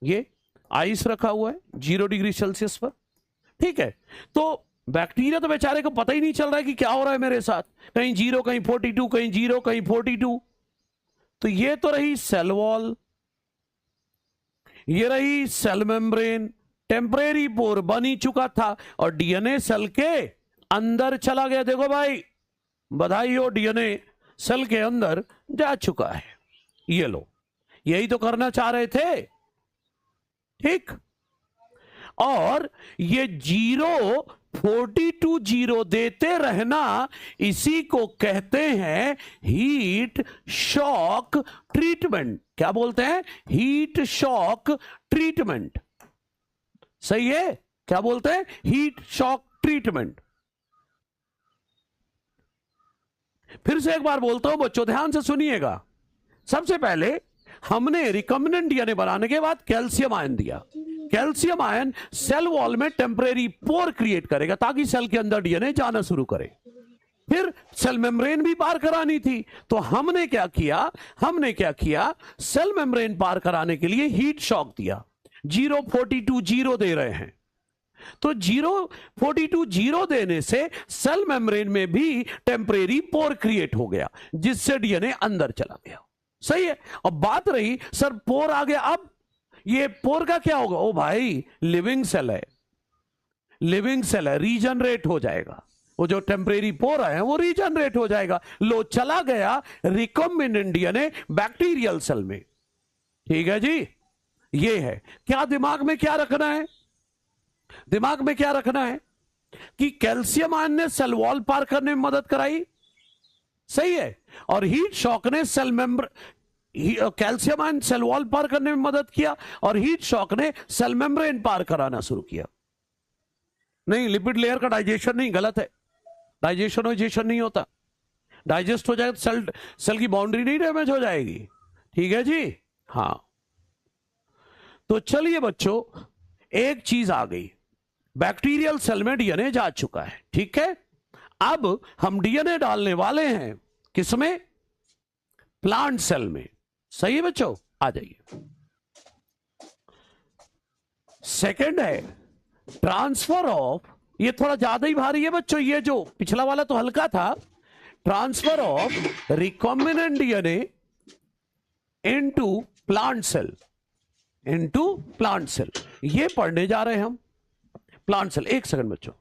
ये आइस रखा हुआ है 0 डिग्री सेल्सियस पर। ठीक है, तो बैक्टीरिया तो बेचारे को पता ही नहीं चल रहा है कि क्या हो रहा है मेरे साथ, कहीं 0 कहीं 42, कहीं 0 कहीं 42। तो ये तो रही सेल वॉल, ये रही सेल मेम्ब्रेन, टेम्परेरी पोर बन ही चुका था और डीएनए सेल के अंदर चला गया। देखो भाई, बधाई हो, डीएनए सेल के अंदर जा चुका है। ये लो, यही तो करना चाह रहे थे। ठीक, और ये 042 0 देते रहना, इसी को कहते हैं हीट शॉक ट्रीटमेंट। क्या बोलते हैं? Heat shock treatment. सही है, क्या बोलते हैं? Heat shock treatment. फिर से एक बार बोलता हूं बच्चों, ध्यान से सुनिएगा। सबसे पहले हमने रिकॉम्बिनेंट डीएनए बनाने के बाद कैल्शियम आयन दिया। कैल्शियम आयन सेल वॉल में टेम्परेरी पोर क्रिएट करेगा ताकि सेल के अंदर डीएनए जाना शुरू करे। फिर सेल मेम्ब्रेन भी पार करानी थी, तो हमने क्या किया? सेल मेम्ब्रेन पार कराने के लिए हीट शॉक दिया। 042 0 दे रहे हैं, तो 042 0 देने से सेल मेम्ब्रेन में भी टेम्परेरी पोर क्रिएट हो गया, जिससे डीएनए अंदर चला गया। सही है। अब बात रही सर पोर आ गया, अब ये पोर का क्या होगा? ओ भाई, लिविंग सेल है, लिविंग सेल है, रीजनरेट हो जाएगा। वो जो टेम्परेरी पोर है वो रीजनरेट हो जाएगा। लो, चला गया रिकॉम्बिनेंट डीएनए बैक्टीरियल सेल में। ठीक है जी, ये है। क्या दिमाग में क्या रखना है? दिमाग में क्या रखना है कि कैल्शियम आयन ने सेल वॉल पार करने में मदद कराई, सही है, और हीट शॉक ने cell member, calcium ion cell wall पार करने में मदद किया और हीट शॉक ने सेल मेम्ब्रेन पार कराना शुरू किया। नहीं, लिपिड लेयर का डाइजेशन नहीं, गलत है। डाइजेशन नहीं होता, डाइजेस्ट हो जाए तो सेल की बाउंड्री नहीं डैमेज हो जाएगी। ठीक है जी, हाँ। तो चलिए बच्चों, एक चीज आ गई, बैक्टीरियल सेल में डीएनए जा चुका है, ठीक है। अब हम डीएनए डालने वाले हैं किसमें? प्लांट सेल में, सही है बच्चों, आ जाइए। सेकंड है ट्रांसफर ऑफ, ये थोड़ा ज्यादा ही भारी है बच्चों, ये जो पिछला वाला तो हल्का था। Transfer of recombinant DNA into plant cell, into plant cell, ये पढ़ने जा रहे हैं हम। प्लांट सेल, एक सेकंड बच्चों।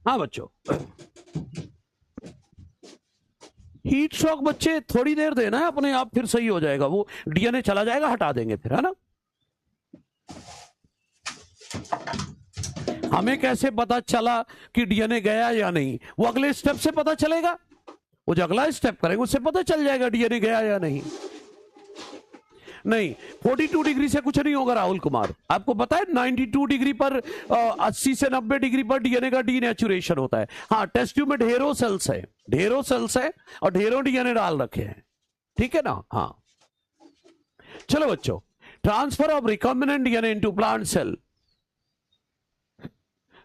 हाँ बच्चों, हीट शॉक बच्चे थोड़ी देर देना है, अपने आप फिर सही हो जाएगा, वो डीएनए चला जाएगा, हटा देंगे फिर, है ना। हमें कैसे पता चला कि डीएनए गया या नहीं? वो अगले स्टेप से पता चलेगा, वो जो अगला स्टेप करेंगे उससे पता चल जाएगा डीएनए गया या नहीं। नहीं, 42 डिग्री से कुछ नहीं होगा राहुल कुमार, आपको पता है 92 डिग्री पर 80 से 90 डिग्री पर डीएनए का डीनेचुरेशन होता है। हाँ, टेस्ट ट्यूब में ढेरों सेल्स है और ढेरों डीएनए डाल रखे हैं, ठीक है ना। हाँ चलो बच्चों, transfer of recombinant DNA into plant cell,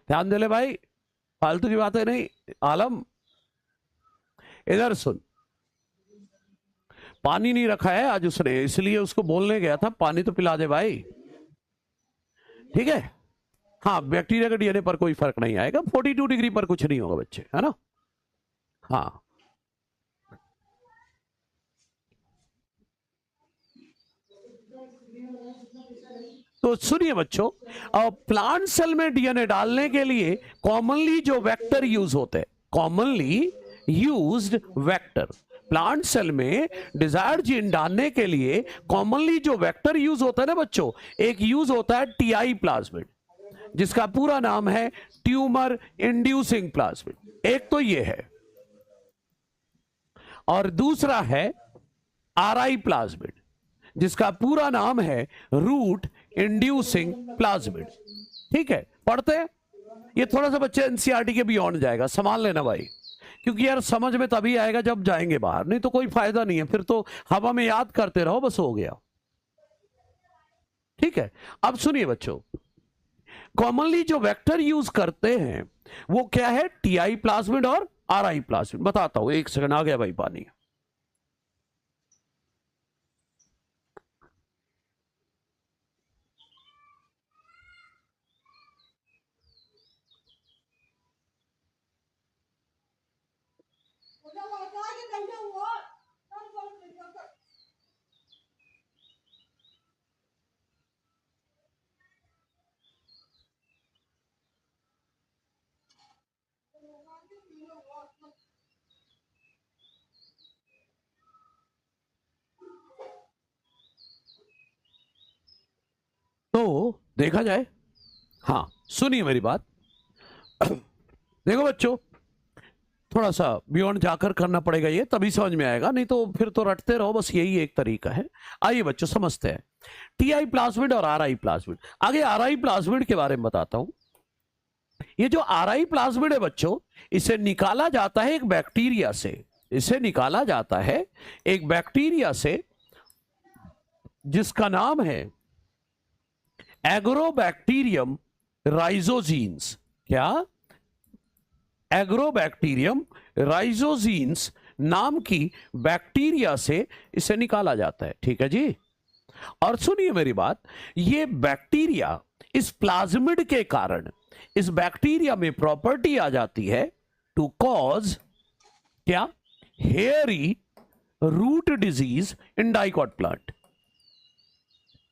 ध्यान दे ले भाई, फालतू की बातें नहीं। आलम इधर सुन, पानी नहीं रखा है आज उसने, इसलिए उसको बोलने गया था पानी तो पिला दे भाई, ठीक है। हाँ, बैक्टीरिया के डीएनए पर कोई फर्क नहीं आएगा, 42 डिग्री पर कुछ नहीं होगा बच्चे, है ना। हाँ, तो सुनिए बच्चों, प्लांट सेल में डीएनए डालने के लिए कॉमनली जो वेक्टर यूज होते हैं, commonly used vector, plant cell में डिजायर्ड जीन डालने के लिए कॉमनली जो वेक्टर यूज होता है ना बच्चों, एक यूज होता है टीआई प्लाज्मिड, जिसका पूरा नाम है ट्यूमर इंड्यूसिंग प्लाज्मिड, एक तो ये है, और दूसरा है आरआई प्लाज्मिड, जिसका पूरा नाम है रूट इंड्यूसिंग प्लाज्मिड। ठीक है, पढ़ते हैं। ये थोड़ा सा बच्चे एनसीईआरटी के बियॉन्ड जाएगा, संभाल लेना भाई, क्योंकि यार समझ में तभी आएगा जब जाएंगे बाहर, नहीं तो कोई फायदा नहीं है, फिर तो हवा में याद करते रहो, बस हो गया। ठीक है, अब सुनिए बच्चों, कॉमनली जो वेक्टर यूज करते हैं वो क्या है? टीआई प्लाज्मिड और आरआई प्लाज्मिड। बताता हूं, एक सेकंड, आ गया भाई पानी। तो देखा जाए, हाँ सुनिए मेरी बात, देखो बच्चों, थोड़ा सा बियॉन्ड जाकर करना पड़ेगा ये, तभी समझ में आएगा, नहीं तो फिर तो रटते रहो, बस यही एक तरीका है। आइए बच्चों समझते हैं टीआई प्लाज्मिड और आरआई प्लाज्मिड। आगे आरआई प्लाज्मिड के बारे में बताता हूं। ये जो आरआई प्लाज्मिड है बच्चों, इसे निकाला जाता है एक बैक्टीरिया से, इसे निकाला जाता है एक बैक्टीरिया से जिसका नाम है एग्रोबैक्टीरियम राइजोजीन्स। क्या? एग्रोबैक्टीरियम राइजोजीन्स नाम की बैक्टीरिया से इसे निकाला जाता है। ठीक है जी, और सुनिए मेरी बात, ये बैक्टीरिया इस प्लाज्मिड के कारण, इस बैक्टीरिया में प्रॉपर्टी आ जाती है टू कॉज क्या? Hairy root disease in dicot plant,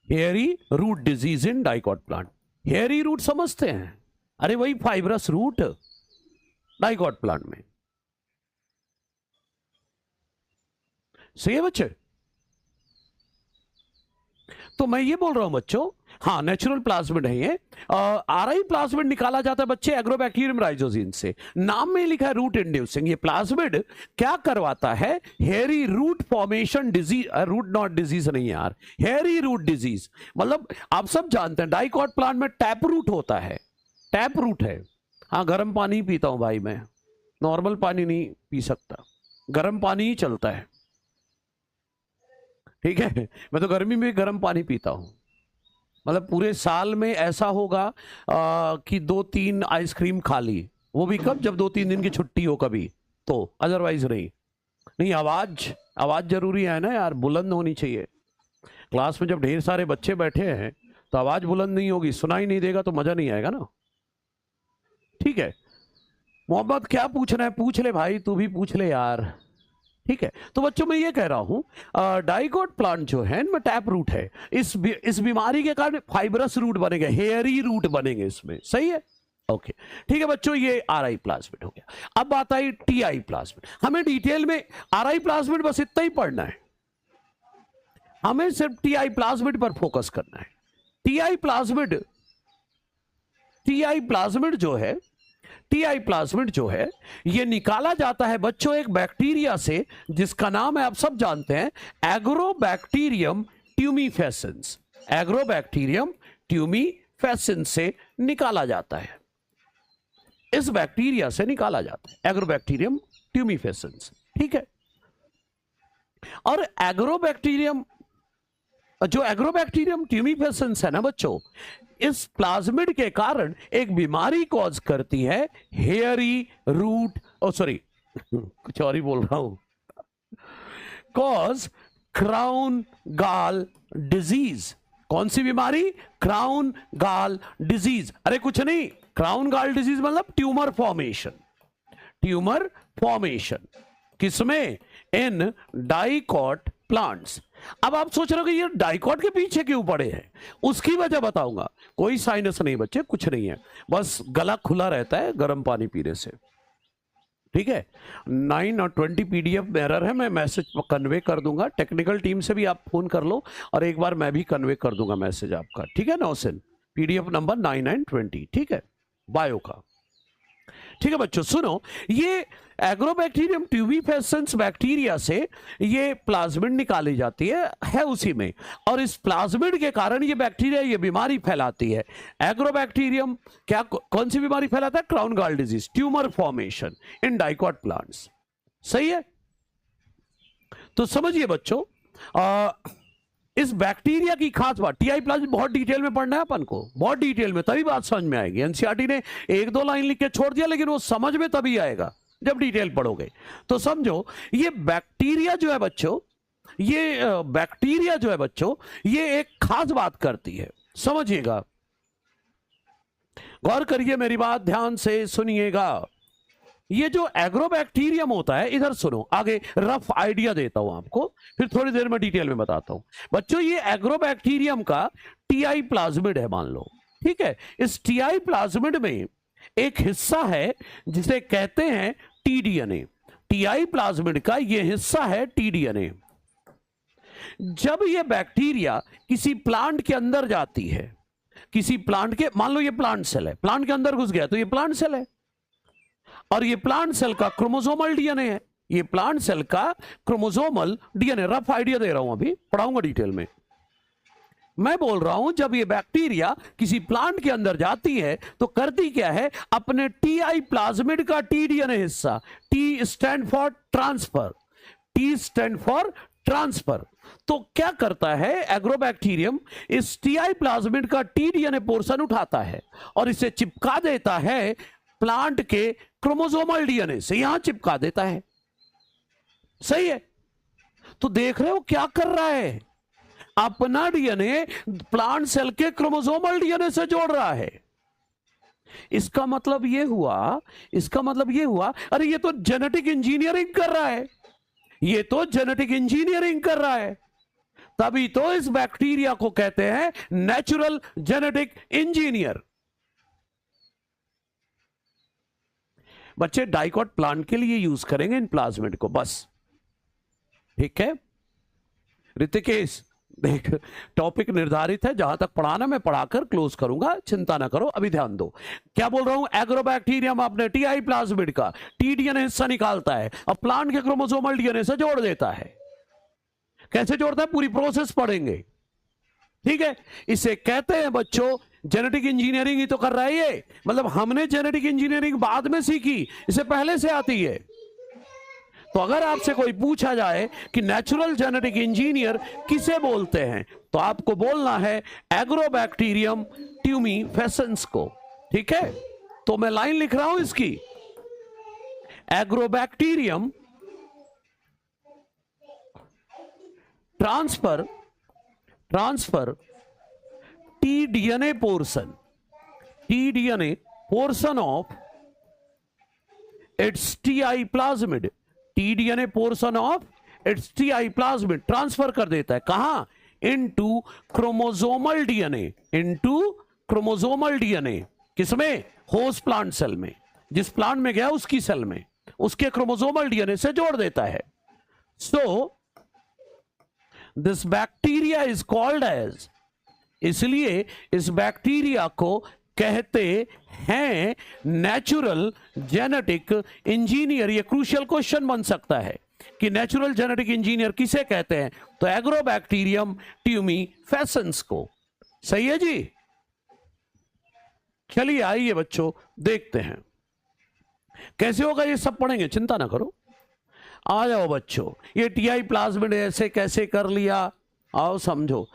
hairy root disease in dicot plant. Hairy root समझते हैं, अरे वही फाइब्रस रूट डाइकॉट प्लांट में। सही है बच्चे? तो मैं ये बोल रहा हूं बच्चों, हाँ नेचुरल प्लाज्मिड है ये। आरआई प्लाज्मिड निकाला जाता है बच्चे एग्रोबैक्टीरियम राइजोजिन से। नाम में लिखा है रूट इंड्यूसिंग। ये प्लाज्मिड क्या करवाता है? Hairy root formation disease, root knot disease नहीं यार, हेयरी रूट डिजीज। मतलब आप सब जानते हैं डाइकॉट प्लांट में टैप रूट होता है, टैप रूट है। हाँ गर्म पानी पीता हूं भाई मैं, नॉर्मल पानी नहीं पी सकता, गर्म पानी ही चलता है, ठीक है। मैं तो गर्मी में गर्म पानी पीता हूं। मतलब पूरे साल में ऐसा होगा कि 2-3 आइसक्रीम खा ली, वो भी कब, जब 2-3 दिन की छुट्टी हो कभी तो, अदरवाइज नहीं। आवाज जरूरी है ना यार, बुलंद होनी चाहिए। क्लास में जब ढेर सारे बच्चे बैठे हैं तो आवाज बुलंद नहीं होगी, सुनाई नहीं देगा तो मजा नहीं आएगा ना, ठीक है। मोहम्मद क्या पूछना है पूछ ले भाई, तू भी पूछ ले यार, ठीक है। तो बच्चों मैं ये कह रहा हूं डाइकॉट प्लांट जो है इनमें टैप रूट है। इस बीमारी के कारण फाइब्रस रूट बनेंगे, हेयरी रूट बनेंगे इसमें, सही है, ओके ठीक है बच्चों। ये आरआई प्लाज्मिड हो गया। अब बात आई टीआई प्लाज्मिड। हमें डिटेल में आरआई प्लाज्मिड बस इतना ही पढ़ना है, हमें सिर्फ टीआई प्लाज्मिड पर फोकस करना है। टीआई प्लाज्मिड जो है ये निकाला जाता है बच्चों एक बैक्टीरिया से जिसका नाम है, आप सब जानते हैं, एग्रोबैक्टीरियम ट्यूमीफेसिन्स। एग्रोबैक्टीरियम ट्यूमीफेसिन्स से निकाला जाता है, इस बैक्टीरिया से निकाला जाता है एग्रोबैक्टीरियम ट्यूमीफेसिन्स, ठीक है। और एग्रोबैक्टीरियम ट्यूमीफेसिन्स है ना बच्चों, इस प्लाज्मिड के कारण एक बीमारी कॉज करती है, हेयरी रूट, कुछ और ही बोल रहा हूं, कॉज क्राउन गाल डिजीज। कौन सी बीमारी? क्राउन गाल डिजीज। अरे कुछ नहीं, क्राउन गाल डिजीज मतलब ट्यूमर फॉर्मेशन किसमें? In dicot plants. अब आप सोच रहे हो कि ये डाइकॉट के पीछे क्यों पड़े हैं, उसकी वजह बताऊंगा। कोई साइनस नहीं बच्चे, कुछ नहीं है, बस गला खुला रहता है गर्म पानी पीने से, ठीक है। 9 और 20 पीडीएफ एरर है, मैं मैसेज कन्वे कर दूंगा, टेक्निकल टीम से भी आप फोन कर लो और एक बार मैं भी कन्वे कर दूंगा मैसेज आपका, ठीक है नौसेन। पीडीएफ नंबर 9 and 20, ठीक है, बायो का, ठीक है बच्चों। सुनो, ये एग्रोबैक्टीरियम ट्यूमीफेसिन्स बैक्टीरिया से ये प्लाज्मिड निकाली जाती है उसी में, और इस प्लाज्मिड के कारण ये बैक्टीरिया ये बीमारी फैलाती है। एग्रोबैक्टीरियम क्या कौन सी बीमारी फैलाता है? क्राउन गाल disease, tumour formation in dicot plants, सही है। तो समझिए बच्चों, इस बैक्टीरिया की खास बात, टीआई प्लाज्मिड बहुत डिटेल में पढ़ना है अपन को, बहुत डिटेल में, तभी बात समझ में आएगी। एनसीईआरटी ने 1-2 लाइन लिख के छोड़ दिया, लेकिन वो समझ में तभी आएगा जब डिटेल पढ़ोगे। तो समझो, ये बैक्टीरिया जो है बच्चों, ये एक खास बात करती है, समझिएगा, गौर करिए, मेरी बात ध्यान से सुनिएगा। ये जो एग्रोबैक्टीरियम होता है, इधर सुनो, आगे रफ आइडिया देता हूं आपको, फिर थोड़ी देर में डिटेल में बताता हूं बच्चों। ये एग्रोबैक्टीरियम का टीआई प्लाज्मिड है मान लो, ठीक है। इस टीआई प्लाज्मिड में एक हिस्सा है जिसे कहते हैं टीडीएनए। टीआई प्लाज्मिड का ये हिस्सा है टीडीएनए। जब ये बैक्टीरिया किसी प्लांट के अंदर जाती है, किसी प्लांट के, मान लो ये प्लांट सेल है, प्लांट के अंदर घुस गया तो ये प्लांट सेल है, और ये प्लांट सेल का क्रोमोसोमल डीएनए है, ये प्लांट सेल का क्रोमोसोमल डीएनए। रफ आइडिया दे रहा हूं, अभी पढ़ाऊंगा डिटेल में। मैं बोल रहा हूं जब ये बैक्टीरिया किसी प्लांट के अंदर जाती है तो करती क्या है, अपने टीआई प्लाज्मिड का टीडीएनए हिस्सा, टी स्टैंड फॉर ट्रांसफर, तो क्या करता है एग्रोबैक्टीरियम, इस टीआई प्लाज्मिड का टीडीएनए पोर्शन उठाता है और इसे चिपका देता है प्लांट के क्रोमोसोमल डीएनए से, यहां चिपका देता है, सही है। तो देख रहे हो क्या कर रहा है, अपना डीएनए प्लांट सेल के क्रोमोसोमल डीएनए से जोड़ रहा है। इसका मतलब यह हुआ, अरे ये तो जेनेटिक इंजीनियरिंग कर रहा है। ये तो जेनेटिक इंजीनियरिंग कर रहा है, तभी तो इस बैक्टीरिया को कहते हैं नेचुरल जेनेटिक इंजीनियर। बच्चे डाइकॉट प्लांट के लिए यूज करेंगे इन प्लाज्मिड को बस, ठीक है। ऋतिकेश देख, टॉपिक निर्धारित है, जहां तक पढ़ाना मैं पढ़ाकर क्लोज करूंगा, चिंता ना करो। अभी ध्यान दो क्या बोल रहा हूं। एग्रोबैक्टीरियम आपने टीआई प्लाज्मिड का टीडीएनए हिस्सा निकालता है, अब प्लांट के क्रोमोसोमल डीएनए से जोड़ देता है। कैसे जोड़ता है पूरी प्रोसेस पढ़ेंगे, ठीक है। इसे कहते हैं बच्चों जेनेटिक इंजीनियरिंग ही तो कर रहा है ये, मतलब हमने जेनेटिक इंजीनियरिंग बाद में सीखी, इसे पहले से आती है। तो अगर आपसे कोई पूछा जाए कि नेचुरल जेनेटिक इंजीनियर किसे बोलते हैं, तो आपको बोलना है एग्रोबैक्टीरियम ट्यूमीफेसेंस को, ठीक है। तो मैं लाइन लिख रहा हूं इसकी, agrobacterium transfer T-DNA portion of its TI plasmid, T-DNA portion of its TI plasmid transfer कर देता है कहां, इनटू क्रोमोसोमल डीएनए, किसमें, होस्ट प्लांट सेल में, जिस प्लांट में गया उसकी सेल में, उसके क्रोमोसोमल डीएनए से जोड़ देता है। So this bacteria is called as, इसलिए इस बैक्टीरिया को कहते हैं नेचुरल जेनेटिक इंजीनियर। ये क्रूशियल क्वेश्चन बन सकता है कि नेचुरल जेनेटिक इंजीनियर किसे कहते हैं, तो एग्रोबैक्टीरियम ट्यूमीफेसेंस को। सही है जी। चलिए आइए बच्चों देखते हैं कैसे होगा, ये सब पढ़ेंगे, चिंता ना करो। आ जाओ बच्चों, ये टीआई प्लाज्मिड ऐसे कैसे कर लिया, आओ समझो।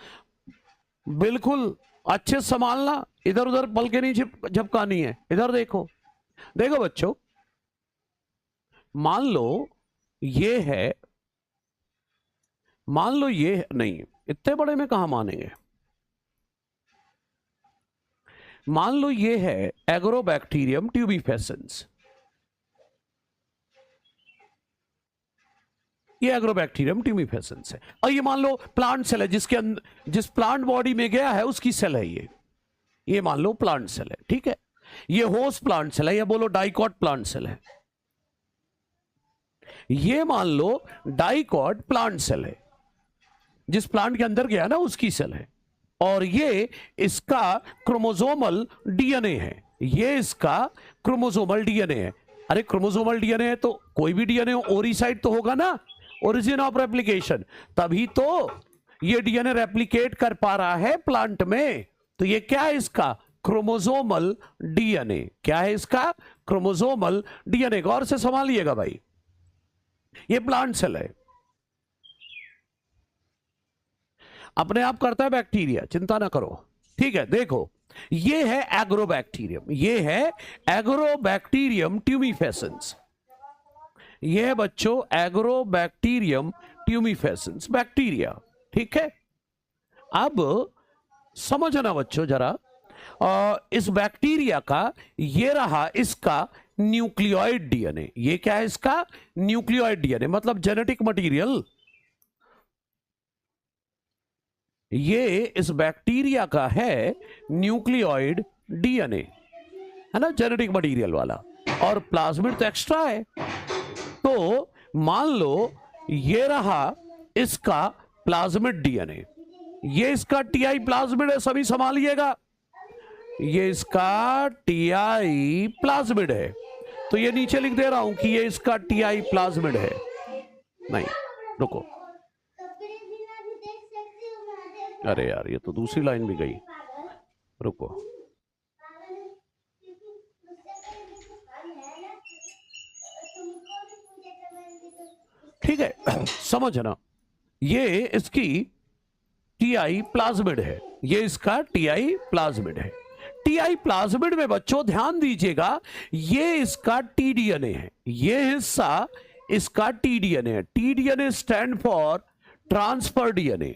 बिल्कुल अच्छे से संभालना, इधर उधर पल के नहीं झपकानी है। इधर देखो, देखो बच्चों, मान लो ये है, मान लो ये है, नहीं इतने बड़े में कहां मानेंगे। मान लो ये है एग्रोबैक्टीरियम ट्यूमीफेसेंस, ये एग्रोबैक्टीरियम ट्यूमीफेसेंस है, और ये मान लो प्लांट सेल है, जिसके अंदर जिस प्लांट बॉडी में गया है उसकी सेल है ये मान लो प्लांट सेल है, ठीक है। ये होस्ट प्लांट सेल है, या बोलो डाइकॉट प्लांट सेल है। ये मान लो डाइकॉट प्लांट सेल है, जिस प्लांट के अंदर गया ना उसकी सेल है, और ये इसका क्रोमोसोमल डीएनए है, ये इसका क्रोमोसोमल डीएनए है। अरे क्रोमोसोमल डीएनए है तो कोई भी डीएनए ओरिसाइट तो होगा ना, ओरिजिन ऑफ रेप्लिकेशन, तभी तो ये डीएनए रेप्लिकेट कर पा रहा है प्लांट में। तो ये क्या है इसका, क्रोमोसोमल डीएनए। क्या है इसका, क्रोमोसोमल डीएनए। गौर से संभालिएगा भाई, ये प्लांट सेल है, अपने आप करता है बैक्टीरिया, चिंता ना करो, ठीक है। देखो ये है एग्रोबैक्टीरियम, ये है एग्रोबैक्टीरियम ट्यूमीफेसेंस, ये है बच्चों एग्रोबैक्टीरियम ट्यूमीफेसेंस बैक्टीरिया, ठीक है। अब समझना बच्चों जरा, इस बैक्टीरिया का ये रहा इसका न्यूक्लियोइड डीएनए। ये क्या है इसका, न्यूक्लियोइड डीएनए, मतलब जेनेटिक मटेरियल। ये इस बैक्टीरिया का है न्यूक्लियोइड डीएनए, है ना, जेनेटिक मटेरियल वाला, और प्लाज्मिड तो एक्स्ट्रा है। तो मान लो ये रहा इसका प्लाज्मिड डीएनए, ये इसका टीआई प्लाज्मिड है, सभी संभालिएगा, ये इसका टीआई प्लाज्मिड है। तो ये नीचे लिख दे रहा हूं कि ये इसका टीआई प्लाज्मिड है। नहीं रुको, अरे यार ये तो दूसरी लाइन भी गई, रुको, ठीक है। समझना, ये इसकी टीआई प्लाज्मिड है, ये इसका टीआई प्लाज्मिड है। टीआई प्लाज्मिड में बच्चों ध्यान दीजिएगा, ये इसका टीडीएनए है, ये हिस्सा इसका टीडीएनए है। T-DNA stand for transfer DNA,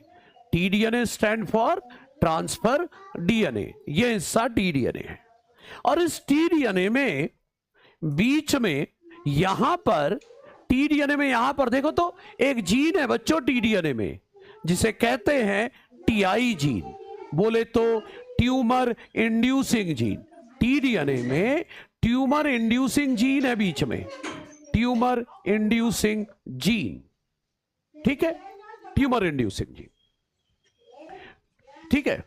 T-DNA stand for transfer DNA, ये हिस्सा टीडीएनए है। और इस टीडीएनए में बीच में यहां पर टीडीएनए में यहां पर देखो तो एक जीन है बच्चों टीडीएनए में जिसे कहते हैं टीआई जीन, बोले तो ट्यूमर इंड्यूसिंग जीन। टीडीएनए में ट्यूमर इंड्यूसिंग जीन है बीच में, ट्यूमर इंड्यूसिंग जीन, ठीक है, ट्यूमर इंड्यूसिंग जीन, ठीक है।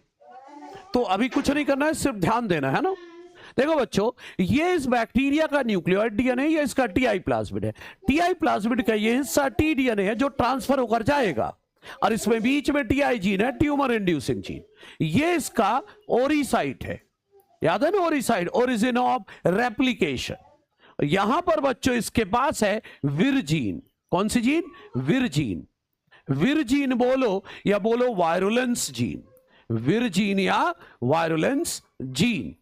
तो अभी कुछ नहीं करना है, सिर्फ ध्यान देना है ना। देखो बच्चों, ये इस बैक्टीरिया का न्यूक्लियोइड डीएनए, ये इसका टीआई प्लाज्मिड है। टीआई प्लाज्मिड का ये हिस्सा टीडीएनए है जो ट्रांसफर होकर जाएगा, और इसमें बीच में टीआई जीन है, ट्यूमर इंड्यूसिंग जीन। ये इसका ओरिसाइट है, याद है ना, ओरिसाइट, ओरिजिन ऑफ रेप्लिकेशन। यहां पर बच्चों इसके पास है विरजीन। कौन सी जीन? विरजीन। विरजीन बोलो या बोलो वायरुलेंस जीन, विरजीन या वायरुलेंस जीन।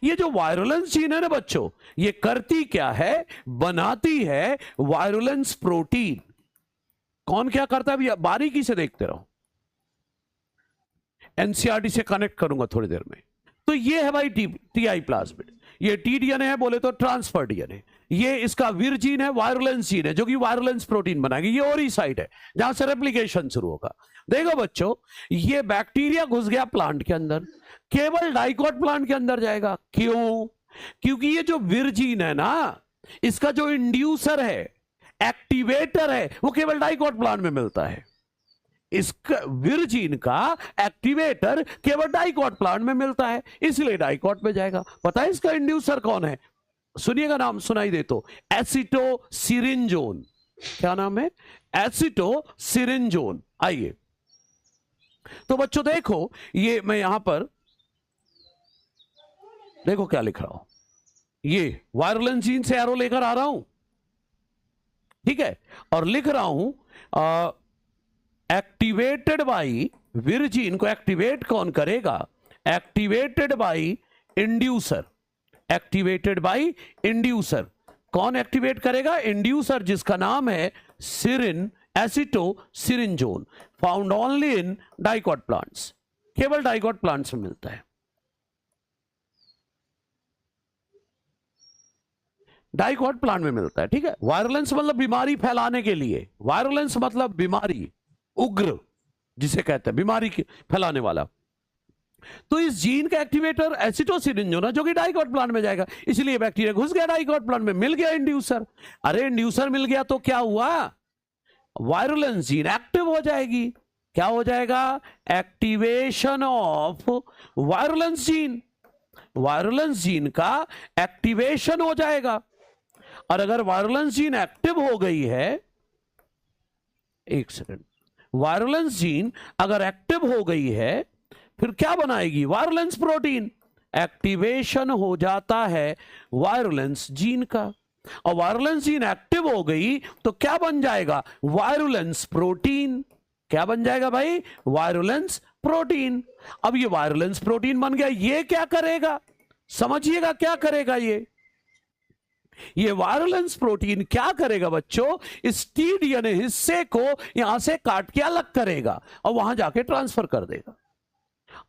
ये जो वायरुलेंस जीन है ना बच्चों, ये करती क्या है? बनाती है वायरुलेंस प्रोटीन। कौन क्या करता है? बारीकी से देखते रहो, एनसीईआरटी से कनेक्ट करूंगा थोड़ी देर में। तो ये है भाई टीआई प्लाज्मिड, ये टीडीएनए है बोले तो ट्रांसफर डीएनए। ये इसका विरजीन है, वायरुलेंस जीन है जो कि वायरुलेंस प्रोटीन बनाएगी। ये ओरिसाइट है जहां से रेप्लिकेशन शुरू होगा। देखो बच्चों, ये बैक्टीरिया घुस गया प्लांट के अंदर, केवल डाइकोट प्लांट के अंदर जाएगा। क्यों? क्योंकि ये जो विरजीन है ना, इसका जो इंड्यूसर है, एक्टिवेटर है, वो केवल डाइकोट प्लांट में मिलता है। इसका विरजीन का एक्टिवेटर केवल डाइकोट प्लांट में मिलता है, इसलिए डाइकोट में जाएगा। पता है इसका इंड्यूसर कौन है? सुनिएगा, नाम सुनाई दे तो, एसिटोसिरिंजोन। क्या नाम है? एसिटोसिरिंजोन। आइए तो बच्चों देखो, ये मैं यहां पर देखो क्या लिख रहा हूं, ये वायरुलेंस जीन से एरो लेकर आ रहा हूं, ठीक है, और लिख रहा हूं एक्टिवेटेड बाई विरजीन को एक्टिवेट कौन करेगा? Activated by inducer, activated by inducer. कौन एक्टिवेट करेगा? इंड्यूसर, जिसका नाम है सिरिन acetosyringone, found only in dicot plants, केवल डाइकोट प्लांट्स में मिलता है। डाइकोट प्लांट में मिलता है, ठीक है। वायरुलेंस मतलब बीमारी फैलाने के लिए, वायरुलेंस मतलब बीमारी, उग्र जिसे कहते हैं, बीमारी फैलाने वाला। तो इस जीन का एक्टिवेटर एसिटोसिरिंजोन है जो कि डाइकोट प्लांट में जाएगा, इसलिए बैक्टीरिया घुस गया डाइकोट प्लांट में, मिल गया इंड्यूसर। अरे इंड्यूसर मिल गया तो क्या हुआ? वायरुलेंस जीन एक्टिव हो जाएगी। क्या हो जाएगा? Activation of virulence gene, virulence gene का एक्टिवेशन हो जाएगा। और अगर वायरुलेंस जीन एक्टिव हो गई है, एक सेकंड, वायरुलेंस जीन अगर एक्टिव हो गई है फिर क्या बनाएगी? Virulence protein. एक्टिवेशन हो जाता है वायरुलेंस जीन का, और वायरुलेंस जीन एक्टिव हो गई तो क्या बन जाएगा? Virulence protein. क्या बन जाएगा भाई? Virulence protein. अब ये वायरुलेंस प्रोटीन बन गया, ये क्या करेगा? समझिएगा क्या करेगा ये वायरुलेंस प्रोटीन क्या करेगा बच्चों? इस टीडीएनए हिस्से को यहां से काट के अलग करेगा और वहां जाके ट्रांसफर कर देगा।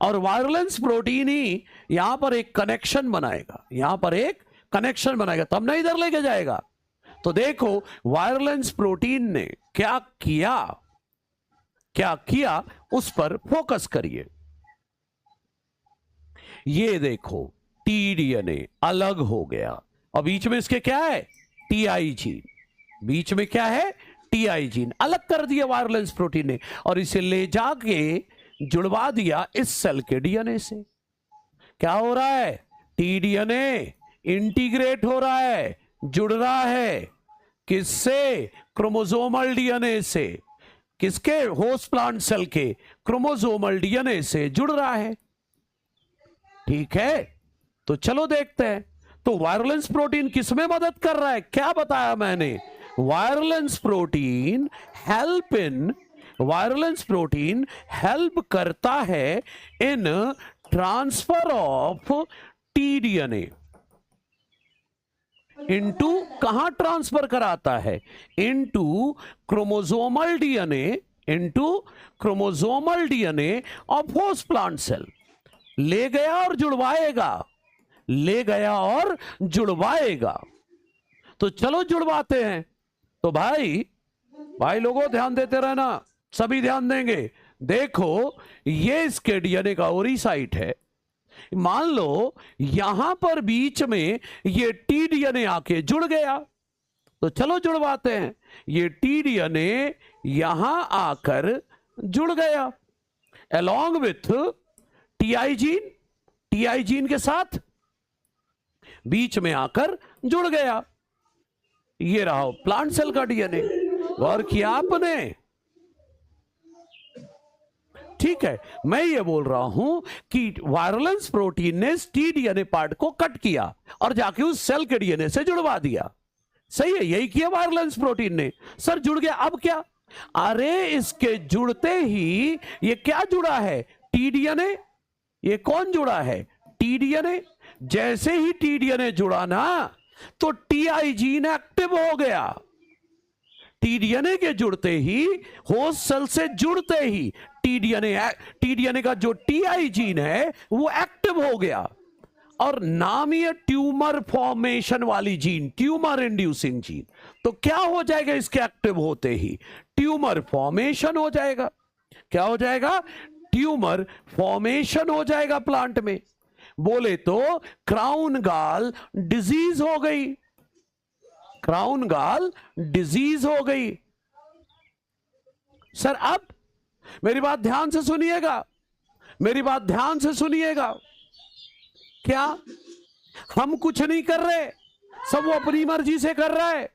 और वायरुलेंस प्रोटीन ही यहां पर एक कनेक्शन बनाएगा, यहां पर एक कनेक्शन बनाएगा, तब ना इधर लेके जाएगा। तो देखो वायरुलेंस प्रोटीन ने क्या किया, क्या किया उस पर फोकस करिए। ये देखो टीडीएनए अलग हो गया और बीच में इसके क्या है? TI gene. बीच में क्या है? TI gene. अलग कर दिया वायरुलेंस प्रोटीन ने और इसे ले जाके जुड़वा दिया इस सेल के डीएनए से। क्या हो रहा है? टीडीएनए इंटीग्रेट हो रहा है, जुड़ रहा है। किससे? क्रोमोसोमल डीएनए से। किसके? होस्ट प्लांट सेल के क्रोमोसोमल डीएनए से जुड़ रहा है। ठीक है, तो चलो देखते हैं। तो वायरुलेंस प्रोटीन किसमें मदद कर रहा है? क्या बताया मैंने? वायरुलेंस प्रोटीन हेल्प करता है in transfer of TDNA into, कहां ट्रांसफर कराता है? Into chromosomal DNA of host plant cell. ले गया और जुड़वाएगा। तो चलो जुड़वाते हैं। तो भाई लोगों ध्यान देते रहना, सभी ध्यान देंगे। देखो ये इसके डीएनए का ओरी साइट है, मान लो यहां पर बीच में ये टी डीएनए आके जुड़ गया, तो चलो जुड़वाते हैं। ये टी डीएनए यहां आकर जुड़ गया अलॉन्ग विथ टीआई जीन के साथ बीच में आकर जुड़ गया। ये रहा प्लांट सेल का डीएनए। गौर किया आपने? ठीक है, मैं ये बोल रहा हूं कि वायरलेंस प्रोटीन ने टी डीएनए पार्ट को कट किया और जाके उस सेल के डीएनए से जुड़वा दिया। सही है, यही किया वायरलेंस प्रोटीन ने। सर जुड़ गया, अब क्या? अरे इसके जुड़ते ही ये क्या जुड़ा है? T DNA. ये कौन जुड़ा है? T DNA. जैसे ही टी डीएनए जुड़ा ना, तो टीआई जीन एक्टिव हो गया। टी डीएनए के जुड़ते ही, होस्ट सेल से जुड़ते ही टी डीएनए का जो टीआई जीन है वो एक्टिव हो गया। और नाम ही है ट्यूमर फॉर्मेशन वाली जीन, ट्यूमर इंड्यूसिंग जीन। तो क्या हो जाएगा इसके एक्टिव होते ही? ट्यूमर फॉर्मेशन हो जाएगा। क्या हो जाएगा? ट्यूमर फॉर्मेशन हो जाएगा प्लांट में। बोले तो क्राउन गॉल डिजीज हो गई, क्राउन गॉल डिजीज हो गई। सर अब मेरी बात ध्यान से सुनिएगा, मेरी बात ध्यान से सुनिएगा। क्या हम कुछ नहीं कर रहे, सब वो अपनी मर्जी से कर रहा है,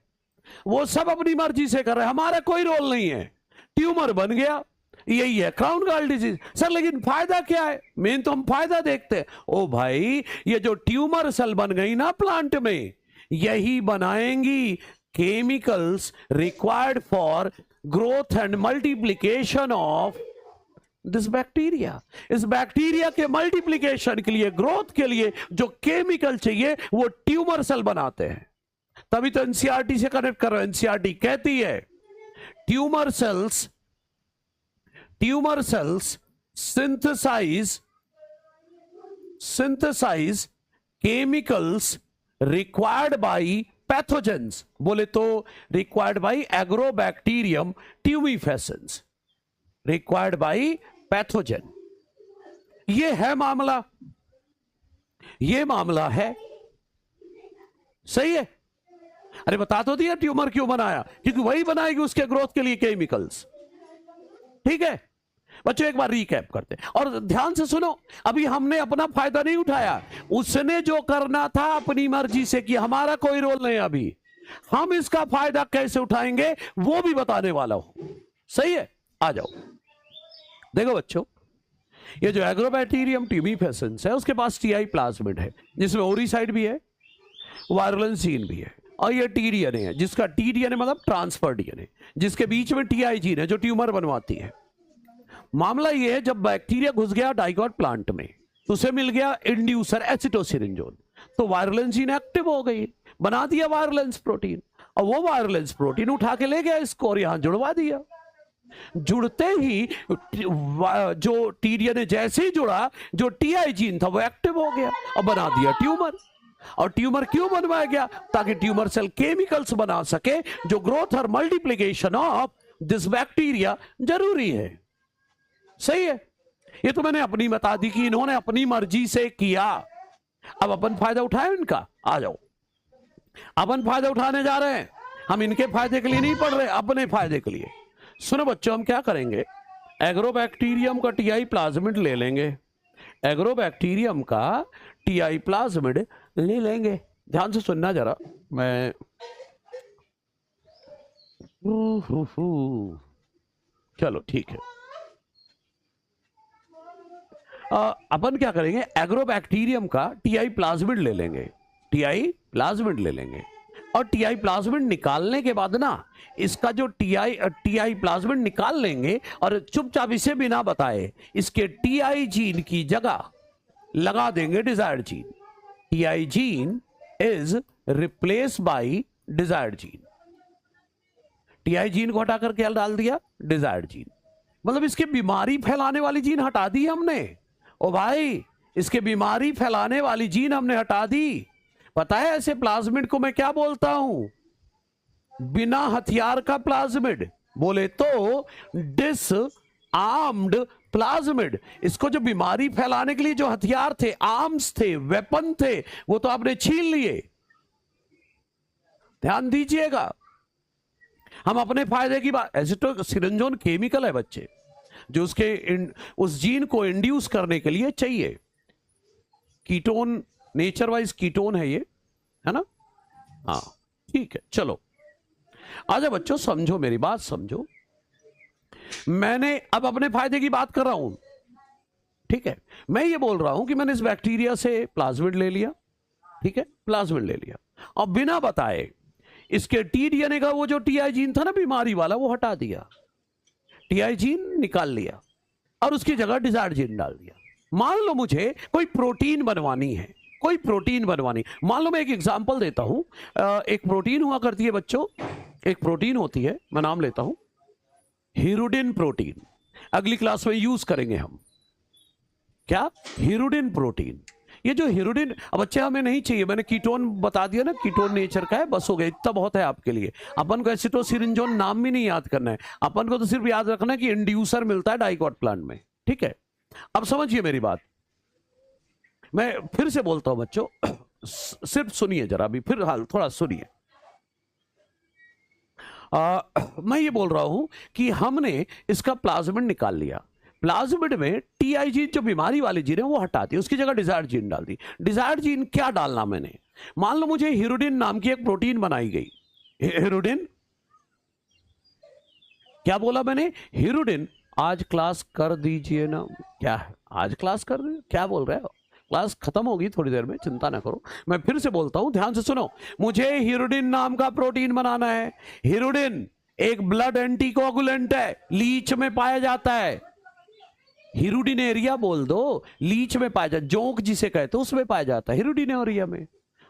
वो सब अपनी मर्जी से कर रहे हैं, हमारा कोई रोल नहीं है। ट्यूमर बन गया, यही है क्राउन गॉल डिजीज। सर लेकिन फायदा क्या है? मेन तो हम फायदा देखते हैं। ओ भाई, ये जो ट्यूमर सेल बन गई ना प्लांट में, यही बनाएंगी chemicals required for growth and multiplication of this bacteria. इस बैक्टीरिया के मल्टीप्लीकेशन के लिए, ग्रोथ के लिए जो केमिकल चाहिए वो ट्यूमर सेल बनाते हैं। तभी तो एनसीईआरटी से कनेक्ट करो। एनसीईआरटी कहती है tumour cells synthesize chemicals required by pathogens। बोले तो required by agrobacterium tumefaciens, required by pathogen। ये है मामला, ये मामला है। सही है? अरे बता तो दिया ट्यूमर क्यों बनाया, क्योंकि वही बनाएगी उसके ग्रोथ के लिए केमिकल्स। ठीक है बच्चों, एक बार रिकैप करते हैं और ध्यान से सुनो। अभी हमने अपना फायदा नहीं उठाया, उसने जो करना था अपनी मर्जी से किया, हमारा कोई रोल नहीं। अभी हम इसका फायदा कैसे उठाएंगे वो भी बताने वाला हूं। सही है? आ जाओ। देखो बच्चों, ये जो एग्रोबैक्टीरियम ट्यूमीफेसेंस है उसके पास टीआई प्लाज्मिड है, जिसमें ओरिसाइड भी है, वायरलेंस जीन भी है, और ये टी डीएनए है, जिसका टी डीएनए मतलब ट्रांसफर डीएनए, जिसके बीच में टीआई जीन है जो ट्यूमर बनवाती है। मामला ये है, जब बैक्टीरिया घुस गया डाइकोट प्लांट में तो उसे मिल गया इंड्यूसर एसिटोसिरिंजोन, तो वायरलेंस जीन एक्टिव हो गई, बना दिया वायरलेंस प्रोटीन, और वो वायरलेंस प्रोटीन उठा के ले गया इसको और यहां जुड़वा दिया। जुड़ते ही जो टी डीएनए जैसे ही जुड़ा, जो टीआई जीन था वो एक्टिव हो गया और बना दिया ट्यूमर। और ट्यूमर क्यों बनवाया गया? ताकि ट्यूमर सेल केमिकल्स बना सके जो ग्रोथ और मल्टीप्लिकेशन ऑफ दिस बैक्टीरिया जरूरी है। सही है? ये तो मैंने अपनी बता दी कि इन्होंने अपनी मर्जी से किया। अब अपन फायदा उठाए इनका। आ जाओ, अपन फायदा उठाने जा रहे हैं। हम इनके फायदे के लिए नहीं पढ़ रहे, अपने फायदे के लिए। सुनो बच्चों, हम क्या करेंगे, एग्रोबैक्टीरियम का टीआई प्लाज्मिड ले लेंगे, एग्रोबैक्टीरियम का टीआई प्लाज्मिड ले लेंगे। ध्यान से सुनना जरा, मैं चलो ठीक है। अपन क्या करेंगे, एग्रोबैक्टीरियम का टीआई प्लाज्मिड ले लेंगे, टीआई प्लाज्मिड ले लेंगे, और टीआई प्लाज्मिड निकालने के बाद ना, इसका जो टीआई प्लाज्मिड निकाल लेंगे और चुपचाप इसे बिना बताए इसके टीआई जीन की जगह लगा देंगे desired gene. TI gene is replace by desired gene. TI gene को हटाकर क्या डाल दिया? Desired gene. मतलब इसके बीमारी फैलाने वाली जीन हटा दी हमने। ओ भाई, इसके बीमारी फैलाने वाली जीन हमने हटा दी। पता है ऐसे प्लाज्मिड को मैं क्या बोलता हूं? बिना हथियार का प्लाज्मिड, बोले तो डिस आर्म्ड प्लाज्मिड। इसको जो बीमारी फैलाने के लिए जो हथियार थे, आर्म्स थे, वेपन थे, वो तो आपने छीन लिए। ध्यान दीजिएगा, हम अपने फायदे की बात, एसिटोसिरिंजोन केमिकल है बच्चे, जो उस जीन को इंड्यूस करने के लिए चाहिए। कीटोन, नेचर वाइज कीटोन है ये, है ना? हाँ ठीक है, चलो आजा बच्चों, समझो मेरी बात, समझो। मैंने अब अपने फायदे की बात कर रहा हूं, ठीक है? मैं ये बोल रहा हूं कि मैंने इस बैक्टीरिया से प्लाज्मिड ले लिया, ठीक है? प्लाज्मिड ले लिया और बिना बताए इसके टीडीएनए का वो जो टीआई जीन था ना बीमारी वाला, वो हटा दिया, टीआई जीन निकाल लिया और उसकी जगह डिजायर्ड जीन डाल दिया। मान लो मुझे कोई प्रोटीन बनवानी है, कोई प्रोटीन बनवानी, मान लो मैं एक एग्जांपल देता हूं। एक प्रोटीन हुआ करती है बच्चों, एक प्रोटीन होती है, मैं नाम लेता हूं हिरुडिन प्रोटीन। अगली क्लास में यूज करेंगे हम, क्या? Hirudin protein. ये जो हिरुडिन, अब बच्चे हमें नहीं चाहिए, मैंने कीटोन बता दिया ना, कीटोन नेचर का है, बस हो गया, इतना बहुत है आपके लिए। अपन को एसिटोसिरिंजोन नाम भी नहीं याद करना है, अपन को तो सिर्फ याद रखना है कि इंड्यूसर मिलता है डाइकोट प्लांट में, ठीक है? अब समझिए मेरी बात, मैं फिर से बोलता हूं बच्चों, सिर्फ सुनिए जरा भी, फिर हाल थोड़ा सुनिए। मैं ये बोल रहा हूं कि हमने इसका प्लाज्मिड निकाल लिया, प्लाज्मिड में टीआई जीन जो बीमारी वाली जीन है वो हटा दी, उसकी जगह डिजायर्ड जीन डाल दी। डिजायर्ड जीन क्या डालना मैंने? मान लो मुझे हिरुडिन नाम की एक प्रोटीन बनाई गई, हिरुडिन, क्या बोला मैंने? हिरुडिन। आज क्लास कर दीजिए ना, क्या है आज क्लास कर दीजिए, क्या बोल रहे हो? क्लास खत्म होगी थोड़ी देर में, चिंता ना करो। मैं फिर से बोलता हूं, ध्यान से सुनो, मुझे हिरुडिन नाम का प्रोटीन बनाना है। हिरुडिन एक ब्लड एंटीकोगुलेंट है, लीच में पाया जाता है। हिरुडिनेरिया बोल दो, लीच में पाया जाता है, जोंक जिसे कहते हैं उसमें पाया जाता है, हिरुडिनेरिया में,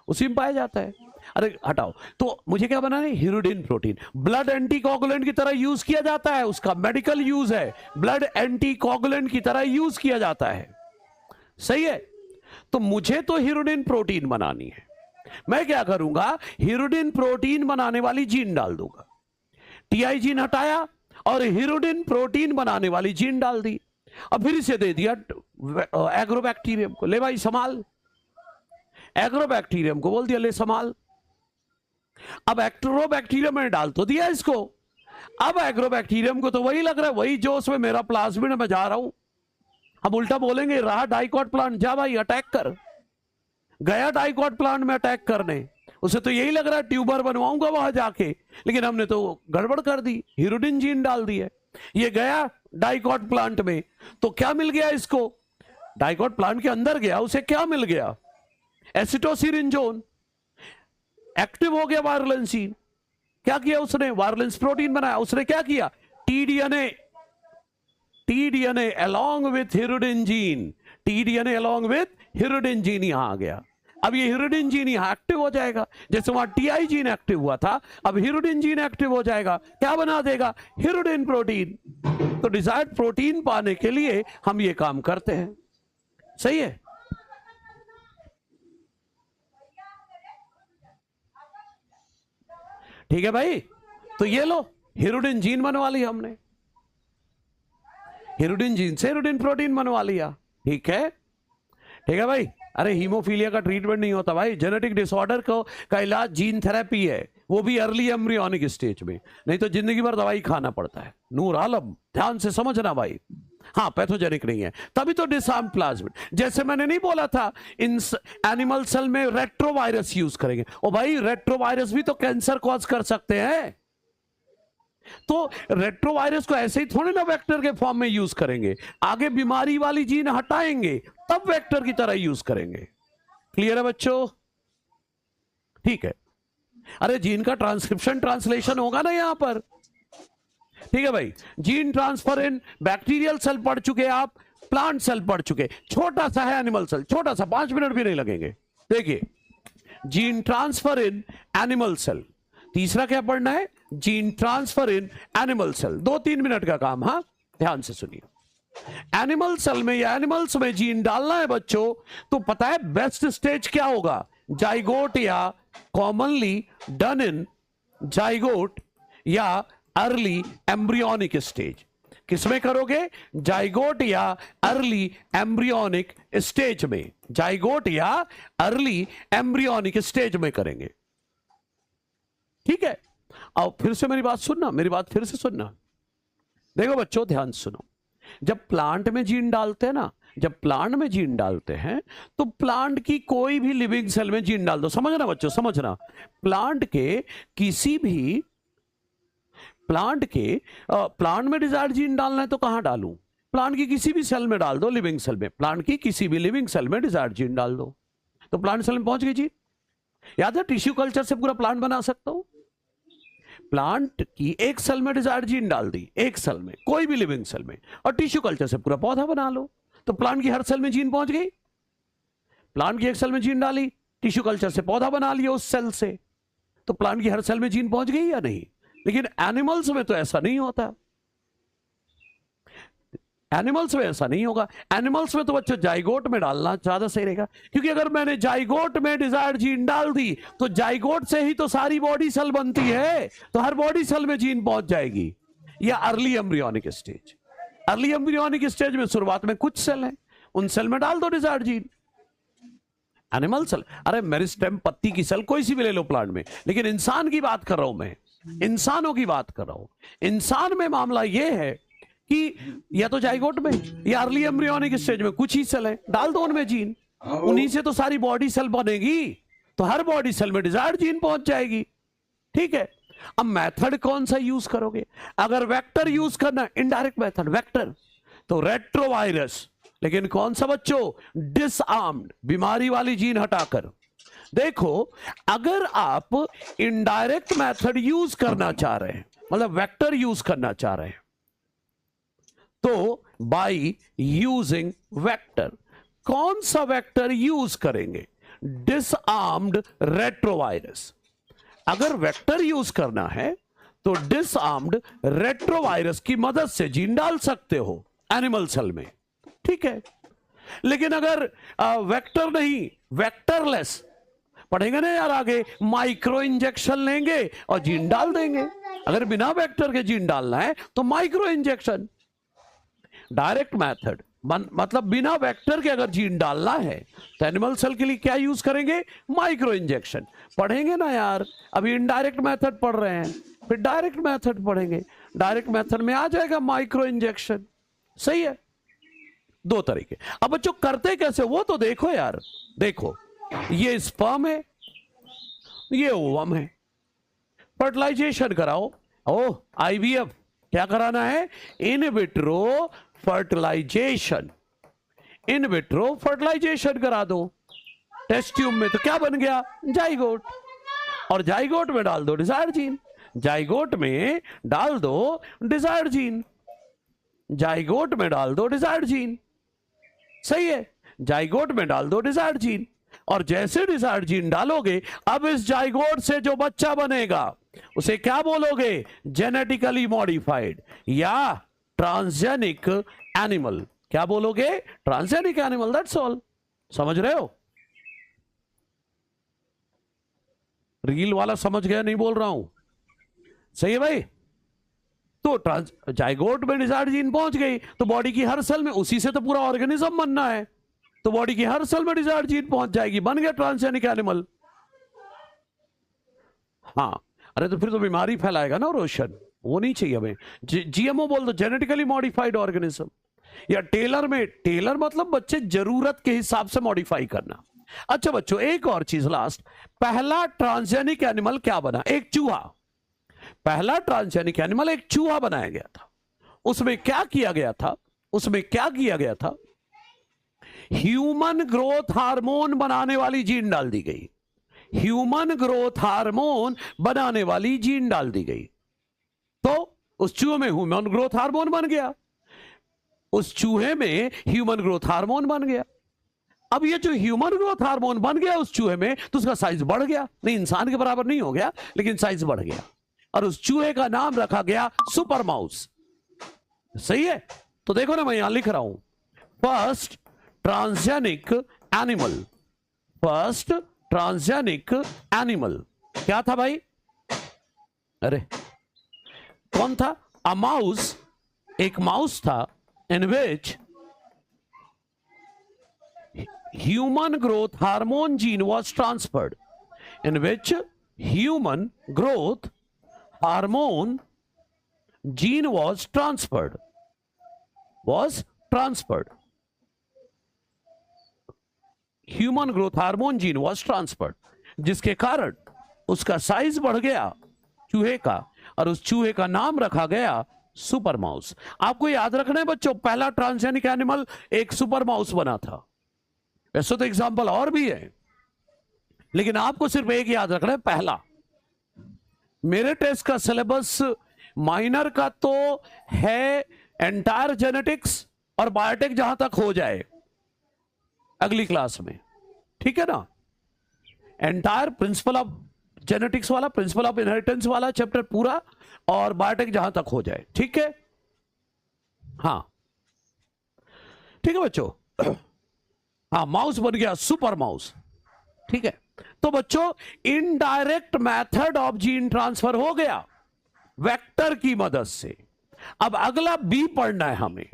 उसी में पाया जाता है। अरे हटाओ, तो मुझे क्या बनाना है? Hirudin protein. ब्लड एंटीकोगुलेंट की तरह यूज किया जाता है, उसका मेडिकल यूज है, ब्लड एंटीकोगुलेंट की तरह यूज किया जाता है, सही है? तो मुझे तो हिरुडिन प्रोटीन बनानी है, मैं क्या करूंगा? हिरुडिन प्रोटीन बनाने वाली जीन डाल दूंगा, टीआई जीन हटाया और हिरुडिन प्रोटीन बनाने वाली जीन डाल दी, और फिर इसे दे दिया एग्रोबैक्टीरियम को, ले भाई संभाल। एग्रोबैक्टीरियम को बोल दिया ले संभाल। अब एक्टोबैक्टीरियम में डाल तो दिया इसको, अब एग्रोबैक्टीरियम को तो वही लग रहा है, वही जो उसमें मेरा प्लाज्मिड में जा रहा हूं। हम उल्टा बोलेंगे, रहा डाइकोट प्लांट, जा भाई अटैक कर। गया डाइकोट प्लांट में अटैक करने, उसे तो यही लग रहा है ट्यूबर बनवाऊंगा वहां जाके, लेकिन हमने तो गड़बड़ कर दी, हिरुडिन जीन डाल दी है। ये गया डाइकोट प्लांट में, तो क्या मिल गया इसको? डाइकोट प्लांट के अंदर गया, उसे क्या मिल गया? एसिटोसिरिंजोन, एक्टिव हो गया वायरलेंस जीन। क्या किया उसने? वायरलेंस प्रोटीन बनाया। उसने क्या किया? T-DNA, T-DNA along with hirudin gene, T-DNA along with hirudin gene यहां आ गया। अब ये हिरुडिन जीन यहां एक्टिव हो जाएगा, जैसे वहां टीआई जीन एक्टिव हुआ था, अब हिरुडिन जीन एक्टिव हो जाएगा। क्या बना देगा? Hirudin protein. तो डिजायर्ड प्रोटीन पाने के लिए हम ये काम करते हैं, सही है? ठीक है भाई, तो ये लो हिरुडिन जीन बनवा ली हमने, हिरुडिन जीन से हिरुडिन प्रोटीन बनवा लिया, ठीक है? ठीक है भाई। अरे हीमोफीलिया का ट्रीटमेंट नहीं होता भाई, जेनेटिक डिसऑर्डर का इलाज जीन थेरेपी है, वो भी अर्ली एम्ब्रियोनिक स्टेज में, नहीं तो जिंदगी भर दवाई खाना पड़ता है। नूर आलम ध्यान से समझना भाई, हाँ पैथोजेनिक नहीं है, तभी तो डिसआर्म प्लाज्मिड। जैसे मैंने नहीं बोला था इन एनिमल सेल में रेट्रोवायरस यूज करेंगे, ओ भाई रेट्रोवायरस भी तो कैंसर कॉज कर सकते हैं, तो रेट्रोवायरस को ऐसे ही थोड़े ना वेक्टर के फॉर्म में यूज करेंगे, आगे बीमारी वाली जीन हटाएंगे तब वेक्टर की तरह यूज करेंगे। क्लियर है बच्चों? ठीक है। अरे जीन का ट्रांसक्रिप्शन ट्रांसलेशन होगा ना यहां पर, ठीक है भाई। Gene transfer in bacterial cell पढ़ चुके आप, प्लांट सेल पढ़ चुके, छोटा सा है एनिमल सेल, छोटा सा, 5 मिनट भी नहीं लगेंगे। देखिए gene transfer in animal cell, तीसरा क्या पढ़ना है? Gene transfer in animal cell, 2-3 minute का काम। हाँ ध्यान से सुनिए, एनिमल सेल में या एनिमल्स में जीन डालना है बच्चों, तो पता है बेस्ट स्टेज क्या होगा? जाइगोट या कॉमनली डन इन जाइगोट या अर्ली एम्ब्रियोनिक स्टेज? किसमें करोगे? जाइगोट या अर्ली एम्ब्रियोनिक स्टेज में, जाइगोट या अर्ली एम्ब्रियोनिक स्टेज में करेंगे। ठीक है, अब फिर से मेरी बात सुनना, मेरी बात फिर से सुनना। देखो बच्चों ध्यान सुनो, जब प्लांट में जीन डालते हैं ना, जब प्लांट में जीन डालते हैं तो प्लांट की कोई भी लिविंग सेल में जीन डाल दो। समझना बच्चों, समझना। प्लांट के किसी भी प्लांट में डिजायर्ड जीन डालना है तो कहां डालूं? प्लांट की किसी भी सेल में डाल दो, लिविंग सेल में, प्लांट की किसी भी लिविंग सेल में डिजायर्ड जीन डाल दो तो प्लांट सेल में पहुंच गई जीन। याद है, टिश्यू कल्चर से पूरा प्लांट बना सकता हूं। प्लांट की एक सेल में डिजायर्ड जीन डाल दी, एक सेल में, कोई भी लिविंग सेल में, और टिश्यू कल्चर से पूरा पौधा बना लो तो प्लांट की हर सेल में जीन पहुंच गई। प्लांट की एक सेल में जीन डाली, टिश्यू कल्चर से पौधा बना लिया उस सेल से, तो प्लांट की हर सेल में जीन पहुंच गई या नहीं? लेकिन एनिमल्स में तो ऐसा नहीं होता। एनिमल्स में ऐसा नहीं होगा। एनिमल्स में तो बच्चों जाइगोट में डालना ज्यादा सही रहेगा, क्योंकि अगर मैंने जाइगोट में डिजायर्ड जीन डाल दी तो जाइगोट से ही तो सारी बॉडी सेल बनती है, तो हर बॉडी सेल में जीन पहुंच जाएगी। या early embryonic stage, early embryonic stage में शुरुआत में कुछ सेल है, उन सेल में डाल दो डिजायर्ड जीन। एनिमल सेल, अरे मेरिस्टेम पत्ती की सेल कोई सी भी ले लो प्लांट में, लेकिन इंसान की बात कर रहा हूं मैं, इंसानों की बात कर रहा हूं। इंसान में मामला यह है कि या तो जाइगोट में या अर्ली एम्ब्रियोनिक स्टेज में कुछ ही सेल है, डाल दो उनमें जीन, उन्हीं से तो सारी बॉडी सेल बनेगी, तो हर बॉडी सेल में डिजायर्ड जीन पहुंच जाएगी। ठीक है, अब मेथड कौन सा यूज करोगे? अगर वेक्टर यूज करना, इनडायरेक्ट मेथड वेक्टर, तो रेट्रोवायरस। लेकिन कौन सा बच्चों? डिसआर्म्ड, बीमारी वाली जीन हटाकर। देखो, अगर आप इनडायरेक्ट मेथड यूज करना चाह रहे हैं, मतलब वेक्टर यूज करना चाह रहे हैं, तो बाय यूजिंग वेक्टर, कौन सा वेक्टर यूज करेंगे? Disarmed retrovirus. अगर वेक्टर यूज करना है तो डिसआर्म्ड रेट्रोवायरस की मदद से जीन डाल सकते हो एनिमल सेल में। ठीक है, लेकिन अगर वेक्टर नहीं, वेक्टरलेस पढ़ेंगे ना यार आगे, माइक्रो इंजेक्शन लेंगे और जीन डाल देंगे। अगर बिना वेक्टर के जीन डालना है तो माइक्रो इंजेक्शन। डायरेक्ट मेथड मतलब बिना वेक्टर के अगर जीन डालना है तो एनिमल सेल के लिए क्या यूज करेंगे? Micro injection. पढ़ेंगे ना यार, अभी इनडायरेक्ट मेथड पढ़ रहे हैं, फिर डायरेक्ट मेथड पढ़ेंगे। डायरेक्ट मेथड में आ जाएगा माइक्रो इंजेक्शन। सही है, दो तरीके। अब बच्चों करते कैसे वो तो देखो यार। देखो, ये स्पर्म है, ये ओवम है, फर्टिलाइजेशन कराओ। ओ आईवीएफ क्या कराना है? In vitro fertilisation, in vitro fertilisation करा दो टेस्ट ट्यूब में। तो क्या बन गया? जाइगोट। और जाइगोट में डाल दो डिजायर्ड जीन, जाइगोट में डाल दो डिजायर्ड जीन, जाइगोट में डाल दो डिजायर्ड जीन। सही है, जाइगोट में डाल दो डिजायर्ड जीन, और जैसे डिजायर्ड जीन डालोगे, अब इस जाइगोट से जो बच्चा बनेगा उसे क्या बोलोगे? जेनेटिकली मॉडिफाइड या ट्रांसजेनिक एनिमल। क्या बोलोगे? Transgenic animal. That's all. समझ रहे हो? रील वाला समझ गया? नहीं बोल रहा हूं, सही है भाई? तो जाइगोट में डिजायर्ड जीन पहुंच गई तो बॉडी की हर सेल में, उसी से तो पूरा ऑर्गेनिज्म बनना है, तो बॉडी की हर सेल में डिजायर्ड जीन पहुंच जाएगी, बन गया ट्रांसजेनिक एनिमल। हाँ, अरे तो फिर तो बीमारी फैलाएगा ना रोशन, वो नहीं चाहिए हमें। जीएमओ बोल दो, जेनेटिकली मॉडिफाइड ऑर्गेनिज्म। या टेलर में, टेलर मतलब बच्चे जरूरत के हिसाब से मॉडिफाई करना। अच्छा बच्चों, एक और चीज लास्ट, पहला ट्रांसजेनिक एनिमल क्या बना? एक चूहा। पहला ट्रांसजेनिक एनिमल एक चूहा बनाया गया था। उसमें क्या किया गया था? उसमें क्या किया गया था? ह्यूमन ग्रोथ हार्मोन बनाने वाली जीन डाल दी गई, ह्यूमन ग्रोथ हार्मोन बनाने वाली जीन डाल दी गई, तो उस चूहे में ह्यूमन ग्रोथ हार्मोन बन गया, उस चूहे में ह्यूमन ग्रोथ हार्मोन बन गया। अब ये जो ह्यूमन ग्रोथ हार्मोन बन गया उस चूहे में, तो उसका साइज बढ़ गया, नहीं इंसान के बराबर नहीं हो गया, लेकिन साइज बढ़ गया, और उस चूहे का नाम रखा गया सुपर माउस। सही है? तो देखो ना, मैं यहां लिख रहा हूं, first transgenic animal, first transgenic animal क्या था भाई? अरे कौन था? अ माउस, एक माउस था, in which human growth hormone gene was transferred, in which human growth hormone gene was transferred, was transferred, human growth hormone gene was transferred, जिसके कारण उसका साइज बढ़ गया चूहे का, और उस चूहे का नाम रखा गया सुपर माउस। आपको याद रखना है बच्चों, पहला ट्रांसजेनिक एनिमल एक सुपर माउस बना था। वैसे तो एग्जांपल और भी है, लेकिन आपको सिर्फ एक याद रखना है, पहला। मेरे टेस्ट का सिलेबस माइनर का तो है एंटायर जेनेटिक्स और बायोटेक जहां तक हो जाए अगली क्लास में, ठीक है ना। एंटायर प्रिंसिपल ऑफ जेनेटिक्स वाला, प्रिंसिपल ऑफ इनहेरिटेंस वाला चैप्टर पूरा, और बायोटेक जहां तक हो जाए, ठीक है। हाँ ठीक है बच्चों। हाँ, माउस बन गया सुपर माउस, ठीक है। तो बच्चों indirect method of gene transfer हो गया वेक्टर की मदद से। अब अगला बी पढ़ना है हमें।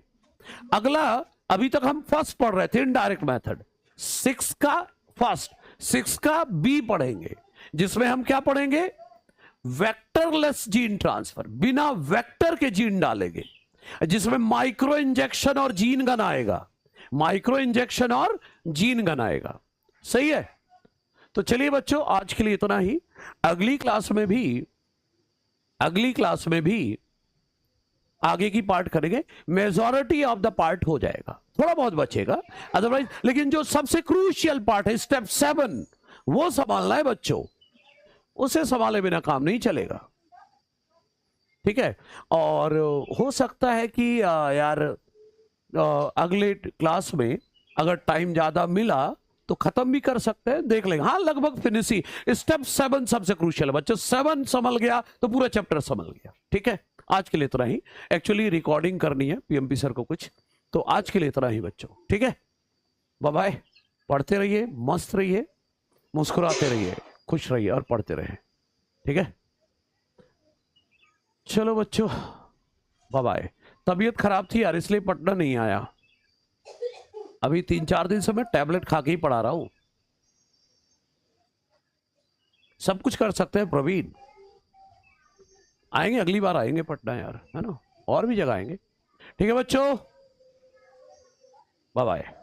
अगला, अभी तक हम फर्स्ट पढ़ रहे थे इनडायरेक्ट मेथड, 6 का फर्स्ट, 6 का बी पढ़ेंगे, जिसमें हम क्या पढ़ेंगे? वेक्टरलेस जीन ट्रांसफर, बिना वेक्टर के जीन डालेंगे, जिसमें माइक्रो इंजेक्शन और जीन गन आएगा, माइक्रो इंजेक्शन और जीन गन आएगा। सही है। तो चलिए बच्चों, आज के लिए इतना ही। अगली क्लास में भी, अगली क्लास में भी आगे की पार्ट करेंगे, मेजॉरिटी ऑफ द पार्ट हो जाएगा, थोड़ा बहुत बचेगा अदरवाइज। लेकिन जो सबसे क्रूशियल पार्ट है स्टेप 7, वो संभालना है बच्चों, उसे संभाले बिना काम नहीं चलेगा, ठीक है। और हो सकता है कि यार अगले क्लास में अगर टाइम ज्यादा मिला तो खत्म भी कर सकते हैं, देख लेंगे। हाँ, लगभग फिनिश ही। स्टेप 7 सबसे क्रूशियल है बच्चों, 7 संभल गया तो पूरा चैप्टर संभल गया, ठीक है। आज के लिए इतना ही। एक्चुअली रिकॉर्डिंग करनी है पीएमपी सर को कुछ, तो आज के लिए इतना ही बच्चों, ठीक है। Bye bye. पढ़ते रहिए, मस्त रहिए, मुस्कुराते रहिए, खुश रहिए और पढ़ते रहिए, ठीक है। चलो बच्चों, बाय बाय। तबीयत खराब थी यार, इसलिए पटना नहीं आया। अभी 3-4 दिन से मैं टैबलेट खा के ही पढ़ा रहा हूं। सब कुछ कर सकते हैं प्रवीण, आएंगे अगली बार, आएंगे पटना यार, है ना, और भी जगह आएंगे, ठीक है बच्चों। Bye bye.